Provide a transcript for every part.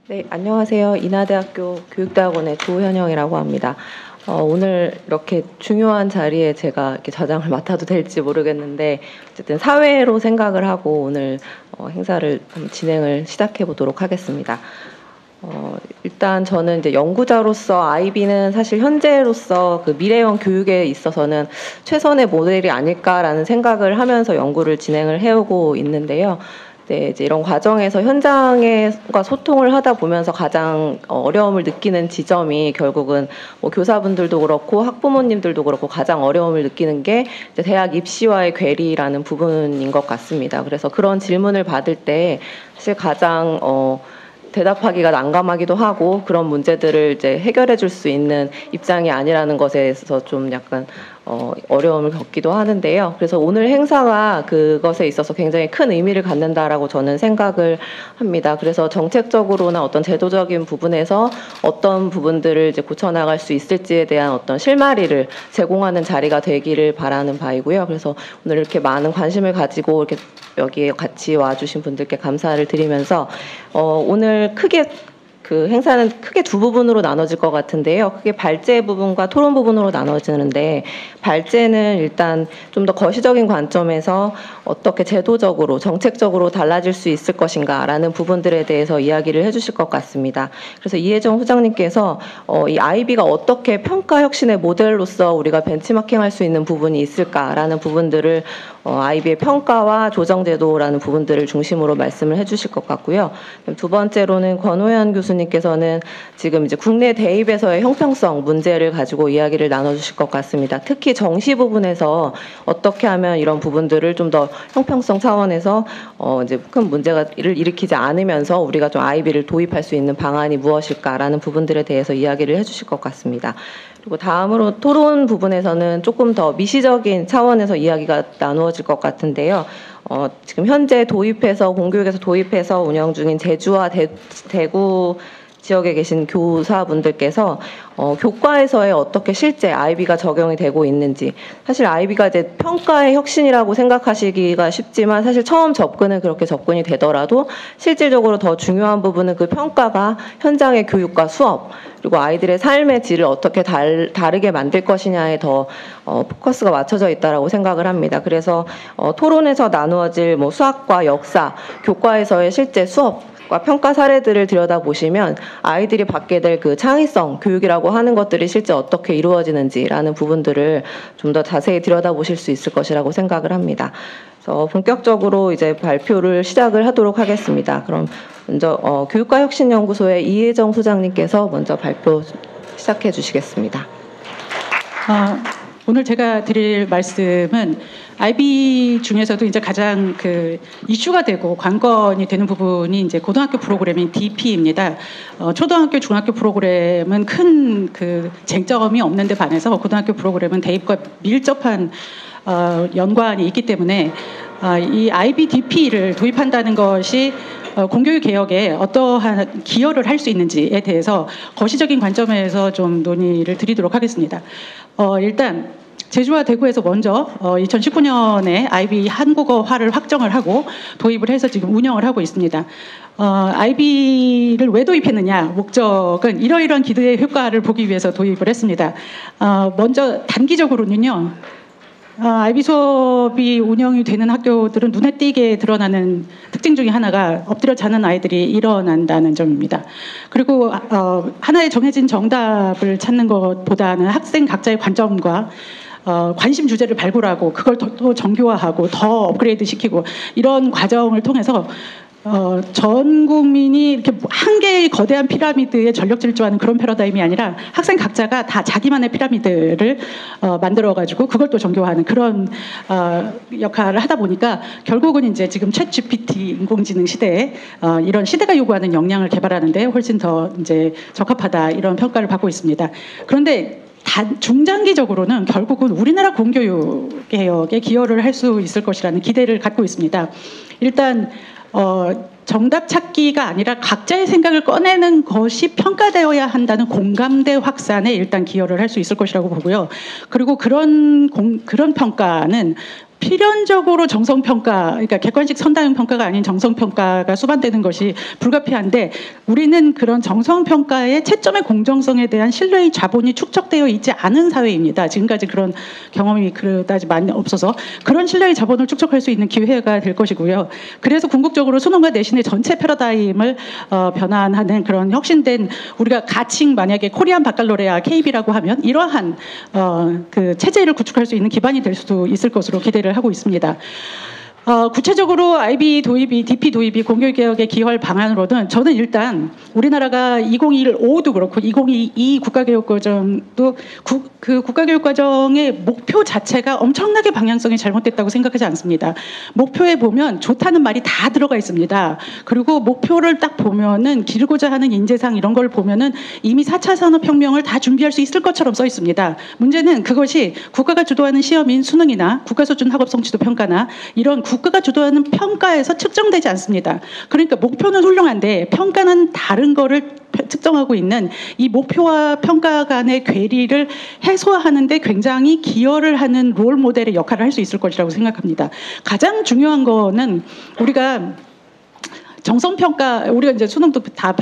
네, 안녕하세요. 인하대학교 교육대학원의 조현영이라고 합니다. 오늘 이렇게 중요한 자리에 제가 이렇게 좌장을 맡아도 될지 모르겠는데 어쨌든 사회로 생각을 하고 오늘 행사를 진행을 시작해 보도록 하겠습니다. 일단 저는 이제 연구자로서 아이비는 사실 현재로서 그 미래형 교육에 있어서는 최선의 모델이 아닐까라는 생각을 하면서 연구를 진행을 해오고 있는데요. 네, 이제 이런 과정에서 현장과 소통을 하다 보면서 가장 어려움을 느끼는 지점이 결국은 뭐 교사분들도 그렇고 학부모님들도 그렇고 가장 어려움을 느끼는 게 이제 대학 입시와의 괴리라는 부분인 것 같습니다. 그래서 그런 질문을 받을 때 사실 가장 대답하기가 난감하기도 하고 그런 문제들을 이제 해결해 줄 수 있는 입장이 아니라는 것에서 좀 약간 어려움을 겪기도 하는데요. 그래서 오늘 행사가 그것에 있어서 굉장히 큰 의미를 갖는다라고 저는 생각을 합니다. 그래서 정책적으로나 어떤 제도적인 부분에서 어떤 부분들을 이제 고쳐나갈 수 있을지에 대한 어떤 실마리를 제공하는 자리가 되기를 바라는 바이고요. 그래서 오늘 이렇게 많은 관심을 가지고 이렇게 여기에 같이 와주신 분들께 감사를 드리면서 오늘 크게 그 행사는 크게 두 부분으로 나눠질 것 같은데요. 크게 발제 부분과 토론 부분으로 나눠지는데 발제는 일단 좀 더 거시적인 관점에서 어떻게 제도적으로 정책적으로 달라질 수 있을 것인가라는 부분들에 대해서 이야기를 해주실 것 같습니다. 그래서 이혜정 후장님께서 이 아이비가 어떻게 평가 혁신의 모델로서 우리가 벤치마킹할 수 있는 부분이 있을까라는 부분들을 아이비의 평가와 조정제도라는 부분들을 중심으로 말씀을 해주실 것 같고요. 두 번째로는 권호연 교수님께서는 지금 이제 국내 대입에서의 형평성 문제를 가지고 이야기를 나눠주실 것 같습니다. 특히 정시 부분에서 어떻게 하면 이런 부분들을 좀 더 형평성 차원에서 이제 큰 문제를 일으키지 않으면서 우리가 좀 아이비를 도입할 수 있는 방안이 무엇일까라는 부분들에 대해서 이야기를 해주실 것 같습니다. 그리고 다음으로 토론 부분에서는 조금 더 미시적인 차원에서 이야기가 나누어질 것 같은데요. 지금 현재 도입해서 공교육에서 도입해서 운영 중인 제주와 대구 지역에 계신 교사분들께서 교과에서의 어떻게 실제 아이비가 적용이 되고 있는지, 사실 아이비가 이제 평가의 혁신이라고 생각하시기가 쉽지만 사실 처음 접근은 그렇게 접근이 되더라도 실질적으로 더 중요한 부분은 그 평가가 현장의 교육과 수업 그리고 아이들의 삶의 질을 어떻게 다르게 만들 것이냐에 더 포커스가 맞춰져 있다라고 생각을 합니다. 그래서 토론에서 나누어질 뭐 수학과 역사, 교과에서의 실제 수업 과 평가 사례들을 들여다보시면 아이들이 받게 될 그 창의성 교육이라고 하는 것들이 실제 어떻게 이루어지는지라는 부분들을 좀 더 자세히 들여다보실 수 있을 것이라고 생각을 합니다. 그래서 본격적으로 이제 발표를 시작을 하도록 하겠습니다. 그럼 먼저 교육과혁신연구소의 이혜정 소장님께서 먼저 발표 시작해 주시겠습니다. 오늘 제가 드릴 말씀은 아이비 중에서도 이제 가장 그 이슈가 되고 관건이 되는 부분이 이제 고등학교 프로그램인 DP입니다. 초등학교, 중학교 프로그램은 큰 그 쟁점이 없는데 반해서 고등학교 프로그램은 대입과 밀접한 연관이 있기 때문에 이 아이비 DP를 도입한다는 것이 공교육 개혁에 어떠한 기여를 할 수 있는지에 대해서 거시적인 관점에서 좀 논의를 드리도록 하겠습니다. 일단 제주와 대구에서 먼저 2019년에 아이비 한국어화를 확정을 하고 도입을 해서 지금 운영을 하고 있습니다. 아이비를 왜 도입했느냐? 목적은 이러이러한 기대의 효과를 보기 위해서 도입을 했습니다. 먼저 단기적으로는요. 아이비 수업이 운영이 되는 학교들은 눈에 띄게 드러나는 특징 중에 하나가 엎드려 자는 아이들이 일어난다는 점입니다. 그리고 하나의 정해진 정답을 찾는 것보다는 학생 각자의 관점과 관심 주제를 발굴하고 그걸 더 정교화하고 더 업그레이드 시키고 이런 과정을 통해서 전 국민이 이렇게 한 개의 거대한 피라미드에 전력 질주하는 그런 패러다임이 아니라 학생 각자가 다 자기만의 피라미드를 만들어가지고 그걸 또 정교화하는 그런 역할을 하다 보니까 결국은 이제 지금 챗 GPT 인공지능 시대에 이런 시대가 요구하는 역량을 개발하는데 훨씬 더 이제 적합하다 이런 평가를 받고 있습니다. 그런데 중장기적으로는 결국은 우리나라 공교육 개혁에 기여를 할 수 있을 것이라는 기대를 갖고 있습니다. 일단 정답 찾기가 아니라 각자의 생각을 꺼내는 것이 평가되어야 한다는 공감대 확산에 일단 기여를 할 수 있을 것이라고 보고요. 그리고 그런 평가는 필연적으로 정성평가, 그러니까 객관식 선다형 평가가 아닌 정성평가가 수반되는 것이 불가피한데, 우리는 그런 정성평가의 채점의 공정성에 대한 신뢰의 자본이 축적되어 있지 않은 사회입니다. 지금까지 그런 경험이 그다지 많이 없어서 그런 신뢰의 자본을 축적할 수 있는 기회가 될 것이고요. 그래서 궁극적으로 수능과 내신의 전체 패러다임을 변환하는 그런 혁신된, 우리가 가칭 만약에 코리안 바칼로레아 KB라고 하면 이러한 그 체제를 구축할 수 있는 기반이 될 수도 있을 것으로 기대를 하고 있습니다. 구체적으로 IB 도입이, DP 도입이 공교육개혁에 기여할 방안으로는 저는 일단 우리나라가 2015도 그렇고 2022 국가교육과정도 그 국가교육과정의 목표 자체가 엄청나게 방향성이 잘못됐다고 생각하지 않습니다. 목표에 보면 좋다는 말이 다 들어가 있습니다. 그리고 목표를 딱 보면은 기르고자 하는 인재상 이런 걸 보면은 이미 4차 산업혁명을 다 준비할 수 있을 것처럼 써 있습니다. 문제는 그것이 국가가 주도하는 시험인 수능이나 국가수준 학업성취도 평가나 이런 국가가 주도하는 평가에서 측정되지 않습니다. 그러니까 목표는 훌륭한데 평가는 다른 거를 측정하고 있는 이 목표와 평가 간의 괴리를 해소하는 데 굉장히 기여를 하는 롤 모델의 역할을 할 수 있을 것이라고 생각합니다. 가장 중요한 거는 우리가 정성평가, 우리가 이제 수능도 다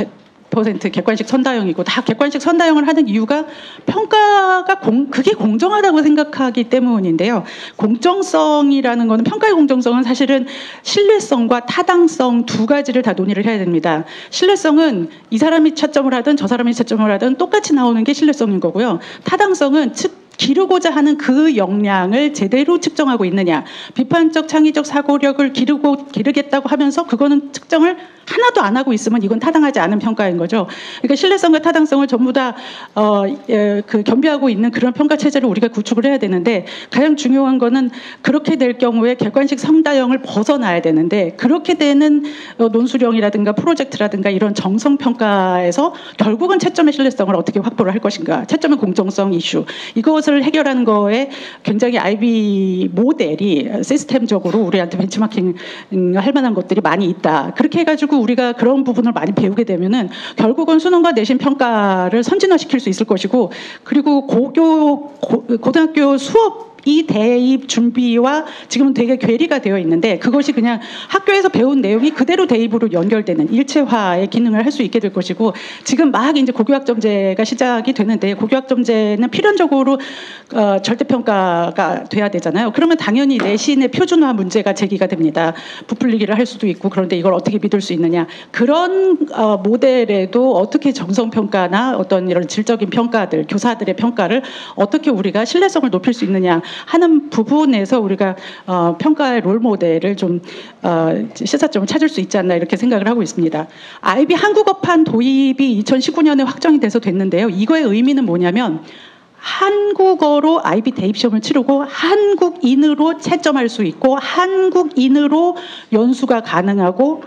100% 객관식 선다형이고 다 객관식 선다형을 하는 이유가 평가가 그게 공정하다고 생각하기 때문인데요. 공정성이라는 거는, 평가의 공정성은 사실은 신뢰성과 타당성 두 가지를 다 논의를 해야 됩니다. 신뢰성은 이 사람이 채점을 하든 저 사람이 채점을 하든 똑같이 나오는 게 신뢰성인 거고요. 타당성은 기르고자 하는 그 역량을 제대로 측정하고 있느냐, 비판적 창의적 사고력을 기르겠다고 하면서 그거는 측정을 하나도 안 하고 있으면 이건 타당하지 않은 평가인 거죠. 그러니까 신뢰성과 타당성을 전부 다 겸비하고 있는 그런 평가 체제를 우리가 구축을 해야 되는데, 가장 중요한 거는 그렇게 될 경우에 객관식 성다형을 벗어나야 되는데, 그렇게 되는 논술형이라든가 프로젝트라든가 이런 정성 평가에서 결국은 채점의 신뢰성을 어떻게 확보를 할 것인가, 채점의 공정성 이슈, 이것을 해결하는 거에 굉장히 IB 모델이 시스템적으로 우리한테 벤치마킹 할 만한 것들이 많이 있다. 그렇게 해가지고 우리가 그런 부분을 많이 배우게 되면은 결국은 수능과 내신 평가를 선진화시킬 수 있을 것이고, 그리고 고등학교 수업 이 대입 준비와 지금은 되게 괴리가 되어 있는데, 그것이 그냥 학교에서 배운 내용이 그대로 대입으로 연결되는 일체화의 기능을 할 수 있게 될 것이고, 지금 막 이제 고교학점제가 시작이 되는데, 고교학점제는 필연적으로 절대평가가 돼야 되잖아요. 그러면 당연히 내신의 표준화 문제가 제기가 됩니다. 부풀리기를 할 수도 있고, 그런데 이걸 어떻게 믿을 수 있느냐. 그런 모델에도 어떻게 정성평가나 어떤 이런 질적인 평가들, 교사들의 평가를 어떻게 우리가 신뢰성을 높일 수 있느냐 하는 부분에서 우리가 평가의 롤 모델을 좀 시사점을 찾을 수 있지 않나, 이렇게 생각을 하고 있습니다. IB 한국어판 도입이 2019년에 확정이 돼서 됐는데요. 이거의 의미는 뭐냐면, 한국어로 IB 대입시험을 치르고 한국인으로 채점할 수 있고 한국인으로 연수가 가능하고,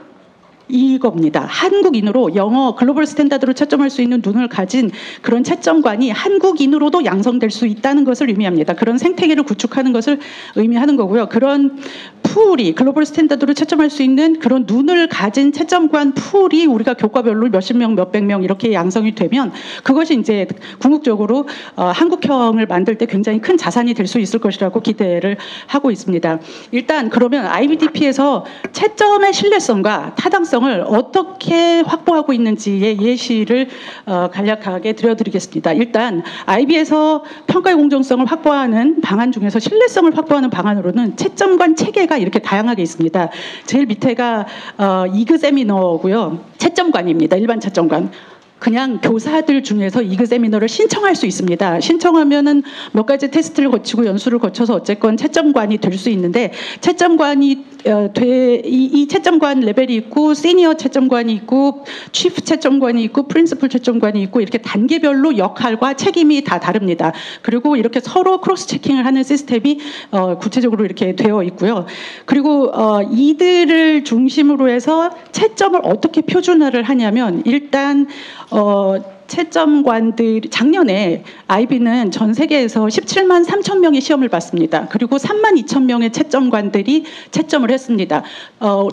이겁니다. 한국인으로 영어 글로벌 스탠다드로 채점할 수 있는 눈을 가진 그런 채점관이 한국인으로도 양성될 수 있다는 것을 의미합니다. 그런 생태계를 구축하는 것을 의미하는 거고요. 그런 풀이, 글로벌 스탠다드로 채점할 수 있는 그런 눈을 가진 채점관 풀이 우리가 교과별로 몇십 명, 몇백 명 이렇게 양성이 되면, 그것이 이제 궁극적으로 한국형을 만들 때 굉장히 큰 자산이 될 수 있을 것이라고 기대를 하고 있습니다. 일단 그러면 IBDP에서 채점의 신뢰성과 타당성을 어떻게 확보하고 있는지의 예시를 간략하게 드려드리겠습니다. 일단 IB에서 평가의 공정성을 확보하는 방안 중에서 신뢰성을 확보하는 방안으로는 채점관 체계가 이렇게 다양하게 있습니다. 제일 밑에가 이그세미너고요. 채점관입니다. 일반 채점관. 그냥 교사들 중에서 이그세미너를 신청할 수 있습니다. 신청하면은 몇 가지 테스트를 거치고 연수를 거쳐서 어쨌건 채점관이 될 수 있는데, 채점관이 이 채점관 레벨이 있고, 시니어 채점관이 있고, 치프 채점관이 있고, 프린시플 채점관이 있고, 이렇게 단계별로 역할과 책임이 다 다릅니다. 그리고 이렇게 서로 크로스 체킹을 하는 시스템이 구체적으로 이렇게 되어 있고요. 그리고 이들을 중심으로 해서 채점을 어떻게 표준화를 하냐면, 일단 채점관들이 작년에 IB는 전 세계에서 17만 3천 명의 시험을 봤습니다. 그리고 3만 2천 명의 채점관들이 채점을 했습니다.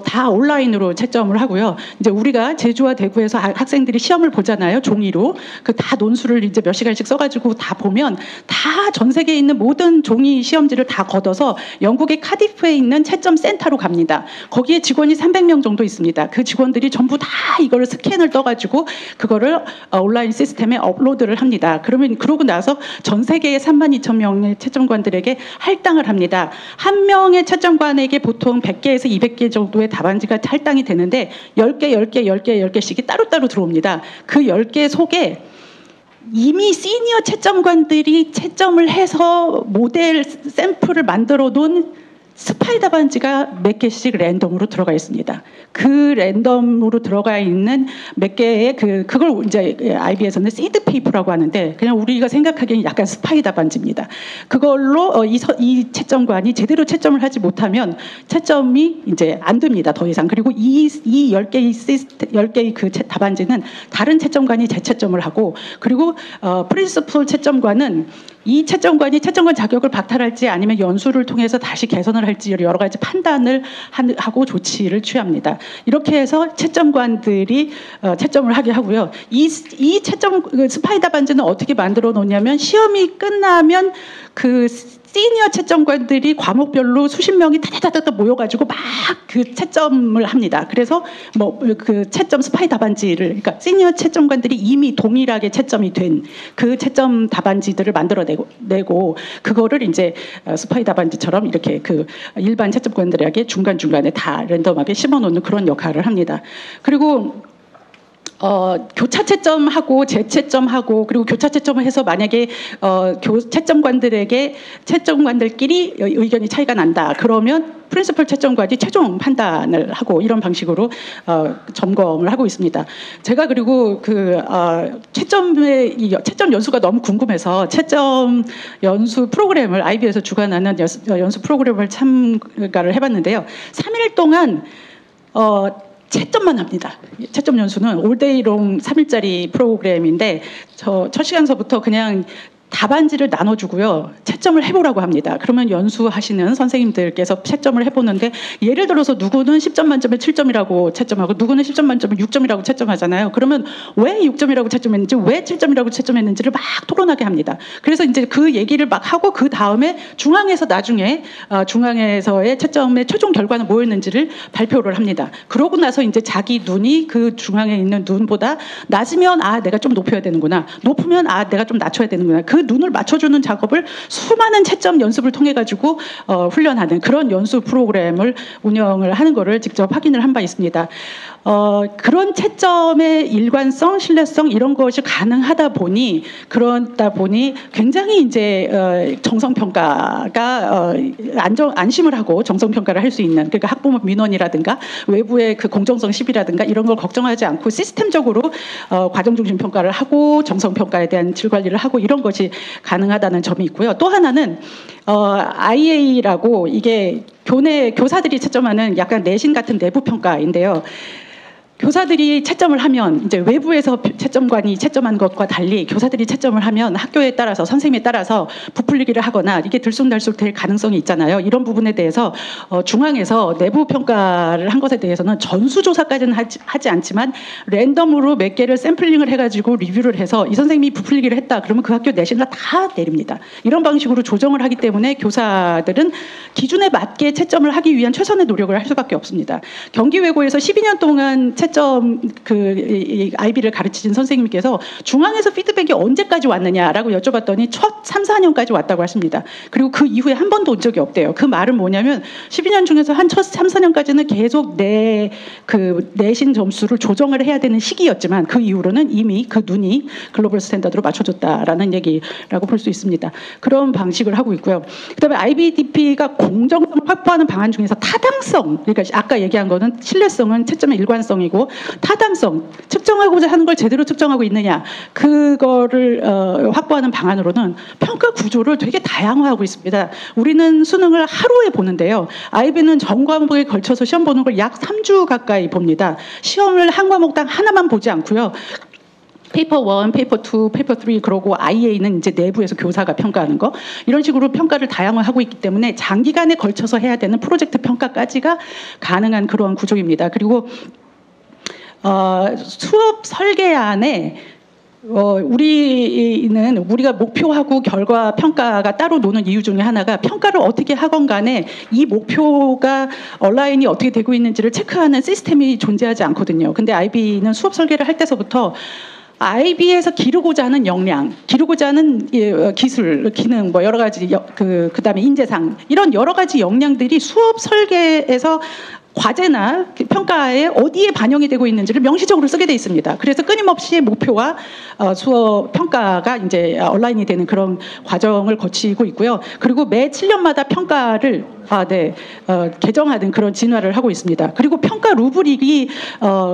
다 온라인으로 채점을 하고요. 이제 우리가 제주와 대구에서 학생들이 시험을 보잖아요. 종이로. 그 다 논술을 이제 몇 시간씩 써가지고 다 보면 다 전 세계에 있는 모든 종이 시험지를 다 걷어서 영국의 카디프에 있는 채점 센터로 갑니다. 거기에 직원이 300명 정도 있습니다. 그 직원들이 전부 다 이거를 스캔을 떠가지고 그거를 온라인 시스템에 업로드를 합니다. 그러고 나서 전 세계의 3만 2천 명의 채점관들에게 할당을 합니다. 한 명의 채점관에게 보통 100개에서 200개 정도의 답안지가 할당이 되는데 10개씩이 따로따로 들어옵니다. 그 10개 속에 이미 시니어 채점관들이 채점을 해서 모델 샘플을 만들어 놓은 스파이 답안지가 몇 개씩 랜덤으로 들어가 있습니다. 그 랜덤으로 들어가 있는 몇 개의 그걸 이제 IB에서는 시드 페이퍼라고 하는데 그냥 우리가 생각하기에는 약간 스파이 답안지입니다. 그걸로 이 채점관이 제대로 채점을 하지 못하면 채점이 이제 안 됩니다. 더 이상. 그리고 이 10개의 그 답안지는 다른 채점관이 재채점을 하고 그리고 프린시플 채점관은 이 채점관이 채점관 자격을 박탈할지 아니면 연수를 통해서 다시 개선을 할지 여러 가지 판단을 하고 조치를 취합니다. 이렇게 해서 채점관들이 채점을 하게 하고요. 이 채점 스파이 답안지는 어떻게 만들어 놓냐면 시험이 끝나면 그 시니어 채점관들이 과목별로 수십 명이 다다다다 모여가지고 막 그 채점을 합니다. 그래서 뭐 그 채점 스파이 답안지를 그러니까 시니어 채점관들이 이미 동일하게 채점이 된 그 채점 답안지들을 만들어내고 그거를 이제 스파이 답안지처럼 이렇게 그 일반 채점관들에게 중간중간에 다 랜덤하게 심어놓는 그런 역할을 합니다. 그리고 교차 채점하고 재채점하고 그리고 교차 채점을 해서 만약에 채점관들끼리 의견이 차이가 난다. 그러면 프린시플 채점관이 최종 판단을 하고 이런 방식으로 점검을 하고 있습니다. 제가 그리고 채점 연수가 너무 궁금해서 채점 연수 프로그램을 IB에서 주관하는 연수 프로그램을 참가를 해봤는데요. 3일 동안 채점만 합니다. 채점 연수는 올데이롱 3일짜리 프로그램인데 첫 시간서부터 그냥 답안지를 나눠주고요. 채점을 해보라고 합니다. 그러면 연수하시는 선생님들께서 채점을 해보는데 예를 들어서 누구는 10점 만점에 7점이라고 채점하고 누구는 10점 만점에 6점이라고 채점하잖아요. 그러면 왜 6점이라고 채점했는지 왜 7점이라고 채점했는지를 막 토론하게 합니다. 그래서 이제 그 얘기를 막 하고 그 다음에 중앙에서 나중에 중앙에서의 채점의 최종 결과는 뭐였는지를 발표를 합니다. 그러고 나서 이제 자기 눈이 그 중앙에 있는 눈보다 낮으면 내가 좀 높여야 되는구나. 높으면 내가 좀 낮춰야 되는구나. 그 눈을 맞춰주는 작업을 수많은 채점 연습을 통해 가지고 훈련하는 그런 연수 프로그램을 운영을 하는 거를 직접 확인을 한 바 있습니다. 그런 채점의 일관성, 신뢰성 이런 것이 가능하다 보니 굉장히 이제 정성평가가 안심을 하고 정성평가를 할 수 있는 그러니까 학부모 민원이라든가 외부의 그 공정성 시비라든가 이런 걸 걱정하지 않고 시스템적으로 과정중심 평가를 하고 정성평가에 대한 질관리를 하고 이런 것이 가능하다는 점이 있고요. 또 하나는 IA라고 이게 교사들이 채점하는 약간 내신 같은 내부 평가인데요. 교사들이 채점을 하면 이제 외부에서 채점관이 채점한 것과 달리 교사들이 채점을 하면 학교에 따라서 선생님에 따라서 부풀리기를 하거나 이게 들쑥날쑥 될 가능성이 있잖아요. 이런 부분에 대해서 중앙에서 내부 평가를 한 것에 대해서는 전수조사까지는 하지 않지만 랜덤으로 몇 개를 샘플링을 해가지고 리뷰를 해서 이 선생님이 부풀리기를 했다. 그러면 그 학교 내신을 다 내립니다. 이런 방식으로 조정을 하기 때문에 교사들은 기준에 맞게 채점을 하기 위한 최선의 노력을 할 수밖에 없습니다. 경기외고에서 12년 동안 채점 IB를 가르치신 선생님께서 중앙에서 피드백이 언제까지 왔느냐라고 여쭤봤더니 첫 3, 4년까지 왔다고 하십니다. 그리고 그 이후에 한 번도 온 적이 없대요. 그 말은 뭐냐면 12년 중에서 한 첫 3, 4년까지는 계속 내신 점수를 조정을 해야 되는 시기였지만 그 이후로는 이미 그 눈이 글로벌 스탠다드로 맞춰졌다라는 얘기라고 볼 수 있습니다. 그런 방식을 하고 있고요. 그다음에 IBDP가 공정성을 확보하는 방안 중에서 타당성, 그러니까 아까 얘기한 거는 신뢰성은 채점의 일관성이고 타당성, 측정하고자 하는 걸 제대로 측정하고 있느냐 그거를 확보하는 방안으로는 평가 구조를 되게 다양화하고 있습니다. 우리는 수능을 하루에 보는데요. IB는 전 과목에 걸쳐서 시험 보는 걸 약 3주 가까이 봅니다. 시험을 한 과목당 하나만 보지 않고요. 페이퍼 1, 페이퍼 2, 페이퍼 3 그러고 IA는 이제 내부에서 교사가 평가하는 거 이런 식으로 평가를 다양화하고 있기 때문에 장기간에 걸쳐서 해야 되는 프로젝트 평가까지가 가능한 그러한 구조입니다. 그리고 수업 설계안에 우리가 목표하고 결과 평가가 따로 노는 이유 중에 하나가 평가를 어떻게 하건 간에 이 목표가 얼라인이 어떻게 되고 있는지를 체크하는 시스템이 존재하지 않거든요. 근데 IB는 수업 설계를 할 때서부터 IB에서 기르고자 하는 역량, 기르고자 하는 기술, 기능, 뭐 여러 가지 그다음에 인재상 이런 여러 가지 역량들이 수업 설계에서 과제나 평가에 어디에 반영이 되고 있는지를 명시적으로 쓰게 돼 있습니다. 그래서 끊임없이 목표와 수업 평가가 이제 온라인이 되는 그런 과정을 거치고 있고요. 그리고 매 7년마다 평가를 개정하는 그런 진화를 하고 있습니다. 그리고 평가 루브릭이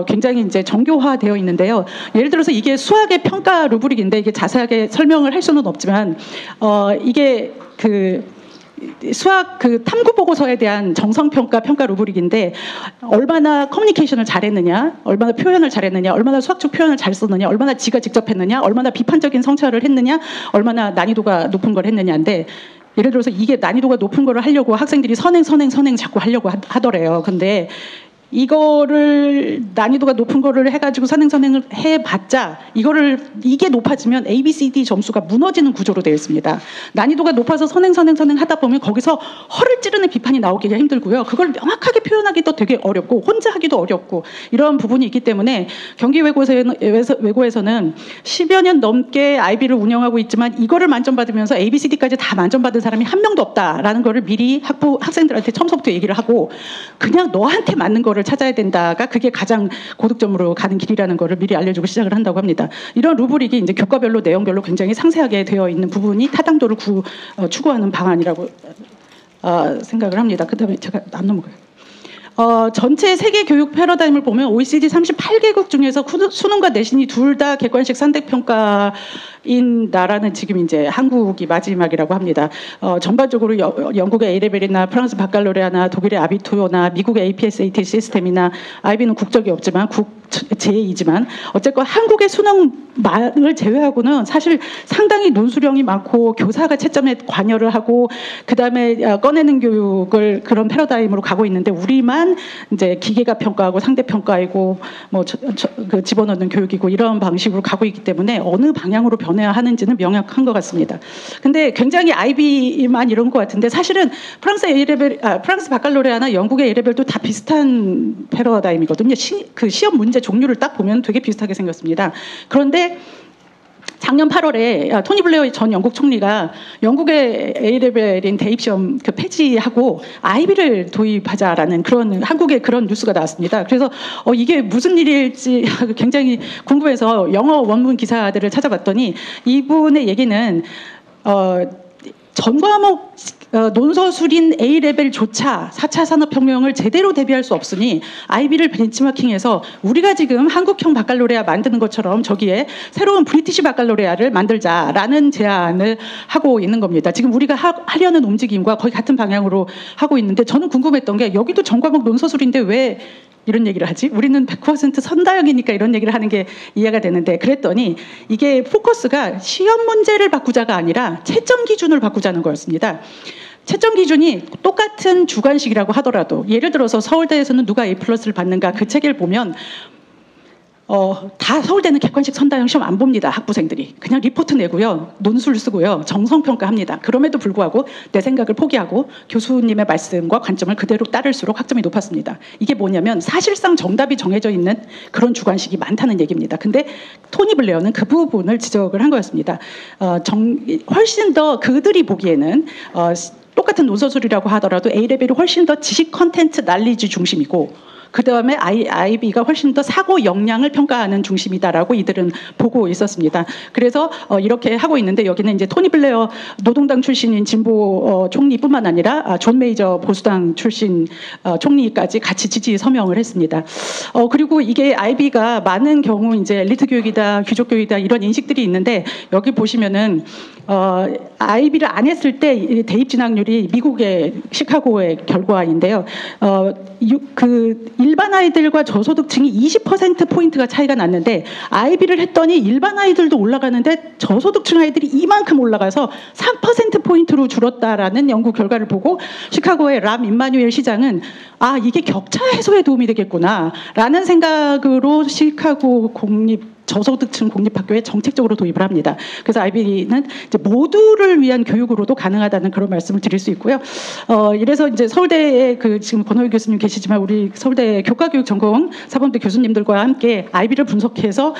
굉장히 이제 정교화되어 있는데요. 예를 들어서 이게 수학의 평가 루브릭인데 이게 자세하게 설명을 할 수는 없지만 이게 수학 탐구 보고서에 대한 정성평가 평가 루브릭인데 얼마나 커뮤니케이션을 잘했느냐, 얼마나 표현을 잘했느냐, 얼마나 수학적 표현을 잘 썼느냐, 얼마나 지가 직접 했느냐, 얼마나 비판적인 성찰을 했느냐, 얼마나 난이도가 높은 걸 했느냐인데 예를 들어서 이게 난이도가 높은 거를 하려고 학생들이 선행 자꾸 하려고 하더래요. 근데 이거를 난이도가 높은 거를 해가지고 선행을 해봤자 이게 높아지면 ABCD 점수가 무너지는 구조로 되어 있습니다. 난이도가 높아서 선행 하다 보면 거기서 허를 찌르는 비판이 나오기가 힘들고요. 그걸 명확하게 표현하기도 되게 어렵고 혼자 하기도 어렵고 이런 부분이 있기 때문에 경기 외고에서는 10여 년 넘게 IB를 운영하고 있지만 이거를 만점받으면서 ABCD까지 다 만점받은 사람이 한 명도 없다라는 거를 미리 학생들한테 처음부터 얘기를 하고 그냥 너한테 맞는 거를 찾아야 된다가 그게 가장 고득점으로 가는 길이라는 거를 미리 알려주고 시작을 한다고 합니다. 이런 루브릭이 이제 교과별로 내용별로 굉장히 상세하게 되어 있는 부분이 타당도를 추구하는 방안이라고 생각을 합니다. 그다음에 제가 안 넘어가요. 전체 세계 교육 패러다임을 보면 OECD 38개국 중에서 수능과 내신이 둘 다 객관식 산택 평가인 나라는 지금 이제 한국이 마지막이라고 합니다. 전반적으로 영국의 A레벨이나 프랑스 바칼로레아나 독일의 아비투어나 미국의 APSAT 시스템이나 IB는 국적이 없지만 제2지만 어쨌건 한국의 수능을 제외하고는 사실 상당히 논술형이 많고 교사가 채점에 관여를 하고 그다음에 꺼내는 교육을 그런 패러다임으로 가고 있는데 우리만 이제 기계가 평가하고 상대 평가이고 뭐 집어넣는 교육이고 이런 방식으로 가고 있기 때문에 어느 방향으로 변해야 하는지는 명확한 것 같습니다. 근데 굉장히 IB만 이런 것 같은데 사실은 프랑스 A레벨, 프랑스 바칼로레아나 영국의 A레벨도 다 비슷한 패러다임이거든요. 그 시험 문제 종류를 딱 보면 되게 비슷하게 생겼습니다. 그런데 작년 8월에 토니 블레어 전 영국 총리가 영국의 A레벨인 대입시험 폐지하고 IB를 도입하자라는 그런 한국의 그런 뉴스가 나왔습니다. 그래서 이게 무슨 일일지 굉장히 궁금해서 영어 원문 기사들을 찾아봤더니 이분의 얘기는 전 과목 논서술인 A레벨조차 4차 산업혁명을 제대로 대비할 수 없으니 IB를 벤치마킹해서 우리가 지금 한국형 바칼로레아 만드는 것처럼 저기에 새로운 브리티시 바칼로레아를 만들자라는 제안을 하고 있는 겁니다. 지금 우리가 하려는 움직임과 거의 같은 방향으로 하고 있는데 저는 궁금했던 게 여기도 전 과목 논서술인데 왜 이런 얘기를 하지? 우리는 100% 선다형이니까 이런 얘기를 하는 게 이해가 되는데 그랬더니 이게 포커스가 시험 문제를 바꾸자가 아니라 채점 기준을 바꾸자는 거였습니다. 채점 기준이 똑같은 주관식이라고 하더라도 예를 들어서 서울대에서는 누가 A+를 받는가 그 책을 보면 다 서울대는 객관식 선다형 시험 안 봅니다. 학부생들이. 그냥 리포트 내고요. 논술 쓰고요. 정성평가합니다. 그럼에도 불구하고 내 생각을 포기하고 교수님의 말씀과 관점을 그대로 따를수록 학점이 높았습니다. 이게 뭐냐면 사실상 정답이 정해져 있는 그런 주관식이 많다는 얘기입니다. 근데 토니 블레어는 그 부분을 지적을 한 거였습니다. 훨씬 더 그들이 보기에는 똑같은 논서술이라고 하더라도 A레벨이 훨씬 더 지식 컨텐츠 날리지 중심이고 그 다음에 IB가 훨씬 더 사고 역량을 평가하는 중심이다라고 이들은 보고 있었습니다. 그래서 이렇게 하고 있는데 여기는 이제 토니 블레어 노동당 출신인 진보 총리뿐만 아니라 존 메이저 보수당 출신 총리까지 같이 지지 서명을 했습니다. 그리고 이게 IB가 많은 경우 이제 엘리트 교육이다, 귀족 교육이다 이런 인식들이 있는데 여기 보시면은 IB를 안 했을 때 대입 진학률이 미국의 시카고의 결과인데요. 그 일반 아이들과 저소득층이 20%포인트가 차이가 났는데 IB를 했더니 일반 아이들도 올라가는데 저소득층 아이들이 이만큼 올라가서 3%포인트로 줄었다라는 연구 결과를 보고 시카고의 람 임마뉴엘 시장은 아, 이게 격차 해소에 도움이 되겠구나 라는 생각으로 시카고 공립 저소득층 공립학교에 정책적으로 도입을 합니다. 그래서 IB는 이제 모두를 위한 교육으로도 가능하다는 그런 말씀을 드릴 수 있고요. 이래서 이제 서울대에 지금 권호희 교수님 계시지만 우리 서울대 교과교육 전공 사범대 교수님들과 함께 IB를 분석해서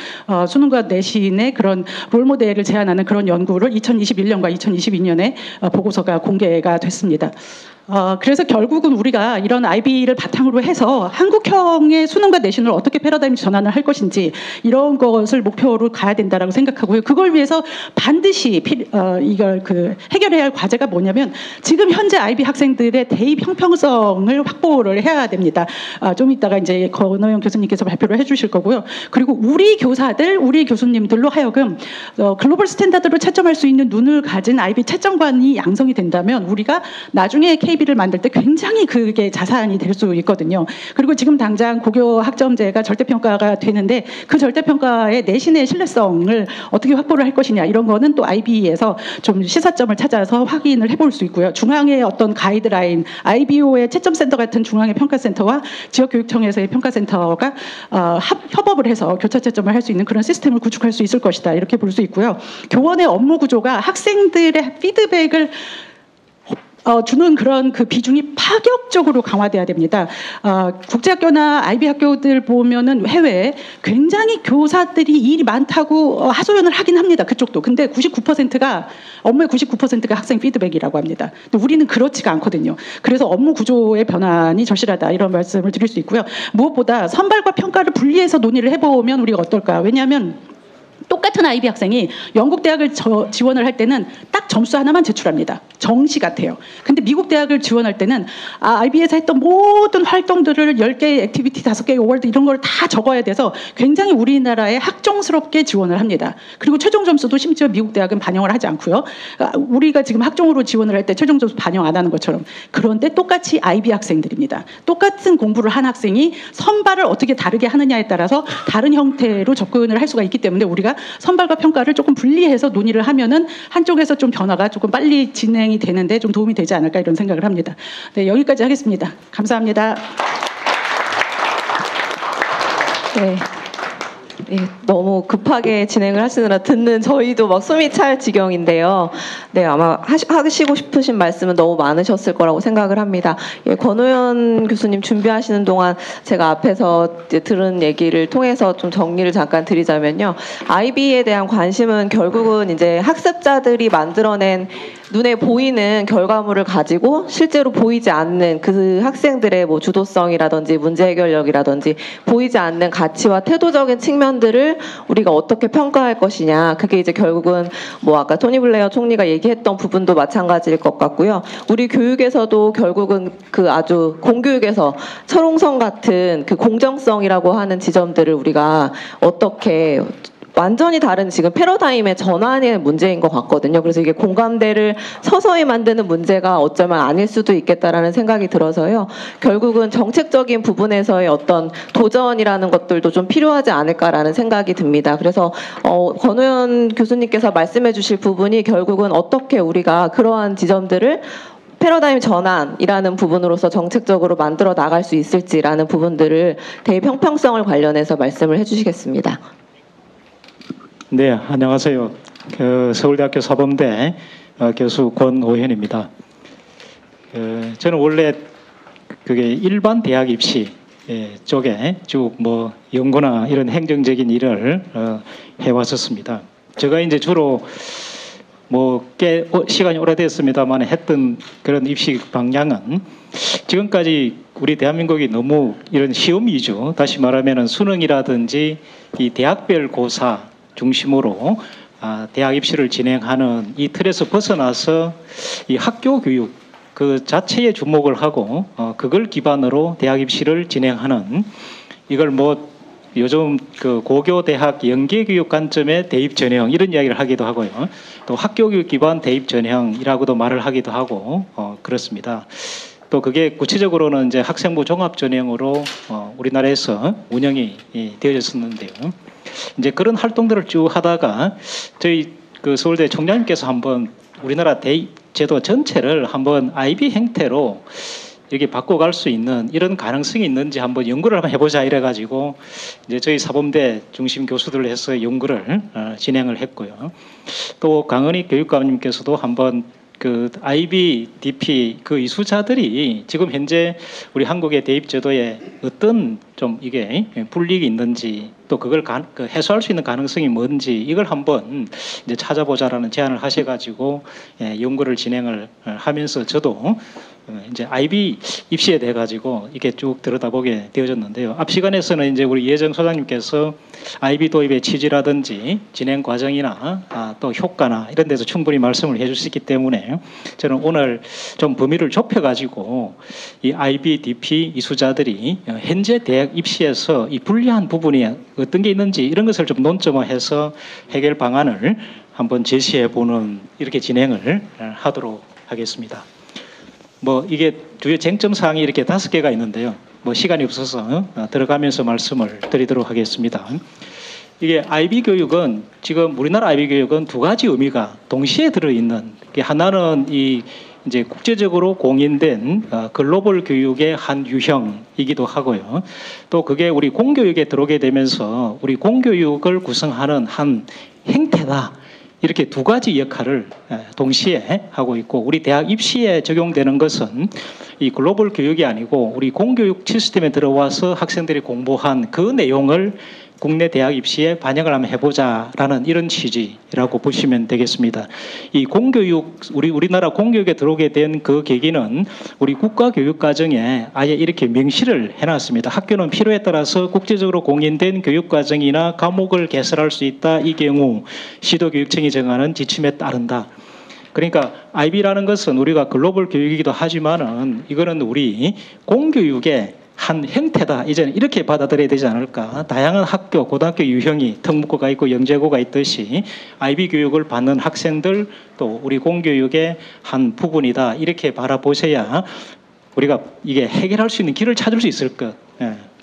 수능과 내신의 그런 롤모델을 제안하는 그런 연구를 2021년과 2022년에 보고서가 공개가 됐습니다. 그래서 결국은 우리가 이런 IB를 바탕으로 해서 한국형의 수능과 내신을 어떻게 패러다임 전환을 할 것인지 이런 것을 목표로 가야 된다라고 생각하고요. 그걸 위해서 반드시 이걸 해결해야 할 과제가 뭐냐면 지금 현재 IB 학생들의 대입 형평성을 확보를 해야 됩니다. 좀 이따가 이제 권호영 교수님께서 발표를 해주실 거고요. 그리고 우리 교사들, 우리 교수님들로 하여금 글로벌 스탠다드로 채점할 수 있는 눈을 가진 IB 채점관이 양성이 된다면 우리가 나중에 KB를 만들 때 굉장히 그게 자산이 될 수 있거든요. 그리고 지금 당장 고교 학점제가 절대평가가 되는데 그 절대평가의 내신의 신뢰성을 어떻게 확보를 할 것이냐 이런 거는 또 IB에서 좀 시사점을 찾아서 확인을 해볼 수 있고요. 중앙의 어떤 가이드라인, IBO의 채점센터 같은 중앙의 평가센터와 지역교육청에서의 평가센터가 협업을 해서 교차 채점을 할 수 있는 그런 시스템을 구축할 수 있을 것이다. 이렇게 볼 수 있고요. 교원의 업무 구조가 학생들의 피드백을 주는 그런 그 비중이 파격적으로 강화돼야 됩니다. 국제학교나 IB 학교들 보면은 해외에 굉장히 교사들이 일이 많다고 하소연을 하긴 합니다. 그쪽도. 근데 99%가 업무의 99%가 학생 피드백이라고 합니다. 근데 우리는 그렇지가 않거든요. 그래서 업무 구조의 변환이 절실하다 이런 말씀을 드릴 수 있고요. 무엇보다 선발과 평가를 분리해서 논의를 해보면 우리가 어떨까? 왜냐하면 똑같은 IB 학생이 영국 대학을 지원을 할 때는 딱 점수 하나만 제출합니다. 정시 같아요. 근데 미국 대학을 지원할 때는 IB에서 했던 모든 활동들을 10개의 액티비티, 5개의 어워드 이런 걸 다 적어야 돼서 굉장히 우리나라에 학종스럽게 지원을 합니다. 그리고 최종 점수도 심지어 미국 대학은 반영을 하지 않고요. 우리가 지금 학종으로 지원을 할 때 최종 점수 반영 안 하는 것처럼. 그런데 똑같이 IB 학생들입니다. 똑같은 공부를 한 학생이 선발을 어떻게 다르게 하느냐에 따라서 다른 형태로 접근을 할 수가 있기 때문에 우리가 선발과 평가를 조금 분리해서 논의를 하면은 한쪽에서 좀 변화가 조금 빨리 진행이 되는데 좀 도움이 되지 않을까 이런 생각을 합니다. 네, 여기까지 하겠습니다. 감사합니다. 네. 네, 너무 급하게 진행을 하시느라 듣는 저희도 막 숨이 찰 지경인데요. 네, 아마 하시고 싶으신 말씀은 너무 많으셨을 거라고 생각을 합니다. 예, 권호연 교수님 준비하시는 동안 제가 앞에서 이제 들은 얘기를 통해서 좀 정리를 잠깐 드리자면요. IB에 대한 관심은 결국은 이제 학습자들이 만들어낸 눈에 보이는 결과물을 가지고 실제로 보이지 않는 그 학생들의 뭐 주도성이라든지 문제 해결력이라든지 보이지 않는 가치와 태도적인 측면들을 우리가 어떻게 평가할 것이냐. 그게 이제 결국은 뭐 아까 토니 블레어 총리가 얘기했던 부분도 마찬가지일 것 같고요. 우리 교육에서도 결국은 그 아주 공교육에서 철옹성 같은 그 공정성이라고 하는 지점들을 우리가 어떻게 완전히 다른 지금 패러다임의 전환의 문제인 것 같거든요. 그래서 이게 공감대를 서서히 만드는 문제가 어쩌면 아닐 수도 있겠다라는 생각이 들어서요. 결국은 정책적인 부분에서의 어떤 도전이라는 것들도 좀 필요하지 않을까라는 생각이 듭니다. 그래서 권호연 교수님께서 말씀해 주실 부분이 결국은 어떻게 우리가 그러한 지점들을 패러다임 전환이라는 부분으로서 정책적으로 만들어 나갈 수 있을지라는 부분들을 대입 형평성을 관련해서 말씀을 해주시겠습니다. 네, 안녕하세요. 서울대학교 사범대 교수 권오현입니다. 저는 원래 그게 일반 대학 입시 쪽에 쭉 뭐 연구나 이런 행정적인 일을 해왔었습니다. 제가 이제 주로 뭐 꽤 시간이 오래됐습니다만 했던 그런 입시 방향은 지금까지 우리 대한민국이 너무 이런 시험 위주, 다시 말하면은 수능이라든지 이 대학별 고사 중심으로 대학 입시를 진행하는 이 틀에서 벗어나서 이 학교 교육 그 자체에 주목을 하고 그걸 기반으로 대학 입시를 진행하는 이걸 뭐 요즘 그 고교 대학 연계교육 관점의 대입 전형 이런 이야기를 하기도 하고요. 또 학교교육 기반 대입 전형이라고도 말을 하기도 하고 그렇습니다. 또 그게 구체적으로는 이제 학생부 종합 전형으로 우리나라에서 운영이 되어졌었는데요. 이제 그런 활동들을 쭉 하다가 저희 그 서울대 총장님께서 한번 우리나라 대입 제도 전체를 한번 IB 형태로 이렇게 바꿔갈 수 있는 이런 가능성이 있는지 한번 연구를 한번 해보자 이래가지고 이제 저희 사범대 중심 교수들을 해서 연구를 진행을 했고요. 또 강은희 교육감님께서도 한번 그 IB, DP 그 이수자들이 지금 현재 우리 한국의 대입 제도에 어떤 좀 이게 불이익이 있는지 또 그걸 해소할 수 있는 가능성이 뭔지 이걸 한번 이제 찾아보자라는 제안을 하셔가지고 연구를 진행을 하면서 저도 이제 IB 입시에 대해 가지고 이게 쭉 들여다보게 되어졌는데요. 앞 시간에서는 이제 우리 예정 소장님께서 IB 도입의 취지라든지 진행 과정이나 또 효과나 이런 데서 충분히 말씀을 해주시기 때문에 저는 오늘 좀 범위를 좁혀 가지고 이 IB, DP 이수자들이 현재 대학 입시에서 이 불리한 부분이 어떤 게 있는지 이런 것을 좀 논점화해서 해결 방안을 한번 제시해 보는 이렇게 진행을 하도록 하겠습니다. 뭐 이게 주요 쟁점 사항이 이렇게 5개가 있는데요. 뭐 시간이 없어서 들어가면서 말씀을 드리도록 하겠습니다. 이게 IB 교육은 지금 우리나라 IB 교육은 두 가지 의미가 동시에 들어있는 하나는 이 이제 국제적으로 공인된 글로벌 교육의 한 유형이기도 하고요. 또 그게 우리 공교육에 들어오게 되면서 우리 공교육을 구성하는 한 행태다. 이렇게 두 가지 역할을 동시에 하고 있고 우리 대학 입시에 적용되는 것은 이 글로벌 교육이 아니고 우리 공교육 시스템에 들어와서 학생들이 공부한 그 내용을 국내 대학 입시에 반영을 한번 해보자라는 이런 취지라고 보시면 되겠습니다. 이 공교육 우리나라 공교육에 들어오게 된 그 계기는 우리 국가교육과정에 아예 이렇게 명시를 해놨습니다. 학교는 필요에 따라서 국제적으로 공인된 교육과정이나 과목을 개설할 수 있다. 이 경우 시도교육청이 정하는 지침에 따른다. 그러니까 IB라는 것은 우리가 글로벌 교육이기도 하지만은 이거는 우리 공교육의 한 형태다. 이제는 이렇게 받아들여야 되지 않을까. 다양한 학교, 고등학교 유형이 특목고가 있고 영재고가 있듯이 IB 교육을 받는 학생들 또 우리 공교육의 한 부분이다. 이렇게 바라보셔야 우리가 이게 해결할 수 있는 길을 찾을 수 있을 것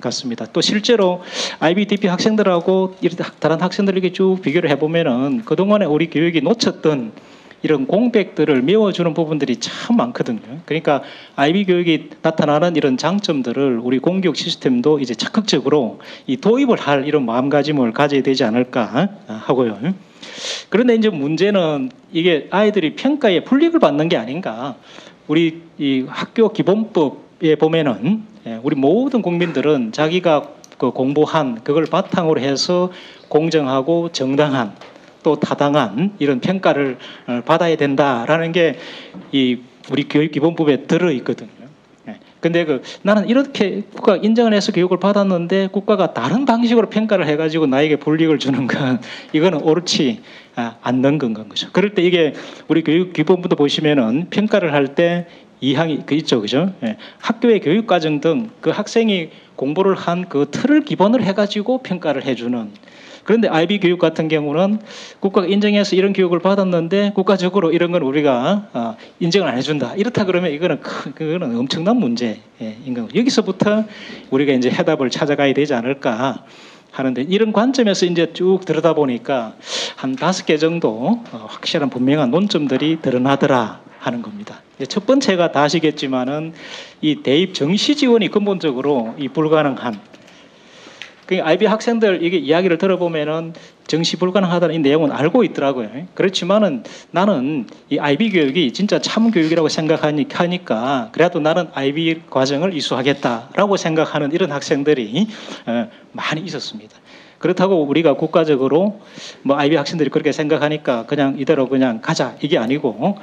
같습니다. 또 실제로 IB, DP 학생들하고 다른 학생들에게 쭉 비교를 해보면은 그동안에 우리 교육이 놓쳤던 이런 공백들을 메워주는 부분들이 참 많거든요. 그러니까 IB 교육이 나타나는 이런 장점들을 우리 공교육 시스템도 이제 적극적으로 이 도입을 할 이런 마음가짐을 가져야 되지 않을까 하고요. 그런데 이제 문제는 이게 아이들이 평가에 불이익을 받는 게 아닌가. 우리 이 학교 기본법에 보면은 우리 모든 국민들은 자기가 그 공부한 그걸 바탕으로 해서 공정하고 정당한 또 타당한 이런 평가를 받아야 된다라는 게 이 우리 교육기본법에 들어 있거든요. 근데 나는 이렇게 국가가 인정을 해서 교육을 받았는데 국가가 다른 방식으로 평가를 해가지고 나에게 불이익을 주는 건 이거는 옳지 않는 건 거죠. 그럴 때 이게 우리 교육기본부도 보시면은 평가를 할 때 2항이 있죠, 그죠? 학교의 교육과정 등 그 학생이 공부를 한 그 틀을 기본으로 해가지고 평가를 해주는. 그런데 IB 교육 같은 경우는 국가가 인정해서 이런 교육을 받았는데 국가적으로 이런 건 우리가 인정을 안 해준다. 이렇다 그러면 그거는 엄청난 문제인 거고 여기서부터 우리가 이제 해답을 찾아가야 되지 않을까 하는데 이런 관점에서 이제 쭉 들여다 보니까 한 5개 정도 확실한 분명한 논점들이 드러나더라 하는 겁니다. 첫 번째가 다 아시겠지만은 이 대입 정시 지원이 근본적으로 이 불가능한. 그 IB 학생들 이게 이야기를 들어보면은 정시 불가능하다는 이 내용은 알고 있더라고요. 그렇지만은 나는 이 IB 교육이 진짜 참 교육이라고 생각하니까 그래도 나는 IB 과정을 이수하겠다라고 생각하는 이런 학생들이 많이 있었습니다. 그렇다고 우리가 국가적으로 뭐 IB 학생들이 그렇게 생각하니까 그냥 이대로 그냥 가자 이게 아니고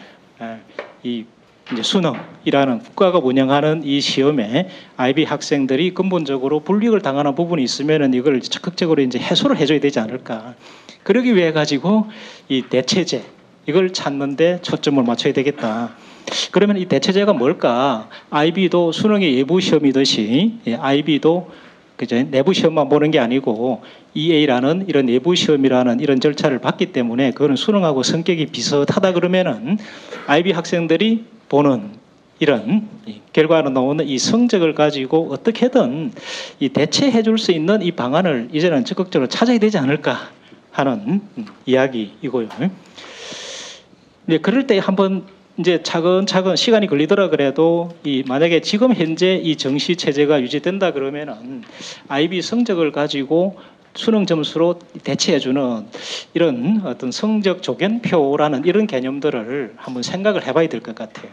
이 이제 수능이라는 국가가 운영하는 이 시험에 IB 학생들이 근본적으로 불이익을 당하는 부분이 있으면은 이걸 적극적으로 이제 해소를 해줘야 되지 않을까. 그러기 위해 가지고 이 대체제 이걸 찾는데 초점을 맞춰야 되겠다. 그러면 이 대체제가 뭘까? IB도 수능의 예부 시험이듯이 IB도 그죠? 내부 시험만 보는 게 아니고 EA라는 이런 내부 시험이라는 이런 절차를 받기 때문에 그거는 수능하고 성격이 비슷하다 그러면은 IB 학생들이 보는 이런 결과로 나오는 이 성적을 가지고 어떻게든 이 대체해 줄 수 있는 이 방안을 이제는 적극적으로 찾아야 되지 않을까 하는 이야기이고요. 이제 그럴 때 한번 이제 차근차근 시간이 걸리더라 그래도 이 만약에 지금 현재 이 정시 체제가 유지된다 그러면은 IB 성적을 가지고 수능 점수로 대체해주는 이런 어떤 성적 조견표라는 이런 개념들을 한번 생각을 해봐야 될 것 같아요.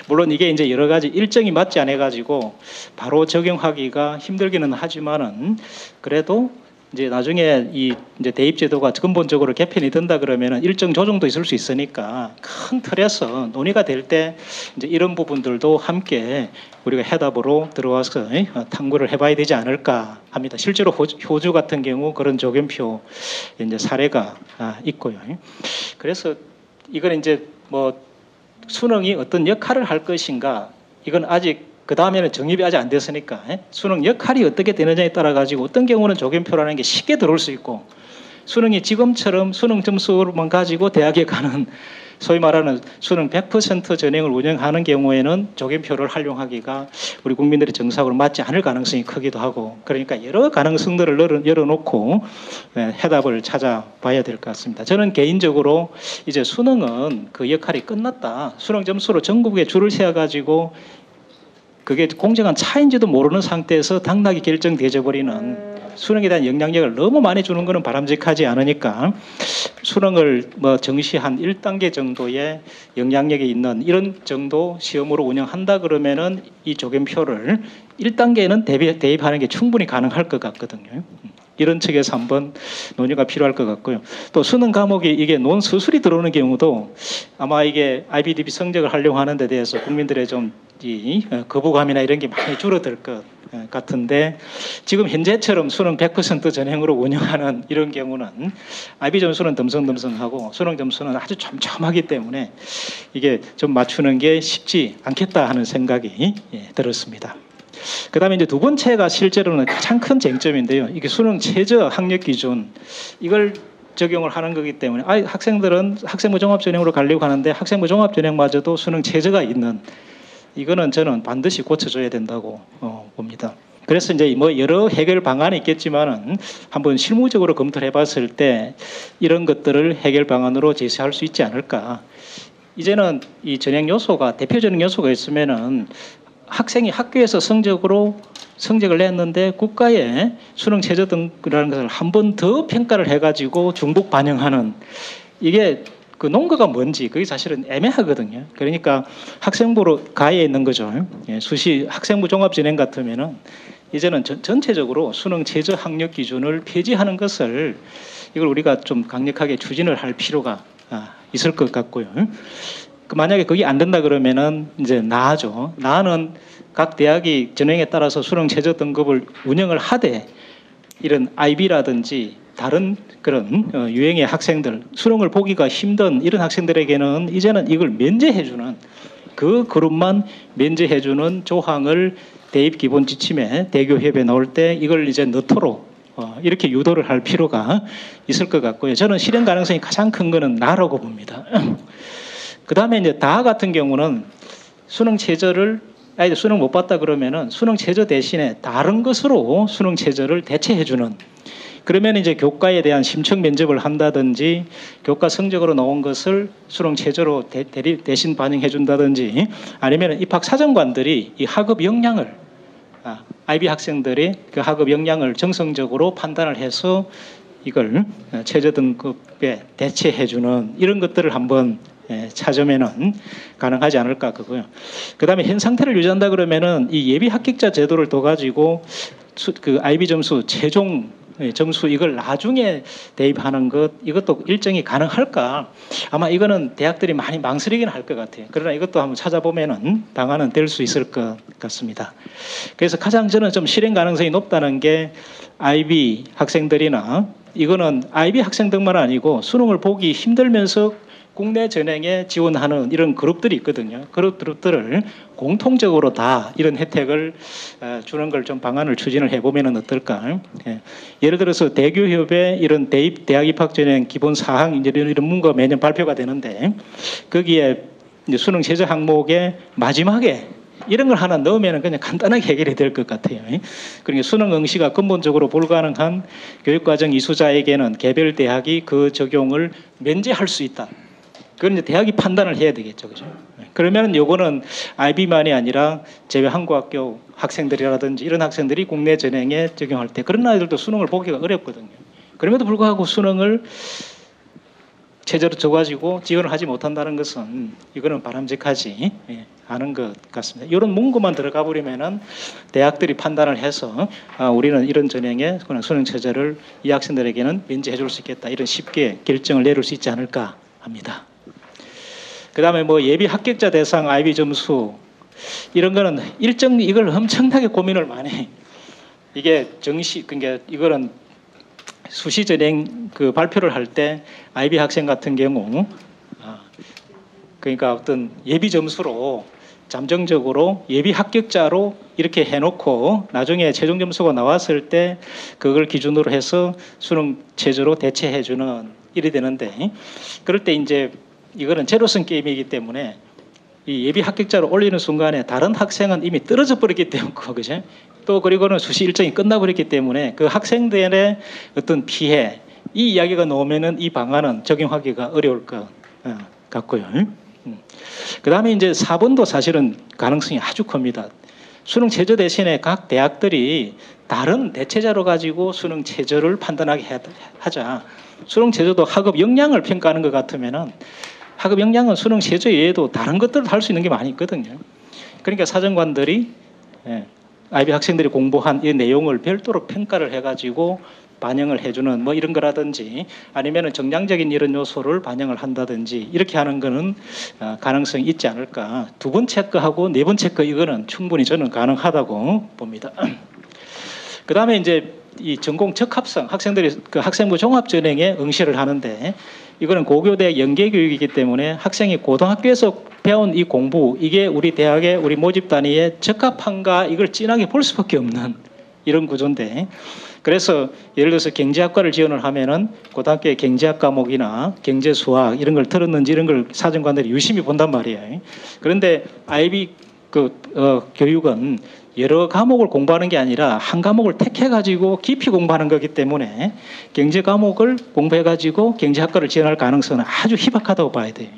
물론 이게 이제 여러 가지 일정이 맞지 않아 가지고 바로 적용하기가 힘들기는 하지만은 그래도 이제 나중에 이 이제 대입제도가 근본적으로 개편이 된다 그러면은 일정 조정도 있을 수 있으니까 큰 틀에서 논의가 될 때 이제 이런 부분들도 함께 우리가 해답으로 들어와서 탐구를 해봐야 되지 않을까 합니다. 실제로 호주 같은 경우 그런 조견표 이제 사례가 있고요. 그래서 이건 이제 뭐 수능이 어떤 역할을 할 것인가 이건 아직 그 다음에는 정립이 아직 안 됐으니까 수능 역할이 어떻게 되느냐에 따라 가지고 어떤 경우는 조견표라는 게 쉽게 들어올 수 있고 수능이 지금처럼 수능 점수로만 가지고 대학에 가는 소위 말하는 수능 100% 전형을 운영하는 경우에는 조견표를 활용하기가 우리 국민들의 정서하고는 맞지 않을 가능성이 크기도 하고 그러니까 여러 가능성들을 열어놓고 해답을 찾아봐야 될 것 같습니다. 저는 개인적으로 이제 수능은 그 역할이 끝났다. 수능 점수로 전국에 줄을 세워가지고 그게 공정한 차인지도 모르는 상태에서 당락이 결정되어 버리는 수능에 대한 영향력을 너무 많이 주는 것은 바람직하지 않으니까 수능을 뭐 정시 한 1단계 정도의 영향력이 있는 이런 정도 시험으로 운영한다 그러면은 이 조견표를 1단계는 대입하는 게 충분히 가능할 것 같거든요. 이런 측에서 한번 논의가 필요할 것 같고요. 또 수능 과목이 이게 논서술이 들어오는 경우도 아마 이게 IBDB 성적을 하려고 하는 데 대해서 국민들의 좀 이 거부감이나 이런 게 많이 줄어들 것 같은데 지금 현재처럼 수능 100% 전형으로 운영하는 이런 경우는 IB 점수는 덤성덤성하고 수능 점수는 아주 촘촘하기 때문에 이게 좀 맞추는 게 쉽지 않겠다 하는 생각이 들었습니다. 그 다음에 이제 두 번째가 실제로는 가장 큰 쟁점인데요. 이게 수능 최저 학력 기준 이걸 적용을 하는 거기 때문에 학생들은 학생부 종합전형으로 가려고 하는데 학생부 종합전형마저도 수능 최저가 있는 이거는 저는 반드시 고쳐줘야 된다고 봅니다. 그래서 이제 뭐 여러 해결 방안이 있겠지만은 한번 실무적으로 검토를 해봤을 때 이런 것들을 해결 방안으로 제시할 수 있지 않을까. 이제는 이 전형 요소가 대표적인 요소가 있으면은 학생이 학교에서 성적을 냈는데 국가의 수능 최저 등이라는 것을 한 번 더 평가를 해가지고 중복 반영하는 이게 그 논거가 뭔지 그게 사실은 애매하거든요. 그러니까 학생부로 가해 있는 거죠. 수시 학생부 종합전형 같으면은 이제는 전체적으로 수능 최저 학력 기준을 폐지하는 것을 이걸 우리가 좀 강력하게 추진을 할 필요가 있을 것 같고요. 만약에 그게 안 된다 그러면은 이제 나아죠. 나는 각 대학이 전형에 따라서 수능 최저 등급을 운영을 하되 이런 IB라든지 다른 그런 유형의 학생들 수능을 보기가 힘든 이런 학생들에게는 이제는 이걸 면제해주는 그 그룹만 면제해주는 조항을 대입 기본 지침에 대교협에 나올 때 이걸 이제 넣도록 이렇게 유도를 할 필요가 있을 것 같고요. 저는 실현 가능성이 가장 큰 거는 나라고 봅니다. 그 다음에 이제 다 같은 경우는 수능 최저를 아이들 수능 못 봤다 그러면은 수능 최저 대신에 다른 것으로 수능 최저를 대체해주는 그러면 이제 교과에 대한 심층 면접을 한다든지 교과 성적으로 나온 것을 수능 최저로 대신 반영해 준다든지 아니면 입학 사정관들이 이 학업 역량을 IB 학생들이 그 학업 역량을 정성적으로 판단을 해서 이걸 최저 등급에 대체해 주는 이런 것들을 한번 찾으면은 가능하지 않을까 그거요. 그다음에 현 상태를 유지한다 그러면은 이 예비 합격자 제도를 둬 가지고 그 IB 점수 최종 점수 이걸 나중에 대입하는 것 이것도 일정이 가능할까? 아마 이거는 대학들이 많이 망설이긴 할 것 같아요. 그러나 이것도 한번 찾아보면은 방안은 될 수 있을 것 같습니다. 그래서 가장 저는 좀 실행 가능성이 높다는 게 IB 학생들이나 이거는 IB 학생들만 아니고 수능을 보기 힘들면서 국내 전형에 지원하는 이런 그룹들이 있거든요. 그룹들을 공통적으로 다 이런 혜택을 주는 걸 좀 방안을 추진을 해보면 어떨까. 예를 들어서 대교협의 이런 대학 입학 전형 기본 사항 이런 문구가 매년 발표가 되는데 거기에 이제 수능 최저 항목의 마지막에 이런 걸 하나 넣으면 그냥 간단하게 해결이 될 것 같아요. 그러니까 수능 응시가 근본적으로 불가능한 교육과정 이수자에게는 개별 대학이 그 적용을 면제할 수 있다. 그건 이제 대학이 판단을 해야 되겠죠. 그죠? 그러면 요거는 IB만이 아니라 제외 한국학교 학생들이라든지 이런 학생들이 국내 전형에 적용할 때 그런 아이들도 수능을 보기가 어렵거든요. 그럼에도 불구하고 수능을 체제로 줘가지고 지원을 하지 못한다는 것은 이거는 바람직하지 않은 것 같습니다. 이런 문구만 들어가 버리면은 대학들이 판단을 해서 우리는 이런 전형의 수능 체제를 이 학생들에게는 면제해 줄 수 있겠다. 이런 쉽게 결정을 내릴 수 있지 않을까 합니다. 그 다음에 뭐 예비 합격자 대상 IB 점수 이런 거는 이걸 엄청나게 고민을 많이 해. 이게 그러니까 이거는 수시 전형 그 발표를 할 때 IB 학생 같은 경우 그러니까 어떤 예비 점수로 잠정적으로 예비 합격자로 이렇게 해놓고 나중에 최종 점수가 나왔을 때 그걸 기준으로 해서 수능 체제로 대체해주는 일이 되는데 그럴 때 이제 이거는 제로섬 게임이기 때문에 이 예비 합격자로 올리는 순간에 다른 학생은 이미 떨어져 버렸기 때문에 그죠? 또 그리고는 수시 일정이 끝나버렸기 때문에 그 학생들의 어떤 피해 이 이야기가 나오면은 이 방안은 적용하기가 어려울 것 같고요. 그 다음에 이제 4번도 사실은 가능성이 아주 큽니다. 수능 최저 대신에 각 대학들이 다른 대체자로 가지고 수능 최저를 판단하게 하자. 수능 최저도 학업 역량을 평가하는 것 같으면은 학업 역량은 수능 최저 외에도 다른 것들을 할 수 있는 게 많이 있거든요. 그러니까 사정관들이 IB 학생들이 공부한 이 내용을 별도로 평가를 해가지고 반영을 해주는 뭐 이런 거라든지 아니면은 정량적인 이런 요소를 반영을 한다든지 이렇게 하는 거는 가능성이 있지 않을까. 2번 체크하고 4번 체크 이거는 충분히 저는 가능하다고 봅니다. 그 다음에 이제 이 전공 적합성 학생들이 그 학생부 종합 전형에 응시를 하는데 이거는 고교대 연계 교육이기 때문에 학생이 고등학교에서 배운 이 공부 이게 우리 대학의 우리 모집 단위에 적합한가 이걸 진하게 볼 수밖에 없는 이런 구조인데 그래서 예를 들어서 경제학과를 지원을 하면은 고등학교의 경제학 과목이나 경제 수학 이런 걸 들었는지 이런 걸 사정관들이 유심히 본단 말이에요. 그런데 IB 교육은 여러 과목을 공부하는 게 아니라 한 과목을 택해가지고 깊이 공부하는 거기 때문에 경제 과목을 공부해가지고 경제학과를 지원할 가능성은 아주 희박하다고 봐야 돼요.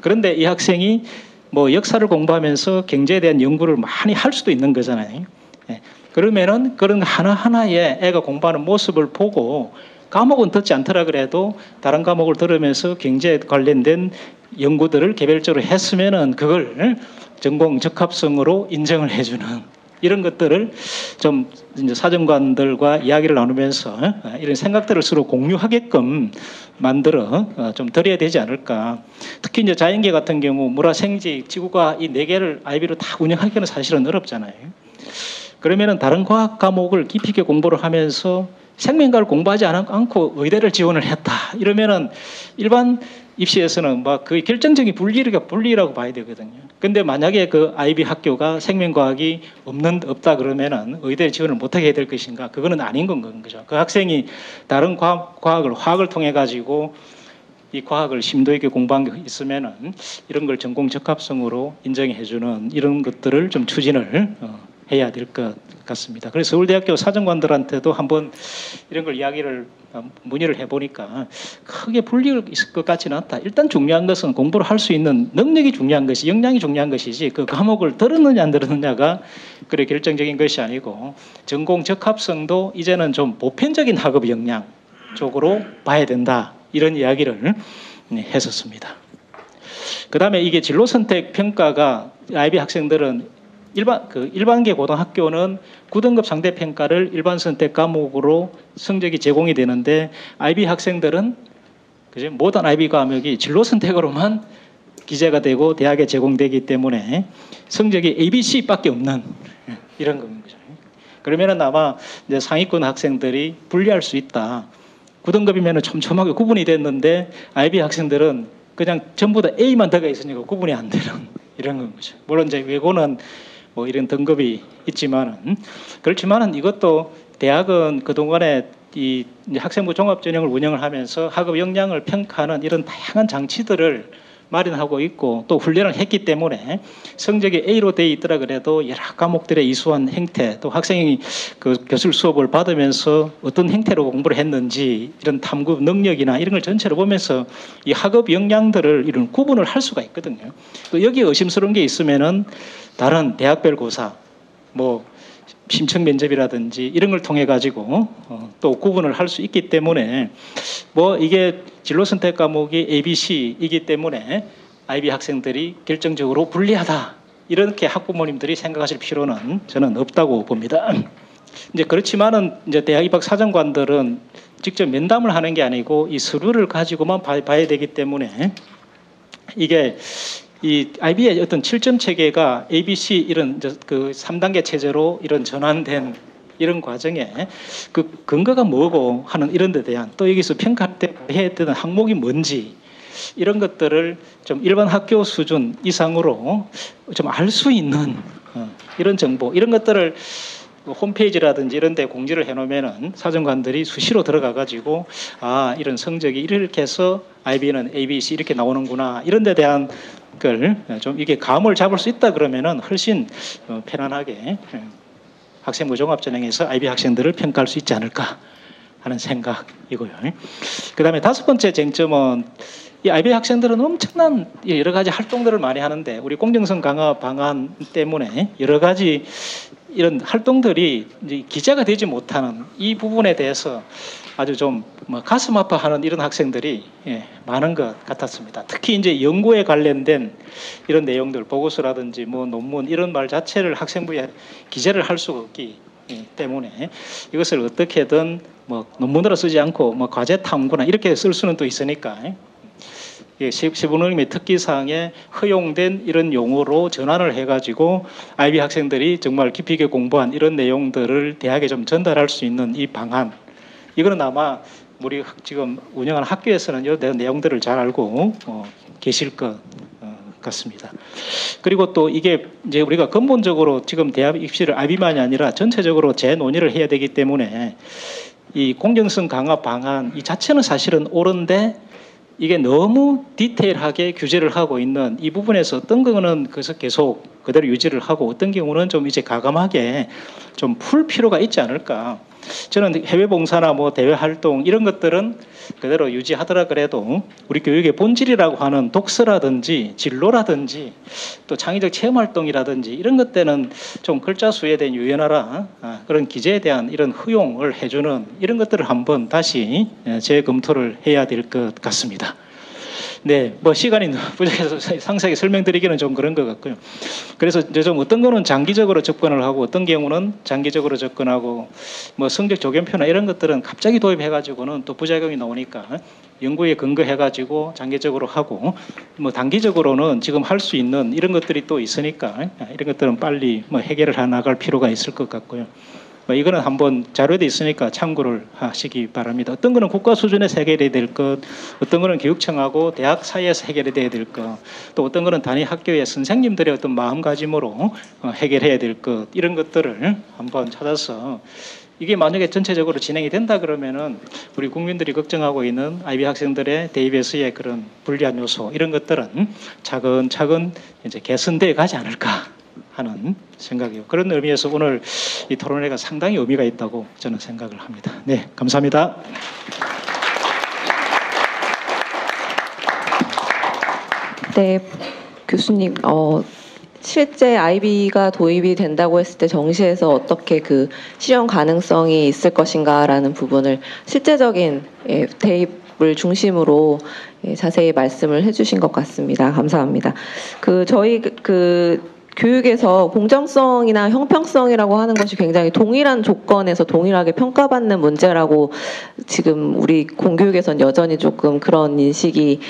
그런데 이 학생이 뭐 역사를 공부하면서 경제에 대한 연구를 많이 할 수도 있는 거잖아요. 그러면은 그런 하나하나의 애가 공부하는 모습을 보고 과목은 듣지 않더라 그래도 다른 과목을 들으면서 경제에 관련된 연구들을 개별적으로 했으면은 그걸 전공 적합성으로 인정을 해주는 이런 것들을 좀 이제 사정관들과 이야기를 나누면서 이런 생각들을 서로 공유하게끔 만들어 좀 드려야 되지 않을까. 특히 이제 자연계 같은 경우 물화 생지 지구과 이 4개를 IB로 다 운영하기는 사실은 어렵잖아요. 그러면은 다른 과학 과목을 깊이 있게 공부를 하면서 생명과를 공부하지 않고 의대를 지원을 했다. 이러면은 일반 입시에서는 막 그 결정적인 분리라고 봐야 되거든요. 근데 만약에 그 IB 학교가 생명과학이 없다 그러면은 의대 지원을 못하게 해야 될 것인가? 그거는 아닌 건 거죠. 그 학생이 다른 화학을 통해 가지고 이 과학을 심도 있게 공부한 게 있으면은 이런 걸 전공 적합성으로 인정해주는 이런 것들을 좀 추진을 해야 될 것 같습니다. 그래서 서울대학교 사정관들한테도 한번 이런 걸 문의를 해보니까 크게 불리가 있을 것 같지는 않다. 일단 중요한 것은 공부를 할 수 있는 능력이 중요한 것이 역량이 중요한 것이지 그 과목을 들었느냐 안 들었느냐가 그래 결정적인 것이 아니고 전공 적합성도 이제는 좀 보편적인 학업 역량 쪽으로 봐야 된다. 이런 이야기를 했었습니다. 그 다음에 이게 진로 선택 평가가 IB 학생들은 일반계 고등학교는 9등급 상대 평가를 일반 선택 과목으로 성적이 제공이 되는데 IB 학생들은 모든 IB 과목이 진로 선택으로만 기재가 되고 대학에 제공되기 때문에 성적이 ABC밖에 없는 이런 겁니다. 그러면은 아마 이제 상위권 학생들이 불리할 수 있다. 9등급이면 촘촘하게 구분이 됐는데 IB 학생들은 그냥 전부 다 A만 들어가 있으니까 구분이 안 되는 이런 건 거죠. 물론 이제 외고는 뭐 이런 등급이 있지만은 그렇지만은 이것도 대학은 그동안에 이 학생부 종합전형을 운영을 하면서 학업 역량을 평가하는 이런 다양한 장치들을 마련하고 있고 또 훈련을 했기 때문에 성적이 A로 돼 있더라 그래도 여러 과목들의 이수한 행태 또 학생이 그 교실 수업을 받으면서 어떤 행태로 공부를 했는지 이런 탐구 능력이나 이런 걸 전체로 보면서 이 학업 역량들을 이런 구분을 할 수가 있거든요. 또 여기에 의심스러운 게 있으면은 다른 대학별 고사 뭐 심층 면접이라든지 이런 걸 통해 가지고 또 구분을 할 수 있기 때문에 뭐 이게 진로 선택 과목이 ABC이기 때문에 IB 학생들이 결정적으로 불리하다 이렇게 학부모님들이 생각하실 필요는 저는 없다고 봅니다. 이제 그렇지만은 이제 대학 입학 사정관들은 직접 면담을 하는 게 아니고 이 서류를 가지고만 봐야 되기 때문에 이게 이 IB의 어떤 7점 체계가 ABC 이런 그 3단계 체제로 이런 전환된 이런 과정에 그 근거가 뭐고 하는 이런 데 대한 또 여기서 평가할 때 해야 되는 항목이 뭔지 이런 것들을 좀 일반 학교 수준 이상으로 좀 알 수 있는 이런 정보 이런 것들을 홈페이지라든지 이런 데 공지를 해놓으면은 사정관들이 수시로 들어가 가지고 아 이런 성적이 이렇게 해서 IB는 ABC 이렇게 나오는구나 이런 데 대한 걸 좀 이게 감을 잡을 수 있다 그러면은 훨씬 편안하게 학생부 종합전형에서 IB 학생들을 평가할 수 있지 않을까 하는 생각이고요. 그다음에 다섯 번째 쟁점은 이 IB 학생들은 엄청난 여러 가지 활동들을 많이 하는데 우리 공정성 강화 방안 때문에 여러 가지 이런 활동들이 이제 기재가 되지 못하는 이 부분에 대해서 아주 좀 뭐 가슴 아파하는 이런 학생들이 많은 것 같았습니다. 특히 이제 연구에 관련된 이런 내용들, 보고서라든지 뭐 논문 이런 말 자체를 학생부에 기재를 할 수가 없기 때문에 이것을 어떻게든 뭐 논문으로 쓰지 않고 뭐 과제 탐구나 이렇게 쓸 수는 또 있으니까 시부모님의 특기사항에 허용된 이런 용어로 전환을 해가지고 IB 학생들이 정말 깊이 있게 공부한 이런 내용들을 대학에 좀 전달할 수 있는 이 방안 이거는 아마 우리 지금 운영하는 학교에서는 이 내용들을 잘 알고 계실 것 같습니다. 그리고 또 이게 이제 우리가 근본적으로 지금 대학 입시를 IB만이 아니라 전체적으로 재논의를 해야 되기 때문에 이 공정성 강화 방안 이 자체는 사실은 옳은데 이게 너무 디테일하게 규제를 하고 있는 이 부분에서 어떤 거는 그래서 계속 그대로 유지를 하고 어떤 경우는 좀 이제 가감하게 좀 풀 필요가 있지 않을까. 저는 해외 봉사나 뭐 대외 활동 이런 것들은 그대로 유지하더라 그래도 우리 교육의 본질이라고 하는 독서라든지 진로라든지 또 창의적 체험 활동이라든지 이런 것 때는 좀 글자 수에 대한 유연하라 그런 기재에 대한 이런 허용을 해주는 이런 것들을 한번 다시 재검토를 해야 될 것 같습니다. 네, 뭐 시간이 부족해서 상세하게 설명드리기는 좀 그런 것 같고요. 그래서 이제 좀 어떤 거는 장기적으로 접근을 하고 어떤 경우는 장기적으로 접근하고 뭐 성적 조견표나 이런 것들은 갑자기 도입해가지고는 또 부작용이 나오니까 연구에 근거해가지고 장기적으로 하고 뭐 단기적으로는 지금 할 수 있는 이런 것들이 또 있으니까 이런 것들은 빨리 뭐 해결을 해 나갈 필요가 있을 것 같고요. 이거는 한번 자료돼 있으니까 참고를 하시기 바랍니다. 어떤 거는 국가 수준에서 해결해야 될 것, 어떤 거는 교육청하고 대학 사이에서 해결해야 될 것, 또 어떤 거는 단위 학교의 선생님들의 어떤 마음가짐으로 해결해야 될 것, 이런 것들을 한번 찾아서 이게 만약에 전체적으로 진행이 된다 그러면은 우리 국민들이 걱정하고 있는 IB 학생들의 대입에서의 그런 불리한 요소 이런 것들은 차근차근 이제 개선돼 가지 않을까 하는 생각이요. 그런 의미에서 오늘 이 토론회가 상당히 의미가 있다고 저는 생각을 합니다. 네, 감사합니다. 네, 교수님, 실제 IB가 도입이 된다고 했을 때 정시에서 어떻게 그 실현 가능성이 있을 것인가라는 부분을 실제적인 대입을 중심으로 자세히 말씀을 해주신 것 같습니다. 감사합니다. 저희 교육에서 공정성이나 형평성이라고 하는 것이 굉장히 동일한 조건에서 동일하게 평가받는 문제라고 지금 우리 공교육에서는 여전히 조금 그런 인식이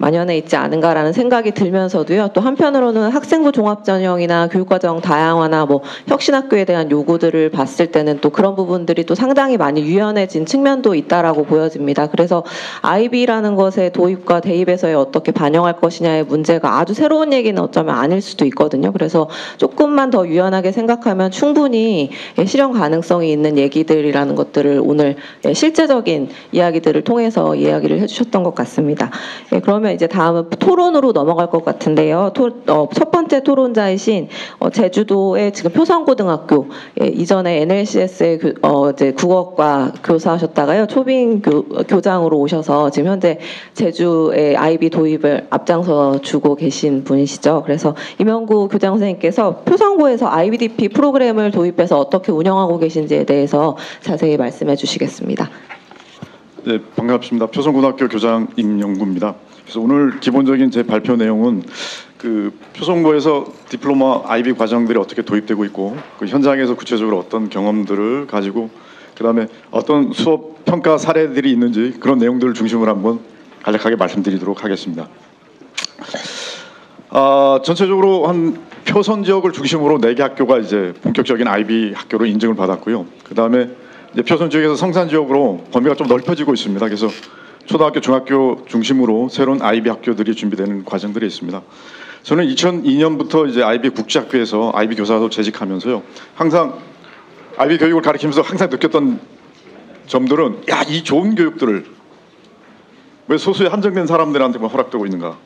만연해 있지 않은가라는 생각이 들면서도요. 또 한편으로는 학생부 종합전형이나 교육과정 다양화나 뭐 혁신학교에 대한 요구들을 봤을 때는 또 그런 부분들이 또 상당히 많이 유연해진 측면도 있다라고 보여집니다. 그래서 IB라는 것의 도입과 대입에서의 어떻게 반영할 것이냐의 문제가 아주 새로운 얘기는 어쩌면 아닐 수도 있거든요. 그래서 조금만 더 유연하게 생각하면 충분히 실현 가능성이 있는 얘기들이라는 것들을 오늘 실제적인 이야기들을 통해서 이야기를 해주셨던 것 같습니다. 그러면 이제 다음은 토론으로 넘어갈 것 같은데요. 첫 번째 토론자이신 제주도의 지금 표성고등학교, 이전에 NLCS의 이제 국어과 교사하셨다가요 초빙 교장으로 오셔서 지금 현재 제주의 IB 도입을 앞장서 주고 계신 분이시죠. 그래서 임영구 교장 선생님께서 표성고에서 IBDP 프로그램을 도입해서 어떻게 운영하고 계신지에 대해서 자세히 말씀해 주시겠습니다. 네, 반갑습니다. 표성고등학교 교장 임영구입니다. 그래서 오늘 기본적인 제 발표 내용은 그 표성고에서 디플로마 IB 과정들이 어떻게 도입되고 있고 그 현장에서 구체적으로 어떤 경험들을 가지고 그다음에 어떤 수업 평가 사례들이 있는지 그런 내용들을 중심으로 한번 간략하게 말씀드리도록 하겠습니다. 전체적으로 한 표선 지역을 중심으로 4개 학교가 이제 본격적인 IB 학교로 인증을 받았고요. 그다음에 이제 표선 지역에서 성산 지역으로 범위가 좀 넓혀지고 있습니다. 그래서 초등학교, 중학교 중심으로 새로운 IB 학교들이 준비되는 과정들이 있습니다. 저는 2002년부터 이제 IB 국제학교에서 IB 교사로 재직하면서요. 항상 IB 교육을 가르치면서 항상 느꼈던 점들은 이 좋은 교육들을 왜 소수의 한정된 사람들한테만 허락되고 있는가?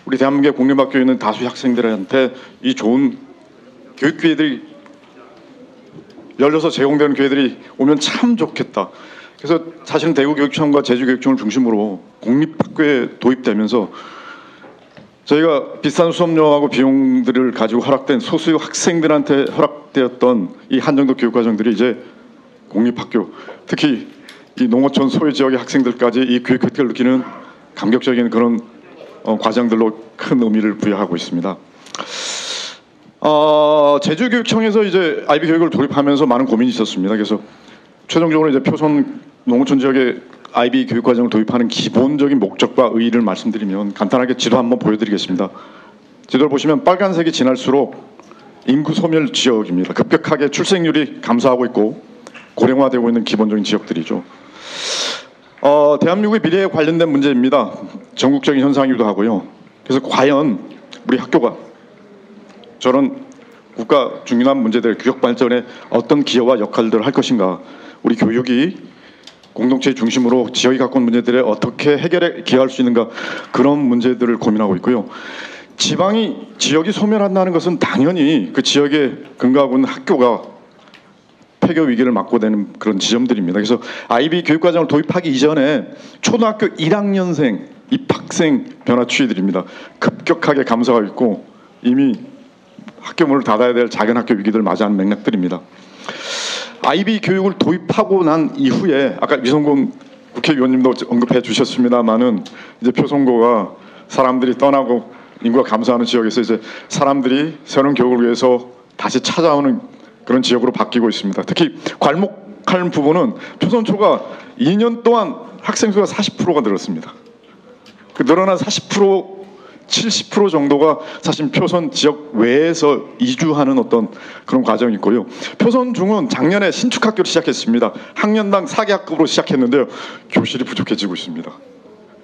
우리 대한민국의 공립학교에 있는 다수의 학생들한테 이 좋은 교육 기회들이 열려서 제공되는 기회들이 오면 참 좋겠다. 그래서 사실은 대구교육청과 제주교육청을 중심으로 공립학교에 도입되면서 저희가 비싼 수업료하고 비용들을 가지고 허락된 소수의 학생들한테 허락되었던 이 한정도 교육과정들이 이제 공립학교, 특히 이 농어촌 소외 지역의 학생들까지 이 교육 혜택을 느끼는 감격적인 그런 과정들로 큰 의미를 부여하고 있습니다. 제주교육청에서 이제 IB 교육을 도입하면서 많은 고민이 있었습니다. 그래서 최종적으로 이제 표선 농어촌 지역의 IB 교육 과정을 도입하는 기본적인 목적과 의의를 말씀드리면 간단하게 지도 한번 보여드리겠습니다. 지도를 보시면 빨간색이 지날수록 인구 소멸 지역입니다. 급격하게 출생률이 감소하고 있고 고령화되고 있는 기본적인 지역들이죠. 대한민국의 미래에 관련된 문제입니다. 전국적인 현상이기도 하고요. 그래서 과연 우리 학교가 저런 국가 중요한 문제들, 교육 발전에 어떤 기여와 역할들을 할 것인가, 우리 교육이 공동체 중심으로 지역이 갖고 있는 문제들에 어떻게 해결에 기여할 수 있는가, 그런 문제들을 고민하고 있고요. 지역이 소멸한다는 것은 당연히 그 지역에 근거하고 있는 학교가 폐교 위기를 맞고 되는 그런 지점들입니다. 그래서 IB 교육과정을 도입하기 이전에 초등학교 1학년생 입학생 변화 추이들입니다. 급격하게 감소하고 있고 이미 학교 문을 닫아야 될 작은 학교 위기들을 맞이하는 맥락들입니다. IB 교육을 도입하고 난 이후에 아까 위성군 국회의원님도 언급해 주셨습니다만은 이제 표성고가 사람들이 떠나고 인구가 감소하는 지역에서 이제 사람들이 새로운 교육을 위해서 다시 찾아오는 그런 지역으로 바뀌고 있습니다. 특히 괄목할 부분은 표선초가 2년 동안 학생 수가 40%가 늘었습니다. 그 늘어난 40%, 70% 정도가 사실 표선 지역 외에서 이주하는 어떤 그런 과정이 있고요. 표선중은 작년에 신축학교를 시작했습니다. 학년당 4개 학급으로 시작했는데요. 교실이 부족해지고 있습니다.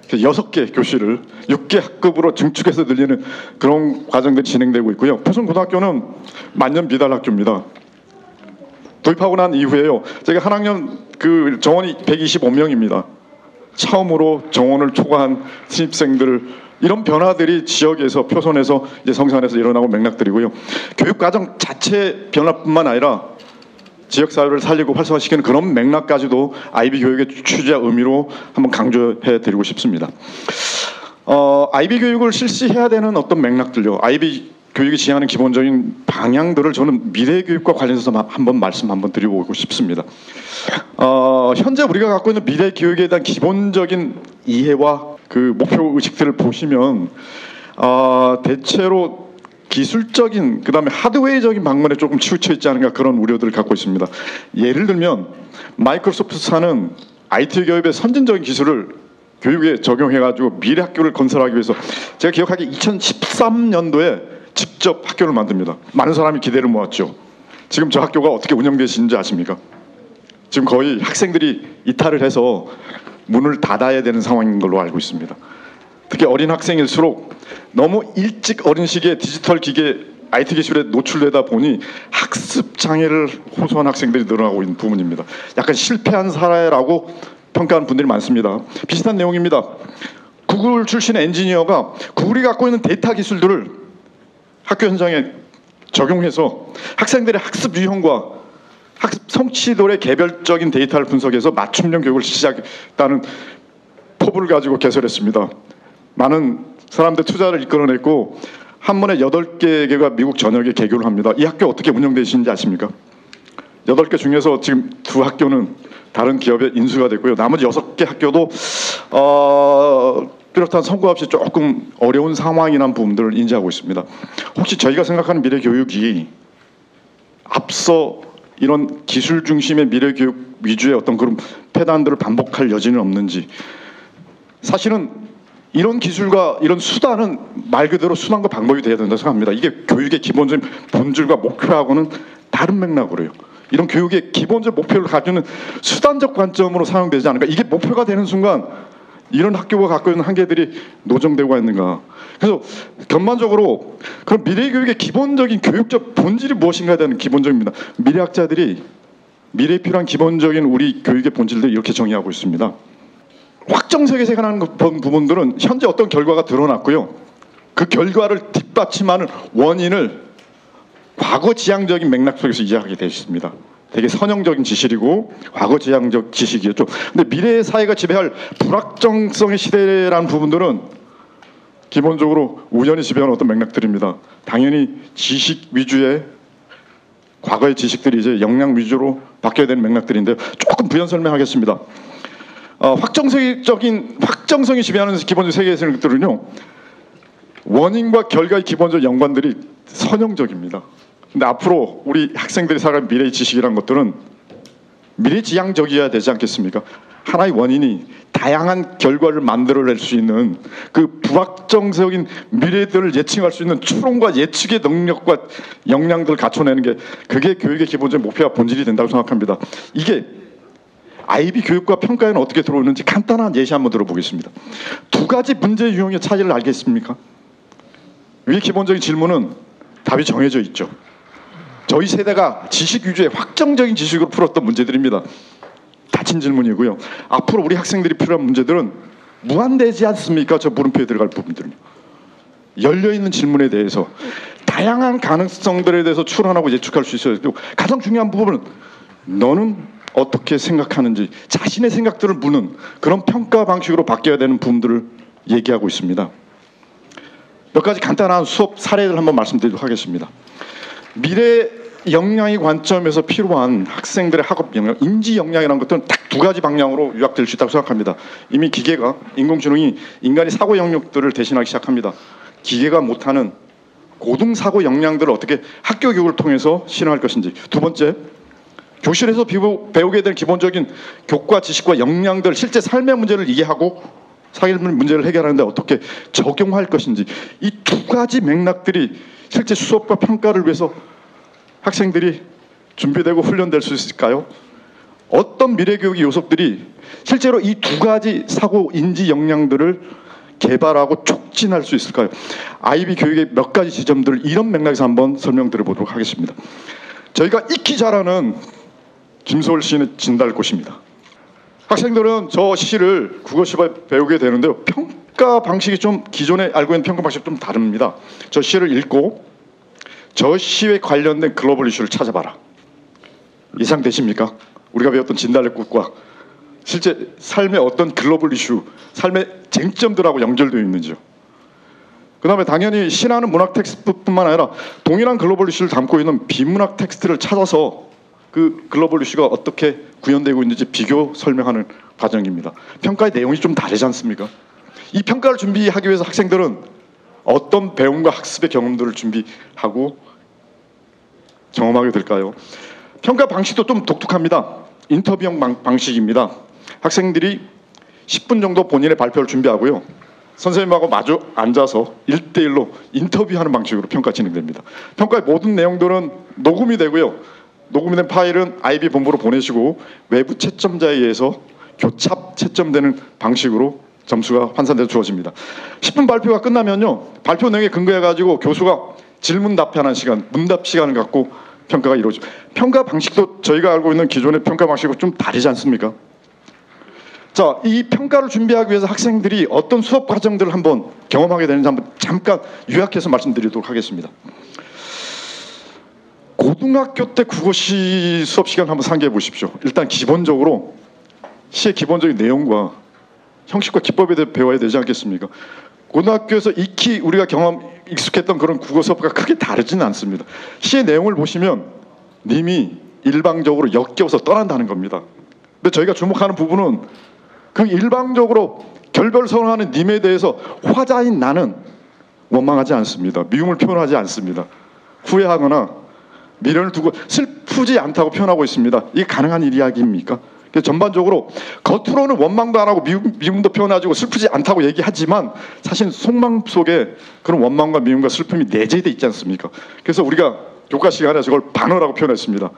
6개 교실을 6개 학급으로 증축해서 늘리는 그런 과정들이 진행되고 있고요. 표선고등학교는 만년 비달 학교입니다. 도입하고 난 이후에요. 제가 한 학년 그 정원이 125명입니다. 처음으로 정원을 초과한 신입생들, 이런 변화들이 지역에서 표선에서 이제 성산에서 일어나고 맥락들이고요. 교육 과정 자체 변화뿐만 아니라 지역 사회를 살리고 활성화시키는 그런 맥락까지도 IB 교육의 취지와 의미로 한번 강조해 드리고 싶습니다. IB 교육을 실시해야 되는 어떤 맥락들요. IB 교육이 지향하는 기본적인 방향들을 저는 미래 교육과 관련해서 말씀 한번 드리고 싶습니다. 현재 우리가 갖고 있는 미래 교육에 대한 기본적인 이해와 그 목표 의식들을 보시면 대체로 기술적인 그다음에 하드웨어적인 방면에 조금 치우쳐 있지 않은가, 그런 우려들을 갖고 있습니다. 예를 들면 마이크로소프트사는 IT 기업의 선진적인 기술을 교육에 적용해가지고 미래 학교를 건설하기 위해서 제가 기억하기에 2013년도에 직접 학교를 만듭니다. 많은 사람이 기대를 모았죠. 지금 저 학교가 어떻게 운영되시는지 아십니까? 지금 거의 학생들이 이탈을 해서 문을 닫아야 되는 상황인 걸로 알고 있습니다. 특히 어린 학생일수록 너무 일찍 어린 시기에 디지털 기계, IT 기술에 노출되다 보니 학습 장애를 호소한 학생들이 늘어나고 있는 부분입니다. 약간 실패한 사례라고 평가하는 분들이 많습니다. 비슷한 내용입니다. 구글 출신의 엔지니어가 구글이 갖고 있는 데이터 기술들을 학교 현장에 적용해서 학생들의 학습 유형과 학습 성취도의 개별적인 데이터를 분석해서 맞춤형 교육을 시작했다는 포부를 가지고 개설했습니다. 많은 사람들 투자를 이끌어냈고 한 번에 8개가 미국 전역에 개교를 합니다. 이 학교 어떻게 운영되시는지 아십니까? 8개 중에서 지금 2학교는 다른 기업에 인수가 됐고요. 나머지 6개 학교도 뚜렷한 성과 없이 조금 어려운 상황이란 부분들을 인지하고 있습니다. 혹시 저희가 생각하는 미래 교육이 앞서 이런 기술 중심의 미래 교육 위주의 어떤 그런 패단들을 반복할 여지는 없는지. 사실은 이런 기술과 이런 수단은 말 그대로 수단과 방법이 돼야 된다고 생각합니다. 이게 교육의 기본적인 본질과 목표하고는 다른 맥락으로요. 이런 교육의 기본적 목표를 가지는 수단적 관점으로 사용되지 않을까. 이게 목표가 되는 순간 이런 학교가 갖고 있는 한계들이 노정되고 있는가. 그래서 전반적으로 그런 미래 교육의 기본적인 교육적 본질이 무엇인가에 대한 기본적입니다. 미래학자들이 미래에 필요한 기본적인 우리 교육의 본질들을 이렇게 정의하고 있습니다. 확정적에 생각하는 부분들은 현재 어떤 결과가 드러났고요. 그 결과를 뒷받침하는 원인을 과거지향적인 맥락 속에서 이해하게 되어 있습니다. 되게 선형적인 지식이고 과거지향적 지식이었죠. 근데 미래의 사회가 지배할 불확정성의 시대라는 부분들은 기본적으로 우연히 지배하는 어떤 맥락들입니다. 당연히 지식 위주의 과거의 지식들이 이제 역량 위주로 바뀌어야 되는 맥락들인데요. 조금 부연 설명하겠습니다. 확정성이 지배하는 기본적 세계의 생각들은요, 원인과 결과의 기본적 연관들이 선형적입니다. 근데 앞으로 우리 학생들이 살아갈 미래의 지식이라는 것들은 미래지향적이어야 되지 않겠습니까? 하나의 원인이 다양한 결과를 만들어낼 수 있는 그 불확정적인 미래들을 예측할 수 있는 추론과 예측의 능력과 역량들을 갖춰내는 게 그게 교육의 기본적인 목표와 본질이 된다고 생각합니다. 이게 IB 교육과 평가에는 어떻게 들어오는지 간단한 예시 한번 들어보겠습니다. 2가지 문제 유형의 차이를 알겠습니까? 위 기본적인 질문은 답이 정해져 있죠. 저희 세대가 지식 위주의 확정적인 지식으로 풀었던 문제들입니다. 닫힌 질문이고요. 앞으로 우리 학생들이 필요한 문제들은 무한되지 않습니까? 저 물음표에 들어갈 부분들은 열려있는 질문에 대해서 다양한 가능성들에 대해서 추론하고 예측할 수 있어야 되고, 가장 중요한 부분은 너는 어떻게 생각하는지 자신의 생각들을 묻는 그런 평가 방식으로 바뀌어야 되는 부분들을 얘기하고 있습니다. 몇 가지 간단한 수업 사례를 한번 말씀드리도록 하겠습니다. 미래 역량의 관점에서 필요한 학생들의 학업 역량, 인지 역량이라는 것들은 딱 2가지 방향으로 요약될 수 있다고 생각합니다. 이미 기계가, 인공지능이 인간의 사고 영역들을 대신하기 시작합니다. 기계가 못하는 고등 사고 역량들을 어떻게 학교 교육을 통해서 실현할 것인지. 2번째, 교실에서 배우게 될 기본적인 교과 지식과 역량들, 실제 삶의 문제를 이해하고 삶의 문제를 해결하는데 어떻게 적용할 것인지. 이 2가지 맥락들이 실제 수업과 평가를 위해서 학생들이 준비되고 훈련될 수 있을까요? 어떤 미래교육의 요소들이 실제로 이 2가지 사고 인지 역량들을 개발하고 촉진할 수 있을까요? IB 교육의 몇 가지 지점들을 이런 맥락에서 한번 설명드려보도록 하겠습니다. 저희가 익히 잘하는 김소월 시인의 진달꽃입니다. 학생들은 저 시를 국어 시험에 배우게 되는데요. 평가 방식이 좀 기존에 알고 있는 평가 방식이 좀 다릅니다. 저 시를 읽고 저 시에 관련된 글로벌 이슈를 찾아봐라. 이상되십니까? 우리가 배웠던 진달래꽃과 실제 삶의 어떤 글로벌 이슈, 삶의 쟁점들하고 연결되어 있는지요. 그 다음에 당연히 시라는 문학 텍스트뿐만 아니라 동일한 글로벌 이슈를 담고 있는 비문학 텍스트를 찾아서 그 글로벌 이슈가 어떻게 구현되고 있는지 비교 설명하는 과정입니다. 평가의 내용이 좀 다르지 않습니까? 이 평가를 준비하기 위해서 학생들은 어떤 배움과 학습의 경험들을 준비하고 경험하게 될까요? 평가 방식도 좀 독특합니다. 인터뷰형 방식입니다. 학생들이 10분 정도 본인의 발표를 준비하고요. 선생님하고 마주 앉아서 1대1로 인터뷰하는 방식으로 평가 진행됩니다. 평가의 모든 내용들은 녹음이 되고요. 녹음이 된 파일은 IB 본부로 보내시고 외부 채점자에 의해서 교찹 채점되는 방식으로 점수가 환산돼서 주어집니다. 10분 발표가 끝나면요. 발표 내용에 근거해가지고 교수가 질문 답변하는 시간, 문답 시간을 갖고 평가가 이루어지죠. 평가 방식도 저희가 알고 있는 기존의 평가 방식과 좀 다르지 않습니까? 자, 이 평가를 준비하기 위해서 학생들이 어떤 수업 과정들을 한번 경험하게 되는지 한번 잠깐 요약해서 말씀드리도록 하겠습니다. 고등학교 때 국어시 수업 시간 한번 상기해 보십시오. 일단 기본적으로 시의 기본적인 내용과 형식과 기법에 대해 배워야 되지 않겠습니까? 고등학교에서 익히 우리가 익숙했던 그런 국어 수업과 크게 다르지는 않습니다. 시의 내용을 보시면 님이 일방적으로 엮여서 떠난다는 겁니다. 근데 저희가 주목하는 부분은 그 일방적으로 결별선언하는 님에 대해서 화자인 나는 원망하지 않습니다. 미움을 표현하지 않습니다. 후회하거나 미련을 두고 슬프지 않다고 표현하고 있습니다. 이게 가능한 이야기입니까? 전반적으로 겉으로는 원망도 안 하고 미움도 표현하고 슬프지 않다고 얘기하지만 사실 속마음 속에 그런 원망과 미움과 슬픔이 내재되어 있지 않습니까? 그래서 우리가 교과 시간에 저걸 반어라고 표현했습니다.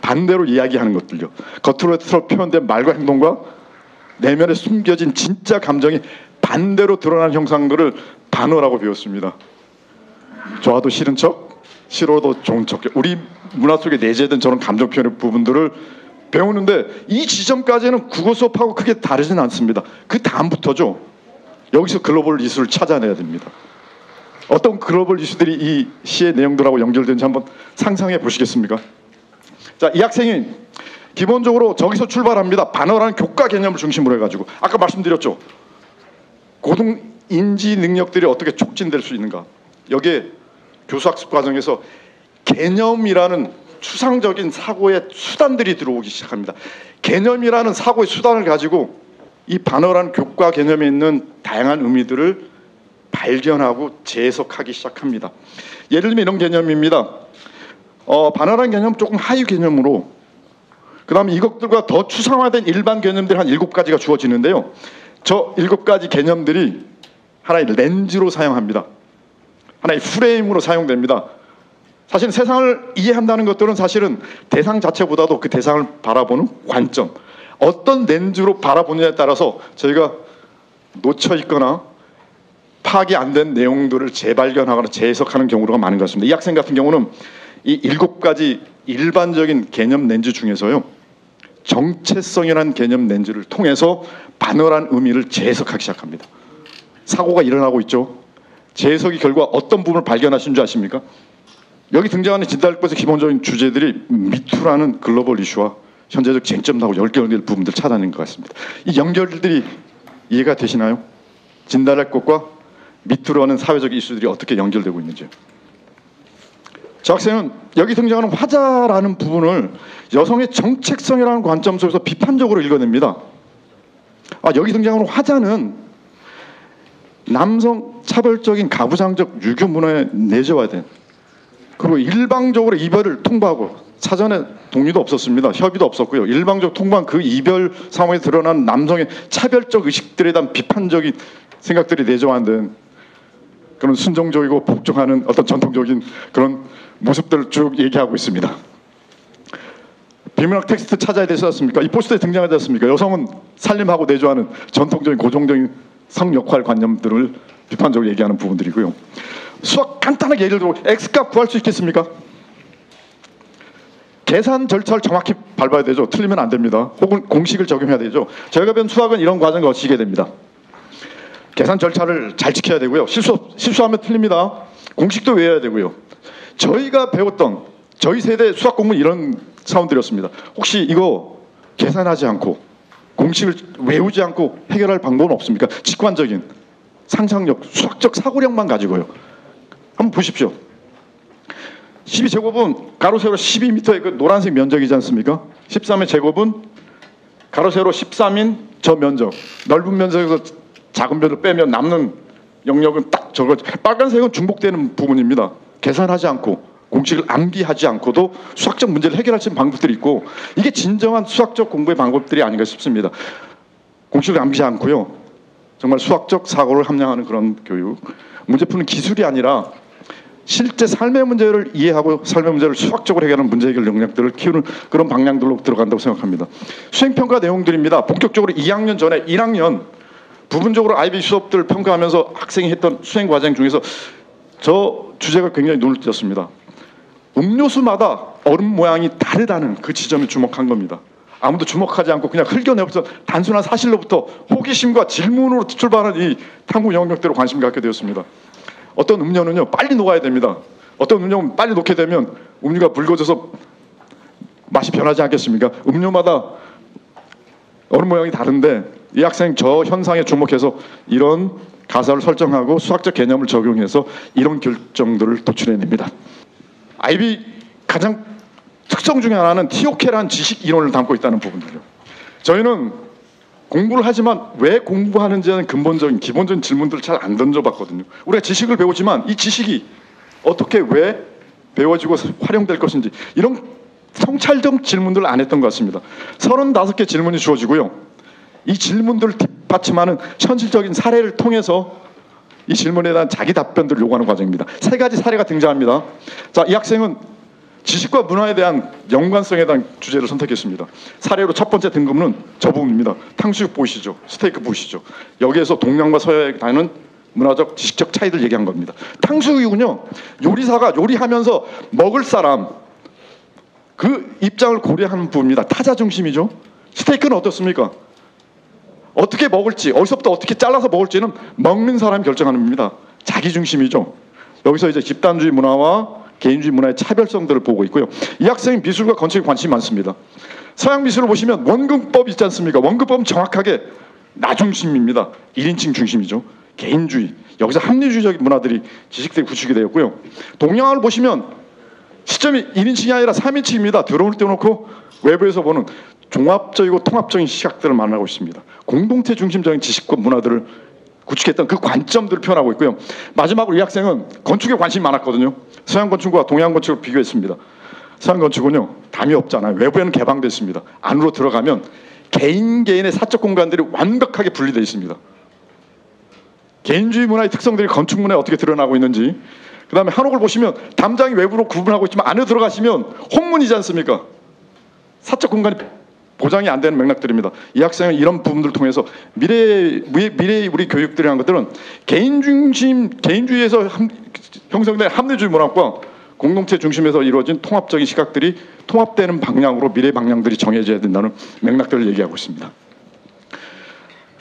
반대로 이야기하는 것들요. 겉으로 표현된 말과 행동과 내면에 숨겨진 진짜 감정이 반대로 드러나는 형상들을 반어라고 배웠습니다. 좋아도 싫은 척, 싫어도 좋은 척. 우리 문화 속에 내재된 저런 감정 표현의 부분들을 배우는데 이 지점까지는 국어 수업하고 크게 다르지는 않습니다. 그 다음부터죠. 여기서 글로벌 이슈를 찾아내야 됩니다. 어떤 글로벌 이슈들이 이 시의 내용들하고 연결되는지 한번 상상해 보시겠습니까? 자, 이 학생이 기본적으로 저기서 출발합니다. 반어라는 교과 개념을 중심으로 해가지고 아까 말씀드렸죠. 고등 인지 능력들이 어떻게 촉진될 수 있는가. 여기에 교수학습 과정에서 개념이라는 추상적인 사고의 수단들이 들어오기 시작합니다. 개념이라는 사고의 수단을 가지고 이 반어라는 교과 개념에 있는 다양한 의미들을 발견하고 재해석하기 시작합니다. 예를 들면 이런 개념입니다. 반어라는 개념은 조금 하위 개념으로 그 다음에 이것들과 더 추상화된 일반 개념들이 한 7가지가 주어지는데요. 저 7가지 개념들이 하나의 렌즈로 사용합니다. 하나의 프레임으로 사용됩니다. 사실 세상을 이해한다는 것들은 사실은 대상 자체보다도 그 대상을 바라보는 관점, 어떤 렌즈로 바라보느냐에 따라서 저희가 놓쳐 있거나 파악이 안 된 내용들을 재발견하거나 재해석하는 경우가 많은 것 같습니다. 이 학생 같은 경우는 이 7가지 일반적인 개념 렌즈 중에서요, 정체성이라는 개념 렌즈를 통해서 반어란 의미를 재해석하기 시작합니다. 사고가 일어나고 있죠. 재해석이 결과 어떤 부분을 발견하신 줄 아십니까? 여기 등장하는 진달꽃의 기본적인 주제들이 미투라는 글로벌 이슈와 현재적 쟁점하고 연결될 부분들 찾아낸 것 같습니다. 이 연결들이 이해가 되시나요? 진달꽃과 미투라는 사회적 이슈들이 어떻게 연결되고 있는지. 저 학생은 여기 등장하는 화자라는 부분을 여성의 정체성이라는 관점 속에서 비판적으로 읽어냅니다. 여기 등장하는 화자는 남성 차별적인 가부장적 유교 문화에 내재화야 된, 그리고 일방적으로 이별을 통보하고 사전에 동의도 없었습니다. 협의도 없었고요. 일방적으로 통보한 그 이별 상황에 드러난 남성의 차별적 의식들에 대한 비판적인 생각들이 내재화된 그런 순정적이고 복종하는 어떤 전통적인 그런 모습들을 쭉 얘기하고 있습니다. 비문학 텍스트 찾아야 되지 않습니까? 이 포스터에 등장하지 않습니까? 여성은 살림하고 내조하는 전통적인 고정적인 성역할 관념들을 비판적으로 얘기하는 부분들이고요. 수학 간단하게 예를 들어 X값 구할 수 있겠습니까? 계산 절차를 정확히 밟아야 되죠. 틀리면 안 됩니다. 혹은 공식을 적용해야 되죠. 저희가 배운 수학은 이런 과정을 거치게 됩니다. 계산 절차를 잘 지켜야 되고요. 실수하면 틀립니다. 공식도 외워야 되고요. 저희가 배웠던 저희 세대 수학 공부는 이런 사원들이었습니다. 혹시 이거 계산하지 않고 공식을 외우지 않고 해결할 방법은 없습니까? 직관적인 상상력, 수학적 사고력만 가지고요. 한번 보십시오. 12제곱은 가로 세로 12m의 그 노란색 면적이지 않습니까? 13의 제곱은 가로 세로 13인 저 면적, 넓은 면적에서 작은 면을 빼면 남는 영역은 딱 저거. 빨간색은 중복되는 부분입니다. 계산하지 않고 공식을 암기하지 않고도 수학적 문제를 해결할 수 있는 방법들이 있고, 이게 진정한 수학적 공부의 방법들이 아닌가 싶습니다. 공식을 암시하지 않고요. 정말 수학적 사고를 함양하는 그런 교육. 문제 푸는 기술이 아니라 실제 삶의 문제를 이해하고 삶의 문제를 수학적으로 해결하는 문제 해결 능력들을 키우는 그런 방향들로 들어간다고 생각합니다. 수행평가 내용들입니다. 본격적으로 2학년 전에 1학년 부분적으로 IB 수업들 평가하면서 학생이 했던 수행 과정 중에서 저 주제가 굉장히 눈을 띄었습니다. 음료수마다 얼음 모양이 다르다는 그 지점에 주목한 겁니다. 아무도 주목하지 않고 그냥 흘겨내면서 단순한 사실로부터 호기심과 질문으로 출발하는 이 탐구 영역대로 관심을 갖게 되었습니다. 어떤 음료는요 빨리 녹아야 됩니다. 어떤 음료는 빨리 녹게 되면 음료가 묽어져서 맛이 변하지 않겠습니까? 음료마다 얼음 모양이 다른데 이 학생 저 현상에 주목해서 이런 가사를 설정하고 수학적 개념을 적용해서 이런 결정들을 도출해냅니다. IB 가장 특성 중에 하나는 TOK라는 지식 이론을 담고 있다는 부분이죠. 저희는 공부를 하지만 왜 공부하는지는 근본적인 기본적인 질문들을 잘 안 던져봤거든요. 우리가 지식을 배우지만 이 지식이 어떻게 왜 배워지고 활용될 것인지 이런 성찰적 질문들을 안 했던 것 같습니다. 35개 질문이 주어지고요. 이 질문들을 뒷받침하는 현실적인 사례를 통해서 이 질문에 대한 자기 답변들을 요구하는 과정입니다. 3가지 사례가 등장합니다. 자, 이 학생은 지식과 문화에 대한 연관성에 대한 주제를 선택했습니다. 사례로 첫 번째 등급은 저 부분입니다. 탕수육 보이시죠? 스테이크 보이시죠? 여기에서 동양과 서양에 다른 문화적, 지식적 차이를 얘기한 겁니다. 탕수육은요, 요리사가 요리하면서 먹을 사람 그 입장을 고려하는 부분입니다. 타자 중심이죠. 스테이크는 어떻습니까? 어떻게 먹을지, 어디서부터 어떻게 잘라서 먹을지는 먹는 사람이 결정하는 겁니다. 자기 중심이죠. 여기서 이제 집단주의 문화와 개인주의 문화의 차별성들을 보고 있고요. 이 학생이 미술과 건축에 관심이 많습니다. 서양 미술을 보시면 원근법 있지 않습니까? 원근법은 정확하게 나 중심입니다. 1인칭 중심이죠. 개인주의, 여기서 합리주의적인 문화들이 지식들이 구축이 되었고요. 동양화를 보시면 시점이 1인칭이 아니라 3인칭입니다. 드론을 떼어놓고 외부에서 보는 종합적이고 통합적인 시각들을 만나고 있습니다. 공동체 중심적인 지식과 문화들을 구축했던 그 관점들을 표현하고 있고요. 마지막으로 이 학생은 건축에 관심이 많았거든요. 서양 건축과 동양 건축을 비교했습니다. 서양 건축은요, 담이 없잖아요. 외부에는 개방되어 있습니다. 안으로 들어가면 개인의 사적 공간들이 완벽하게 분리되어 있습니다. 개인주의 문화의 특성들이 건축 문화에 어떻게 드러나고 있는지, 그 다음에 한옥을 보시면 담장이 외부로 구분하고 있지만 안에 들어가시면 혼문이지 않습니까? 사적 공간이 보장이 안 되는 맥락들입니다. 이 학생은 이런 부분들을 통해서 미래의 우리 교육들이 한 것들은 개인주의에서 형성된 합리주의 문화과 공동체 중심에서 이루어진 통합적인 시각들이 통합되는 방향으로 미래 방향들이 정해져야 된다는 맥락들을 얘기하고 있습니다.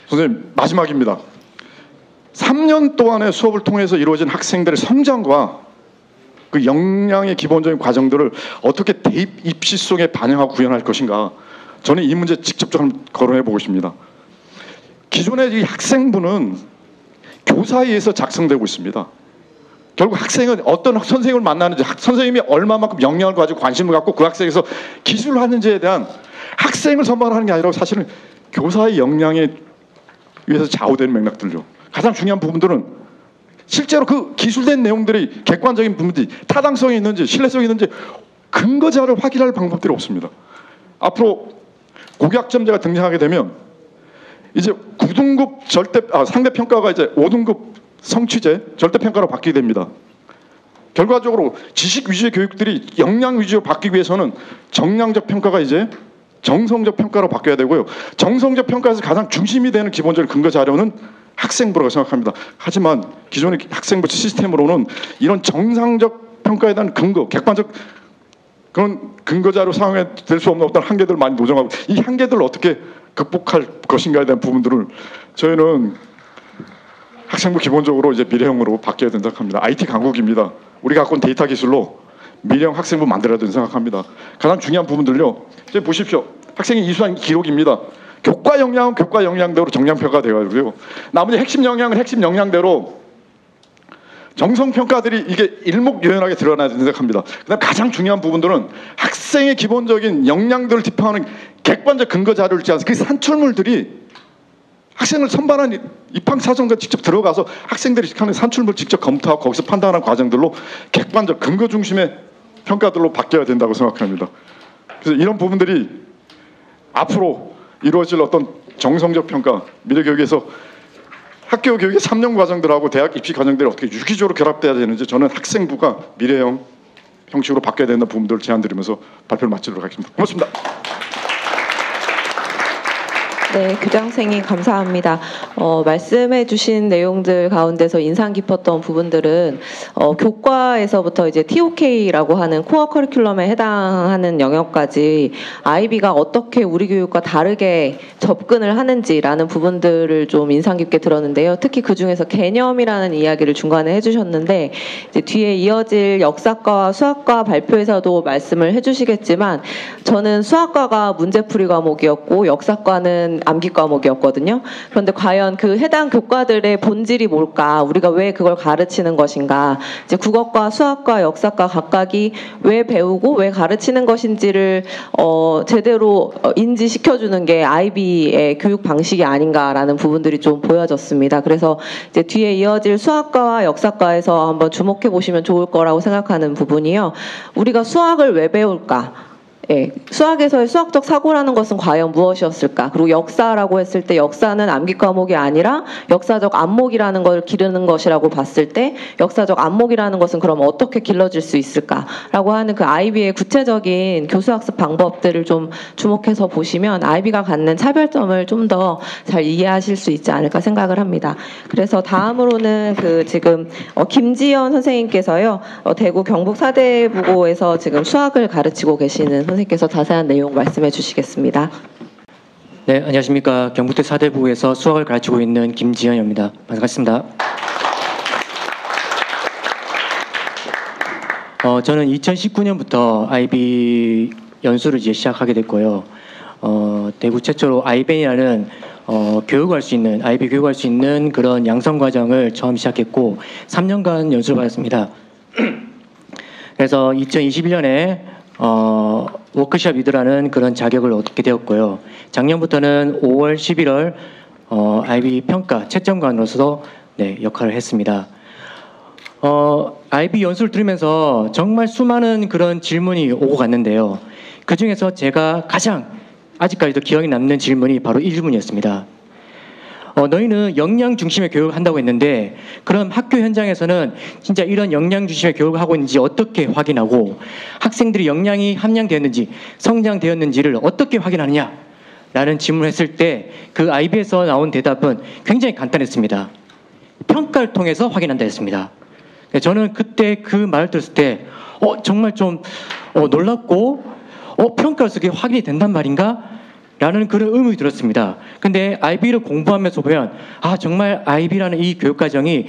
선생님, 마지막입니다. 3년 동안의 수업을 통해서 이루어진 학생들의 성장과 그 역량의 기본적인 과정들을 어떻게 대입 입시 속에 반영하고 구현할 것인가, 저는 이 문제 직접적으로 거론해 보고 싶습니다. 기존의 이 학생부는 교사에 의해서 작성되고 있습니다. 결국 학생은 어떤 선생님을 만나는지, 선생님이 얼마만큼 역량을 가지고 관심을 갖고 그 학생에서 기술을 하는지에 대한 학생을 선발하는 게 아니라 사실은 교사의 역량에 의해서 좌우되는 맥락들죠. 가장 중요한 부분들은 실제로 그 기술된 내용들이 객관적인 부분들이 타당성이 있는지 신뢰성이 있는지 근거 자료를 확인할 방법들이 없습니다. 앞으로 고교학점제가 등장하게 되면 이제 9등급 상대평가가 이제 5등급 성취제 절대평가로 바뀌게 됩니다. 결과적으로 지식 위주의 교육들이 역량 위주로 바뀌기 위해서는 정량적 평가가 이제 정성적 평가로 바뀌어야 되고요. 정성적 평가에서 가장 중심이 되는 기본적인 근거 자료는 학생부라고 생각합니다. 하지만 기존의 학생부 시스템으로는 이런 정상적 평가에 대한 근거, 객관적 그런 근거자료 사용해 될 수 없는 어떤 한계들을 많이 노정하고, 이 한계들을 어떻게 극복할 것인가에 대한 부분들을 저희는 학생부 기본적으로 이제 미래형으로 바뀌어야 된다고 생각합니다. IT 강국입니다. 우리가 갖고 있는 데이터 기술로 미래형 학생부 만들어야 된다고 생각합니다. 가장 중요한 부분들요, 이제 보십시오. 학생의 이수한 기록입니다. 교과 역량은 교과 역량대로 정량평가가 되어가지고요. 나머지 핵심 역량은 핵심 역량대로 정성평가들이 이게 일목요연하게 드러나야 된다고 생각합니다. 그다음 가장 중요한 부분들은 학생의 기본적인 역량들을 뒷받침하는 객관적 근거 자료를 있지 않습니까? 그 산출물들이 학생을 선발한 입학사정과 직접 들어가서 학생들이 하는 산출물 직접 검토하고 거기서 판단하는 과정들로 객관적 근거 중심의 평가들로 바뀌어야 된다고 생각합니다. 그래서 이런 부분들이 앞으로 이루어질 어떤 정성적 평가, 미래교육에서 학교 교육의 3년 과정들하고 대학 입시 과정들이 어떻게 유기적으로 결합돼야 되는지 저는 학생부가 미래형 형식으로 바뀌어야 된다는 부분들을 제안드리면서 발표를 마치도록 하겠습니다. 고맙습니다. 네, 교장선생님 감사합니다. 말씀해 주신 내용들 가운데서 인상 깊었던 부분들은 교과에서부터 이제 TOK라고 하는 코어 커리큘럼에 해당하는 영역까지 아이비가 어떻게 우리 교육과 다르게 접근을 하는지라는 부분들을 좀 인상 깊게 들었는데요. 특히 그 중에서 개념이라는 이야기를 중간에 해주셨는데 이제 뒤에 이어질 역사과와 수학과 발표에서도 말씀을 해주시겠지만 저는 수학과가 문제풀이 과목이었고 역사과는 암기 과목이었거든요. 그런데 과연 그 해당 교과들의 본질이 뭘까? 우리가 왜 그걸 가르치는 것인가? 이제 국어과, 수학과, 역사과 각각이 왜 배우고 왜 가르치는 것인지를 제대로 인지시켜주는 게 아이비의 교육 방식이 아닌가라는 부분들이 좀 보여졌습니다. 그래서 이제 뒤에 이어질 수학과와 역사과에서 한번 주목해 보시면 좋을 거라고 생각하는 부분이요. 우리가 수학을 왜 배울까? 예, 수학에서의 수학적 사고라는 것은 과연 무엇이었을까? 그리고 역사라고 했을 때 역사는 암기 과목이 아니라 역사적 안목이라는 걸 기르는 것이라고 봤을 때 역사적 안목이라는 것은 그럼 어떻게 길러질 수 있을까라고 하는 그 아이비의 구체적인 교수학습 방법들을 좀 주목해서 보시면 아이비가 갖는 차별점을 좀 더 잘 이해하실 수 있지 않을까 생각을 합니다. 그래서 다음으로는 그 지금 김지연 선생님께서요 대구 경북 사대부고에서 지금 수학을 가르치고 계시는 선생님께서 자세한 내용 말씀해 주시겠습니다. 네, 안녕하십니까. 경북대 사대부에서 수학을 가르치고 있는 김지현입니다. 반갑습니다. 저는 2019년부터 IB 연수를 이제 시작하게 됐고요. 대구 최초로 아이벤이라는 교육할 수 있는 IB 교육할 수 있는 그런 양성 과정을 처음 시작했고 3년간 연수를 받았습니다. 그래서 2021년에 워크숍 리더라는 그런 자격을 얻게 되었고요. 작년부터는 5월, 11월 IB 평가 채점관으로서 네, 역할을 했습니다. IB 연수를 들으면서 정말 수많은 그런 질문이 오고 갔는데요. 그 중에서 제가 가장 아직까지도 기억에 남는 질문이 바로 이 질문이었습니다. 너희는 역량 중심의 교육을 한다고 했는데 그럼 학교 현장에서는 진짜 이런 역량 중심의 교육을 하고 있는지 어떻게 확인하고 학생들이 역량이 함량되었는지 성장되었는지를 어떻게 확인하느냐 라는 질문을 했을 때 그 IB에서 나온 대답은 굉장히 간단했습니다. 평가를 통해서 확인한다 했습니다. 저는 그때 그 말을 들었을 때 정말 좀 놀랍고 평가로서 그게 확인이 된단 말인가? 라는 그런 의문이 들었습니다. 근데 IB를 공부하면서 보면 정말 IB라는 이 교육과정이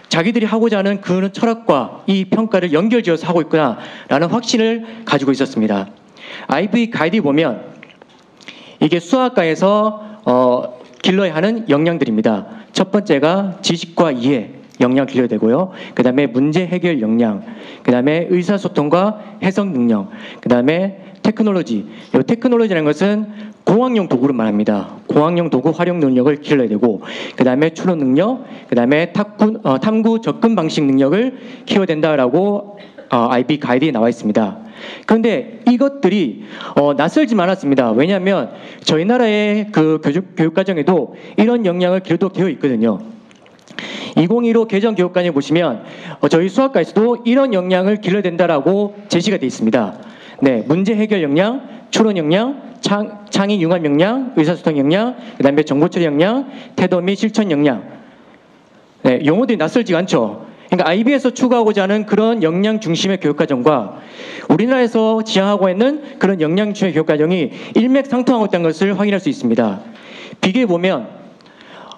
자기들이 하고자 하는 그런 철학과 이 평가를 연결지어서 하고 있구나 라는 확신을 가지고 있었습니다. IB 가이드에 보면 이게 수학과에서 길러야 하는 역량들입니다. 첫 번째가 지식과 이해 역량 길러야 되고요. 그 다음에 문제 해결 역량, 그 다음에 의사소통과 해석 능력, 그 다음에 테크놀로지. 이 테크놀로지라는 것은 공학용 도구를 말합니다. 공학용 도구 활용 능력을 길러야 되고, 그 다음에 추론 능력, 그 다음에 탐구 접근 방식 능력을 키워야 된다라고 IB 가이드에 나와 있습니다. 그런데 이것들이 낯설지 않았습니다. 왜냐하면 저희 나라의 그 교육 과정에도 이런 역량을 기르도록 되어 있거든요. 2015 개정 교육관에 보시면 저희 수학과에서도 이런 역량을 길러야 된다라고 제시가 되어 있습니다. 네, 문제 해결 역량, 추론 역량, 창의 융합 역량, 의사소통 역량, 그 다음에 정보처리 역량, 태도 및 실천 역량. 네, 용어들이 낯설지가 않죠. 그러니까 IB에서 추구하고자 하는 그런 역량 중심의 교육과정과 우리나라에서 지향하고 있는 그런 역량 중심의 교육과정이 일맥상통하고 있다는 것을 확인할 수 있습니다. 비교해 보면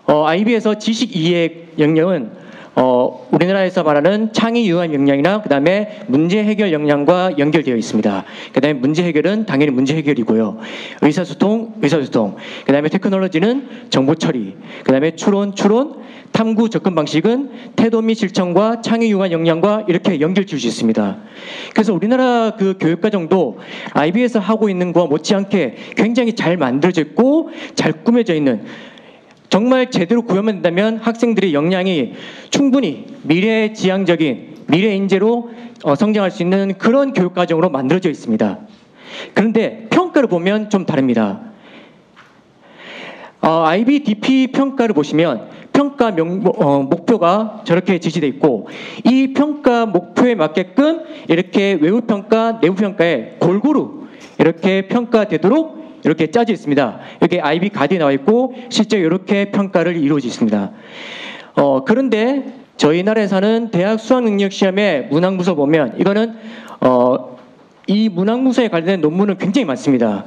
IB에서 지식 이해 역량은 우리나라에서 말하는 창의 융합 역량이나 그 다음에 문제 해결 역량과 연결되어 있습니다. 그 다음에 문제 해결은 당연히 문제 해결이고요. 의사소통, 그 다음에 테크놀로지는 정보 처리, 그 다음에 추론, 탐구 접근 방식은 태도 및 실천과 창의 융합 역량과 이렇게 연결 지을 수 있습니다. 그래서 우리나라 그 교육과정도 IB에서 하고 있는 것과 못지않게 굉장히 잘 만들어져 있고 잘 꾸며져 있는, 정말 제대로 구현만 된다면 학생들의 역량이 충분히 미래지향적인 미래 인재로 성장할 수 있는 그런 교육과정으로 만들어져 있습니다. 그런데 평가를 보면 좀 다릅니다. IBDP 평가를 보시면 평가 목표가 저렇게 지시되어 있고 이 평가 목표에 맞게끔 이렇게 외부평가, 내부평가에 골고루 이렇게 평가되도록 이렇게 짜져 있습니다. 여기 IB 가드에 나와 있고 실제 이렇게 평가를 이루어지고 있습니다. 그런데 저희 나라에서는 대학 수학능력시험의 문항문서 보면 이거는 이 문항문서에 관련된 논문은 굉장히 많습니다.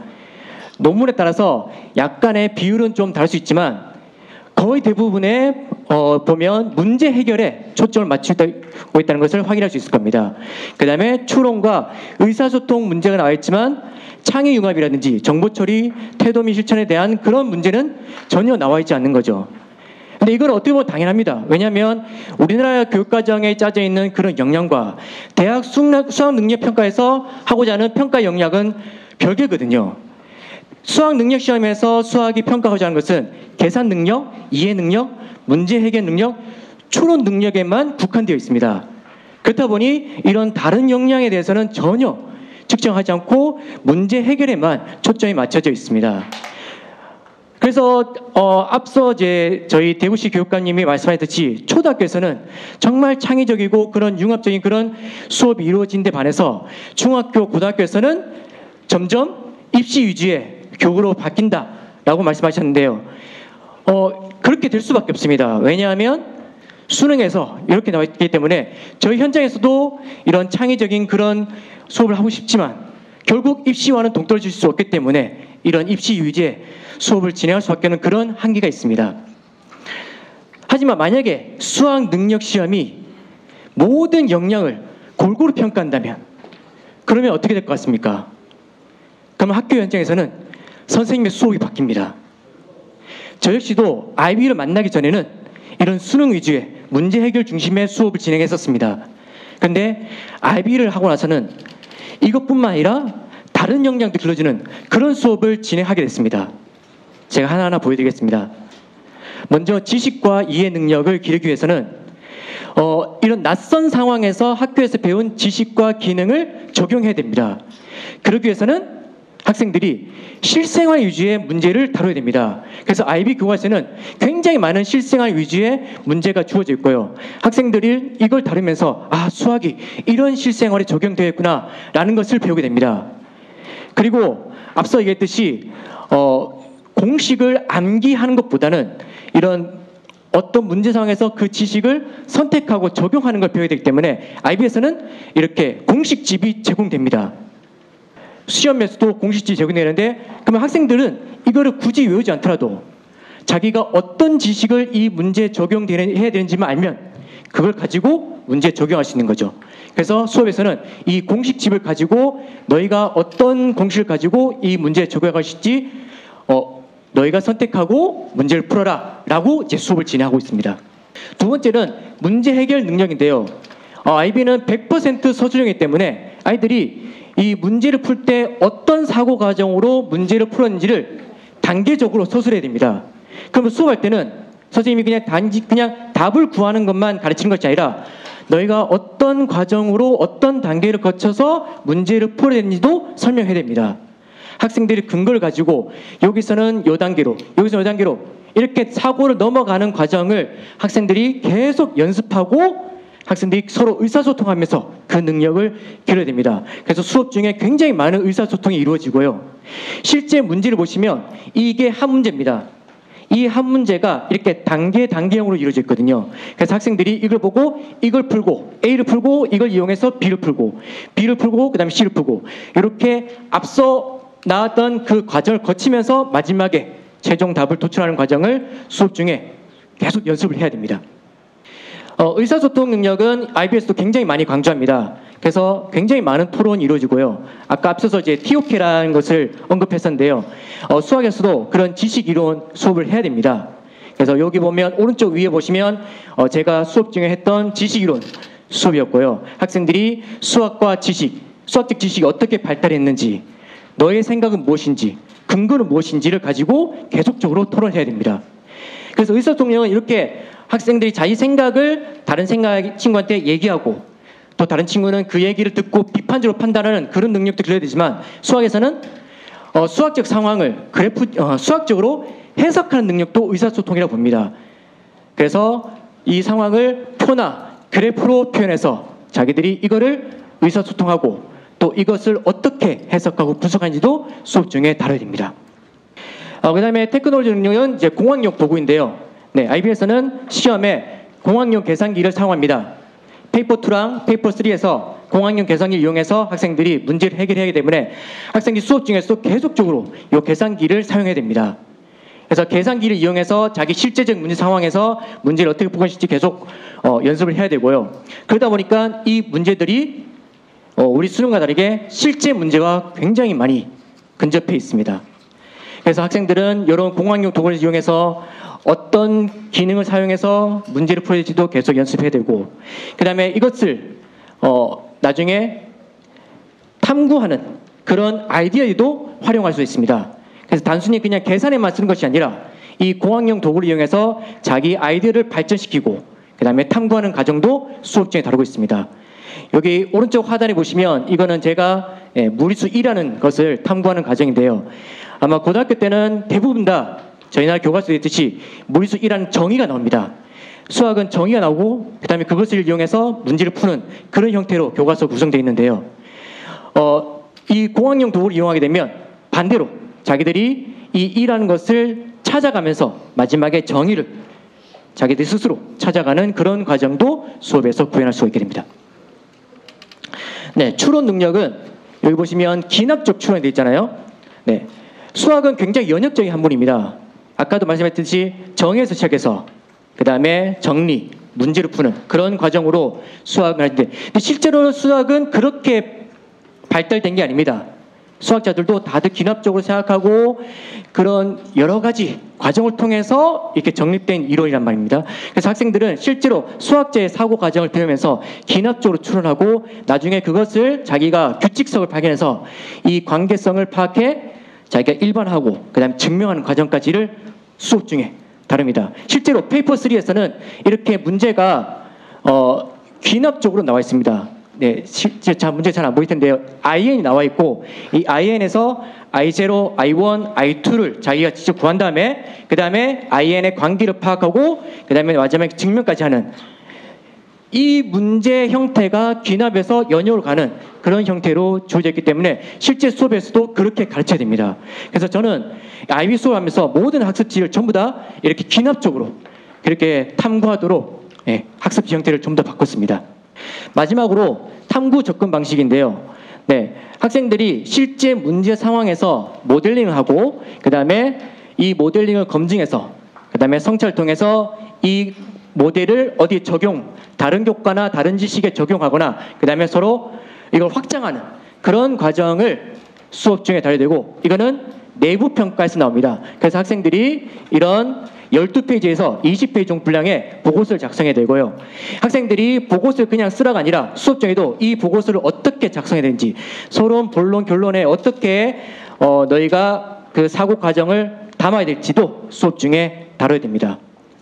논문에 따라서 약간의 비율은 좀 다를 수 있지만 거의 대부분에 보면 문제 해결에 초점을 맞추고 있다는 것을 확인할 수 있을 겁니다. 그 다음에 추론과 의사소통 문제가 나와 있지만 창의융합이라든지 정보처리, 태도 및 실천에 대한 그런 문제는 전혀 나와 있지 않는 거죠. 근데 이건 어떻게 보면 당연합니다. 왜냐하면 우리나라 교육과정에 짜져 있는 그런 역량과 대학 수학능력평가에서 하고자 하는 평가 역량은 별개거든요. 수학능력시험에서 수학이 평가하고자 하는 것은 계산 능력, 이해 능력, 문제 해결 능력, 추론 능력에만 국한되어 있습니다. 그렇다 보니 이런 다른 역량에 대해서는 전혀 측정하지 않고 문제 해결에만 초점이 맞춰져 있습니다. 그래서 앞서 저희 대구시 교육감님이 말씀하셨듯이 초등학교에서는 정말 창의적이고 그런 융합적인 그런 수업이 이루어진 데 반해서 중학교, 고등학교에서는 점점 입시 위주의 교육으로 바뀐다라고 말씀하셨는데요. 그렇게 될 수밖에 없습니다. 왜냐하면 수능에서 이렇게 나와 있기 때문에 저희 현장에서도 이런 창의적인 그런 수업을 하고 싶지만 결국 입시와는 동떨어질 수 없기 때문에 이런 입시 위주의 수업을 진행할 수밖에 없는 그런 한계가 있습니다. 하지만 만약에 수학 능력 시험이 모든 역량을 골고루 평가한다면 그러면 어떻게 될 것 같습니까? 그러면 학교 현장에서는 선생님의 수업이 바뀝니다. 저 역시도 IB를 만나기 전에는 이런 수능 위주의 문제 해결 중심의 수업을 진행했었습니다. 그런데 IB를 하고 나서는 이것뿐만 아니라 다른 역량도 길러주는 그런 수업을 진행하게 됐습니다. 제가 하나하나 보여드리겠습니다. 먼저 지식과 이해 능력을 기르기 위해서는 이런 낯선 상황에서 학교에서 배운 지식과 기능을 적용해야 됩니다. 그러기 위해서는 학생들이 실생활 위주의 문제를 다뤄야 됩니다. 그래서 IB 교과서에는 굉장히 많은 실생활 위주의 문제가 주어져 있고요. 학생들이 이걸 다루면서 수학이 이런 실생활에 적용되었구나 라는 것을 배우게 됩니다. 그리고 앞서 얘기했듯이 공식을 암기하는 것보다는 이런 어떤 문제 상황에서 그 지식을 선택하고 적용하는 걸 배워야 되기 때문에 IB에서는 이렇게 공식집이 제공됩니다. 시험에서도 공식집이 제공되는데 그러면 학생들은 이거를 굳이 외우지 않더라도 자기가 어떤 지식을 이 문제에 적용해야 되는지만 알면 그걸 가지고 문제에 적용할 수 있는 거죠. 그래서 수업에서는 이 공식집을 가지고 너희가 어떤 공식을 가지고 이 문제에 적용할 것인지 너희가 선택하고 문제를 풀어라 라고 이제 수업을 진행하고 있습니다. 두 번째는 문제 해결 능력인데요. IB는 100% 서술형이기 때문에 아이들이 이 문제를 풀 때 어떤 사고 과정으로 문제를 풀었는지를 단계적으로 서술해야 됩니다. 그러면 수업할 때는 선생님이 그냥 답을 구하는 것만 가르치는 것이 아니라 너희가 어떤 과정으로 어떤 단계를 거쳐서 문제를 풀어야 되는지도 설명해야 됩니다. 학생들이 근거를 가지고 여기서는 요 단계로 여기서 요 단계로 이렇게 사고를 넘어가는 과정을 학생들이 계속 연습하고 학생들이 서로 의사소통하면서 그 능력을 기르어야 됩니다. 그래서 수업 중에 굉장히 많은 의사소통이 이루어지고요. 실제 문제를 보시면 이게 한 문제입니다. 이 한 문제가 이렇게 단계형으로 이루어져 있거든요. 그래서 학생들이 이걸 보고 이걸 풀고 A를 풀고 이걸 이용해서 B를 풀고 그 다음에 C를 풀고 이렇게 앞서 나왔던 그 과정을 거치면서 마지막에 최종 답을 도출하는 과정을 수업 중에 계속 연습을 해야 됩니다. 의사소통 능력은 IB에서도 굉장히 많이 강조합니다. 그래서 굉장히 많은 토론이 이루어지고요. 아까 앞서서 이제 TOK라는 것을 언급했었는데요. 수학에서도 그런 지식 이론 수업을 해야 됩니다. 그래서 여기 보면 오른쪽 위에 보시면 제가 수업 중에 했던 지식 이론 수업이었고요. 학생들이 수학과 지식, 수학적 지식이 어떻게 발달했는지, 너의 생각은 무엇인지, 근거는 무엇인지를 가지고 계속적으로 토론해야 됩니다. 그래서 의사소통력은 이렇게 학생들이 자기 생각을 다른 친구한테 얘기하고 또 다른 친구는 그 얘기를 듣고 비판적으로 판단하는 그런 능력도 길러야 되지만 수학에서는 수학적 상황을 수학적으로 해석하는 능력도 의사소통이라고 봅니다. 그래서 이 상황을 표나 그래프로 표현해서 자기들이 이거를 의사소통하고 또 이것을 어떻게 해석하고 분석하는지도 수업 중에 다뤄야 됩니다. 그 다음에 테크놀로지 능력은 이제 공학용 도구인데요. 네, IB에서는 시험에 공학용 계산기를 사용합니다. 페이퍼 2랑 페이퍼 3에서 공학용 계산기를 이용해서 학생들이 문제를 해결하기 때문에 학생들이 수업 중에서도 계속적으로 이 계산기를 사용해야 됩니다. 그래서 계산기를 이용해서 자기 실제적 문제 상황에서 문제를 어떻게 풀건지 계속 연습을 해야 되고요. 그러다 보니까 이 문제들이 우리 수능과 다르게 실제 문제와 굉장히 많이 근접해 있습니다. 그래서 학생들은 이런 공학용 도구를 이용해서 어떤 기능을 사용해서 문제를 풀어야지도 계속 연습해야 되고, 그 다음에 이것을 나중에 탐구하는 그런 아이디어에도 활용할 수 있습니다. 그래서 단순히 그냥 계산에만 쓰는 것이 아니라 이 공학용 도구를 이용해서 자기 아이디어를 발전시키고 그 다음에 탐구하는 과정도 수업 중에 다루고 있습니다. 여기 오른쪽 하단에 보시면 이거는 제가 무리수 2라는 것을 탐구하는 과정인데요. 아마 고등학교 때는 대부분 다 저희 나라 교과서에 있듯이 무리수 2라는 정의가 나옵니다. 수학은 정의가 나오고 그 다음에 그것을 이용해서 문제를 푸는 그런 형태로 교과서 구성되어 있는데요. 이 공학용 도구를 이용하게 되면 반대로 자기들이 이 2라는 것을 찾아가면서 마지막에 정의를 자기들 스스로 찾아가는 그런 과정도 수업에서 구현할 수가 있게 됩니다. 네, 추론 능력은 여기 보시면 기납적 추론이 되어 있잖아요. 네, 수학은 굉장히 연역적인 학문입니다. 아까도 말씀했듯이 정의에서 시작해서 그 다음에 정리, 문제를 푸는 그런 과정으로 수학을 하는데, 근데 실제로 수학은 그렇게 발달된 게 아닙니다. 수학자들도 다들 기납적으로 생각하고 그런 여러 가지 과정을 통해서 이렇게 정립된 이론이란 말입니다. 그래서 학생들은 실제로 수학자의 사고 과정을 배우면서 기납적으로 추론하고 나중에 그것을 자기가 규칙성을 발견해서 이 관계성을 파악해 자기가 일반화하고 그 다음에 증명하는 과정까지를 수업 중에 다룹니다. 실제로 페이퍼 3에서는 이렇게 문제가 귀납적으로 나와 있습니다. 네, 문제 잘 안 보일 텐데요. IN이 나와 있고 이 IN에서 I0, I1, I2를 자기가 직접 구한 다음에 그 다음에 IN의 관계를 파악하고 그 다음에 마지막에 증명까지 하는 이 문제 형태가 귀납에서 연역으로 가는 그런 형태로 주어져 있기 때문에 실제 수업에서도 그렇게 가르쳐야 됩니다. 그래서 저는 IB 수업을 하면서 모든 학습지를 전부 다 이렇게 귀납적으로 그렇게 탐구하도록 학습지 형태를 좀 더 바꿨습니다. 마지막으로 탐구 접근 방식인데요. 네, 학생들이 실제 문제 상황에서 모델링을 하고 그 다음에 이 모델링을 검증해서 그 다음에 성찰을 통해서 이 모델을 어디에 다른 교과나 다른 지식에 적용하거나 그 다음에 서로 이걸 확장하는 그런 과정을 수업 중에 다뤄야 되고, 이거는 내부 평가에서 나옵니다. 그래서 학생들이 이런 12페이지에서 20페이지 정도 분량의 보고서를 작성해야 되고요. 학생들이 보고서를 그냥 쓰라가 아니라 수업 중에도 이 보고서를 어떻게 작성해야 되는지, 서론, 본론, 결론에 어떻게 너희가 그 사고 과정을 담아야 될지도 수업 중에 다뤄야 됩니다.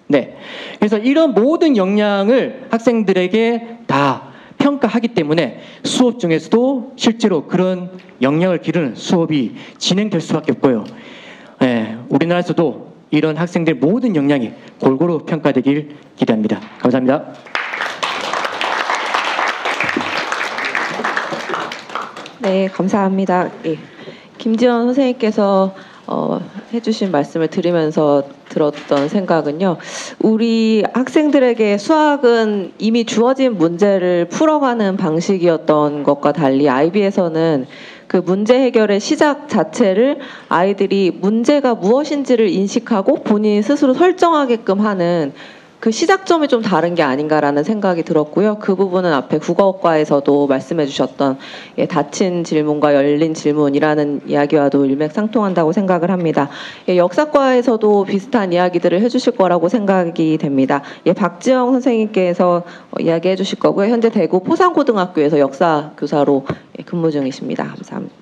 네, 그래서 이런 모든 역량을 학생들에게 다 평가하기 때문에 수업 중에서도 실제로 그런 역량을 기르는 수업이 진행될 수밖에 없고요. 네, 우리나라에서도 이런 학생들 모든 역량이 골고루 평가되길 기대합니다. 감사합니다. 네, 감사합니다. 예. 김지원 선생님께서 해주신 말씀을 들으면서 들었던 생각은요. 우리 학생들에게 수학은 이미 주어진 문제를 풀어가는 방식이었던 것과 달리 IB에서는 그 문제 해결의 시작 자체를 아이들이 문제가 무엇인지를 인식하고 본인 스스로 설정하게끔 하는 그 시작점이 좀 다른 게 아닌가라는 생각이 들었고요. 그 부분은 앞에 국어과에서도 말씀해 주셨던 닫힌 질문과 열린 질문이라는 이야기와도 일맥상통한다고 생각을 합니다. 역사과에서도 비슷한 이야기들을 해주실 거라고 생각이 됩니다. 박지영 선생님께서 이야기해 주실 거고요. 현재 대구 포상고등학교에서 역사 교사로 근무 중이십니다. 감사합니다.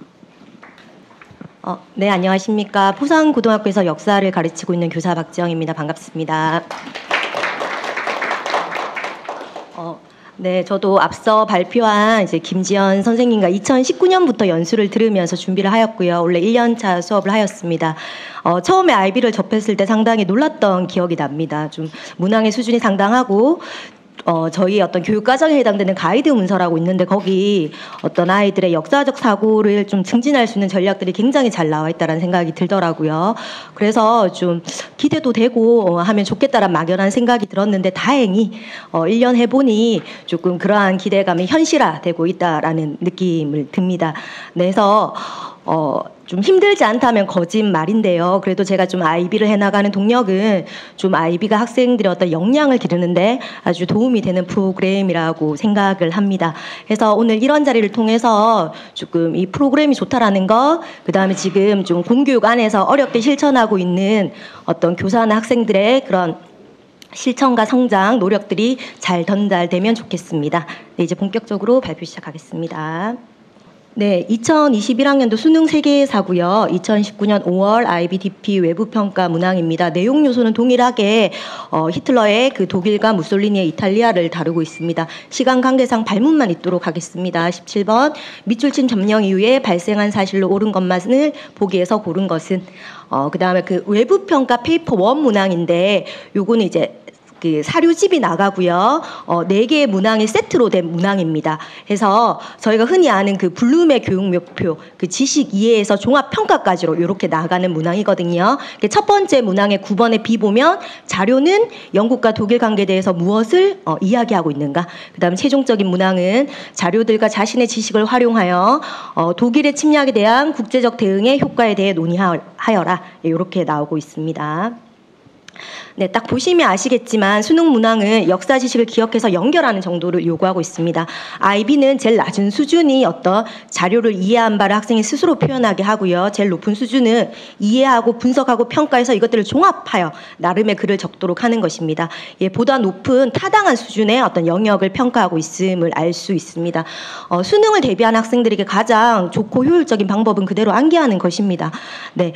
네, 안녕하십니까. 포상고등학교에서 역사를 가르치고 있는 교사 박지영입니다. 반갑습니다. 네, 저도 앞서 발표한 이제 김지연 선생님과 2019년부터 연수를 들으면서 준비를 하였고요. 원래 1년차 수업을 하였습니다. 처음에 IB를 접했을 때 상당히 놀랐던 기억이 납니다. 좀 문항의 수준이 상당하고 저희 어떤 교육과정에 해당되는 가이드 문서라고 있는데 거기 어떤 아이들의 역사적 사고를 좀 증진할 수 있는 전략들이 굉장히 잘 나와 있다는 생각이 들더라고요. 그래서 좀 기대도 되고 하면 좋겠다라는 막연한 생각이 들었는데 다행히 1년 해보니 조금 그러한 기대감이 현실화되고 있다라는 느낌을 듭니다. 그래서 좀 힘들지 않다면 거짓말인데요. 그래도 제가 좀 IB를 해나가는 동력은 좀 IB가 학생들의 어떤 역량을 기르는데 아주 도움이 되는 프로그램이라고 생각을 합니다. 그래서 오늘 이런 자리를 통해서 조금 이 프로그램이 좋다라는 거, 그 다음에 지금 좀 공교육 안에서 어렵게 실천하고 있는 어떤 교사나 학생들의 그런 실천과 성장, 노력들이 잘 전달되면 좋겠습니다. 네, 이제 본격적으로 발표 시작하겠습니다. 네, 2021학년도 수능 3개사고요. 2019년 5월 IBDP 외부평가 문항입니다. 내용 요소는 동일하게 히틀러의 그 독일과 무솔리니의 이탈리아를 다루고 있습니다. 시간 관계상 발문만 있도록 하겠습니다. 17번 밑줄침 점령 이후에 발생한 사실로 옳은 것만을 보기에서 고른 것은 그 다음에 그 외부평가 페이퍼 1 문항인데 요거는 이제 그 사료집이 나가고요. 4개의 문항이 세트로 된 문항입니다. 그래서 저희가 흔히 아는 그 블룸의 교육 목표, 그 지식 이해에서 종합 평가까지로 이렇게 나가는 문항이거든요. 첫 번째 문항의 9번에 B 보면 자료는 영국과 독일 관계에 대해서 무엇을 이야기하고 있는가. 그다음 최종적인 문항은 자료들과 자신의 지식을 활용하여 독일의 침략에 대한 국제적 대응의 효과에 대해 논의하여라. 이렇게 나오고 있습니다. 네, 딱 보시면 아시겠지만 수능 문항은 역사 지식을 기억해서 연결하는 정도를 요구하고 있습니다. IB는 제일 낮은 수준이 어떤 자료를 이해한 바를 학생이 스스로 표현하게 하고요. 제일 높은 수준은 이해하고 분석하고 평가해서 이것들을 종합하여 나름의 글을 적도록 하는 것입니다. 예, 보다 높은 타당한 수준의 어떤 영역을 평가하고 있음을 알 수 있습니다. 수능을 대비한 학생들에게 가장 좋고 효율적인 방법은 그대로 암기하는 것입니다. 네,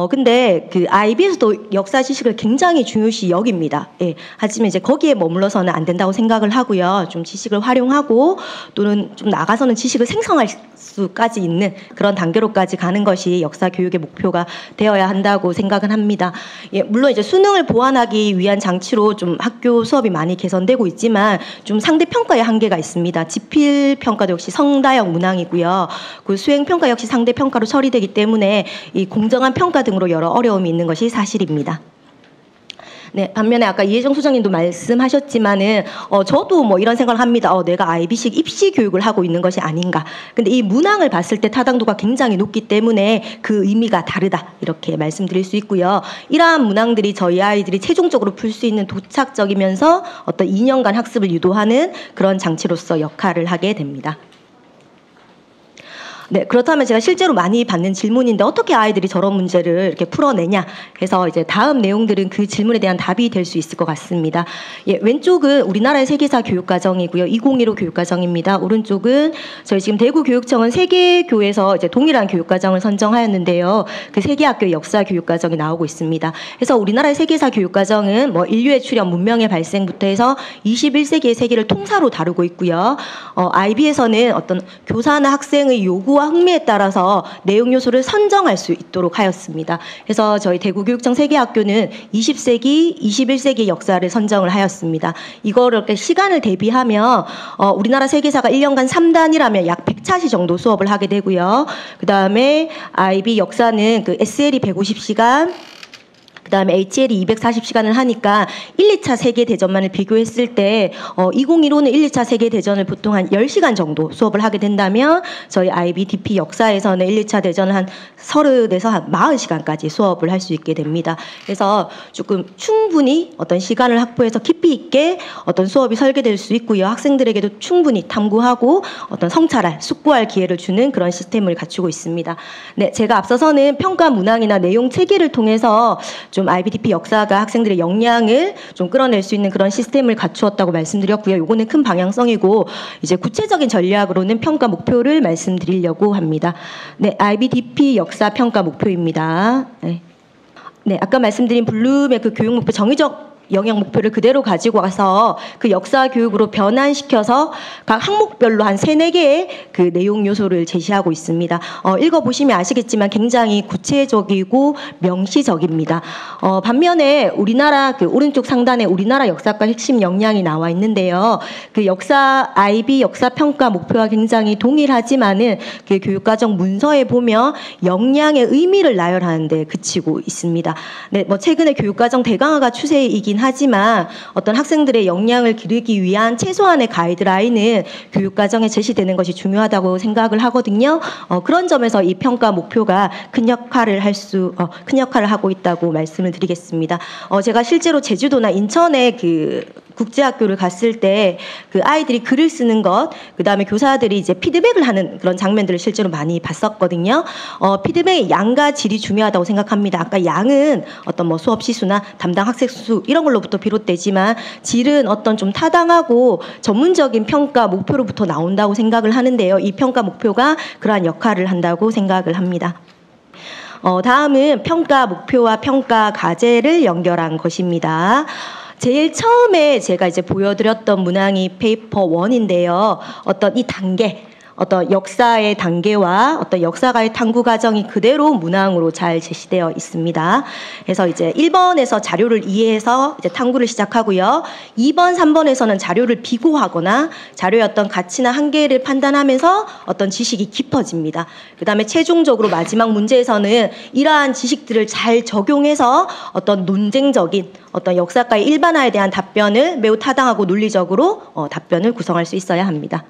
근데 그 IB에서도 역사 지식을 굉장히 중요시 여깁니다. 예, 하지만 이제 거기에 머물러서는 안 된다고 생각을 하고요. 좀 지식을 활용하고 또는 좀 나가서는 지식을 생성할 수까지 있는 그런 단계로까지 가는 것이 역사 교육의 목표가 되어야 한다고 생각은 합니다. 예, 물론 이제 수능을 보완하기 위한 장치로 좀 학교 수업이 많이 개선되고 있지만 좀 상대 평가의 한계가 있습니다. 지필 평가도 역시 성다형 문항이고요. 그 수행 평가 역시 상대 평가로 처리되기 때문에 이 공정한 평가 등으로 여러 어려움이 있는 것이 사실입니다. 네, 반면에 아까 이혜정 소장님도 말씀하셨지만은 저도 뭐 이런 생각을 합니다. 내가 IB식 입시 교육을 하고 있는 것이 아닌가. 근데 이 문항을 봤을 때 타당도가 굉장히 높기 때문에 그 의미가 다르다 이렇게 말씀드릴 수 있고요. 이러한 문항들이 저희 아이들이 최종적으로 풀 수 있는 도착적이면서 어떤 2년간 학습을 유도하는 그런 장치로서 역할을 하게 됩니다. 네, 그렇다면 제가 실제로 많이 받는 질문인데 어떻게 아이들이 저런 문제를 이렇게 풀어내냐 해서 이제 다음 내용들은 그 질문에 대한 답이 될 수 있을 것 같습니다. 예, 왼쪽은 우리나라의 세계사 교육과정이고요. 2015 교육과정입니다. 오른쪽은 저희 지금 대구교육청은 세계교에서 이제 동일한 교육과정을 선정하였는데요. 그 세계학교의 역사 교육과정이 나오고 있습니다. 그래서 우리나라의 세계사 교육과정은 뭐 인류의 출현, 문명의 발생부터 해서 21세기의 세계를 통사로 다루고 있고요. IB에서는 어떤 교사나 학생의 요구와 흥미에 따라서 내용 요소를 선정할 수 있도록 하였습니다. 그래서 저희 대구교육청 세계학교는 20세기, 21세기 역사를 선정을 하였습니다. 이거를 이렇게 시간을 대비하면 우리나라 세계사가 1년간 3단이라면 약 100차시 정도 수업을 하게 되고요. 그 다음에 IB 역사는 그 SL이 150시간, 그다음에 HL이 240시간을 하니까 1, 2차 세계대전만을 비교했을 때 2015는 1, 2차 세계대전을 보통 한 10시간 정도 수업을 하게 된다면 저희 IBDP 역사에서는 1, 2차 대전을 한 30에서 한 40시간까지 수업을 할 수 있게 됩니다. 그래서 조금 충분히 어떤 시간을 확보해서 깊이 있게 어떤 수업이 설계될 수 있고요. 학생들에게도 충분히 탐구하고 어떤 성찰할, 숙고할 기회를 주는 그런 시스템을 갖추고 있습니다. 네, 제가 앞서서는 평가 문항이나 내용 체계를 통해서 좀 IBDP 역사가 학생들의 역량을 좀 끌어낼 수 있는 그런 시스템을 갖추었다고 말씀드렸고요. 요거는 큰 방향성이고 이제 구체적인 전략으로는 평가 목표를 말씀드리려고 합니다. 네, IBDP 역사 평가 목표입니다. 네, 아까 말씀드린 블룸의 그 교육 목표 정의적 영역 목표를 그대로 가지고 와서 그 역사 교육으로 변환시켜서 각 항목별로 한 3-4개의 그 내용 요소를 제시하고 있습니다. 읽어보시면 아시겠지만 굉장히 구체적이고 명시적입니다. 반면에 우리나라 그 오른쪽 상단에 우리나라 역사과 핵심 역량이 나와 있는데요. 그 역사 IB 역사 평가 목표와 굉장히 동일하지만은 그 교육과정 문서에 보면 역량의 의미를 나열하는 데 그치고 있습니다. 네, 뭐 최근에 교육과정 대강화가 추세이긴 하지만 어떤 학생들의 역량을 기르기 위한 최소한의 가이드라인은 교육과정에 제시되는 것이 중요하다고 생각을 하거든요. 그런 점에서 이 평가 목표가 큰 역할을 하고 있다고 말씀을 드리겠습니다. 제가 실제로 제주도나 인천에 그 국제학교를 갔을 때 그 아이들이 글을 쓰는 것, 그 다음에 교사들이 이제 피드백을 하는 그런 장면들을 실제로 많이 봤었거든요. 피드백의 양과 질이 중요하다고 생각합니다. 아까 양은 어떤 뭐 수업 시수나 담당 학생 수 이런 걸로부터 비롯되지만 질은 어떤 좀 타당하고 전문적인 평가 목표로부터 나온다고 생각을 하는데요. 이 평가 목표가 그러한 역할을 한다고 생각을 합니다. 다음은 평가 목표와 평가 과제를 연결한 것입니다. 제일 처음에 제가 이제 보여드렸던 문항이 페이퍼 1인데요. 어떤 이 단계, 어떤 역사의 단계와 어떤 역사가의 탐구 과정이 그대로 문항으로 잘 제시되어 있습니다. 그래서 이제 1번에서 자료를 이해해서 이제 탐구를 시작하고요. 2번, 3번에서는 자료를 비교하거나 자료의 어떤 가치나 한계를 판단하면서 어떤 지식이 깊어집니다. 그 다음에 최종적으로 마지막 문제에서는 이러한 지식들을 잘 적용해서 어떤 논쟁적인 어떤 역사가의 일반화에 대한 답변을 매우 타당하고 논리적으로 답변을 구성할 수 있어야 합니다.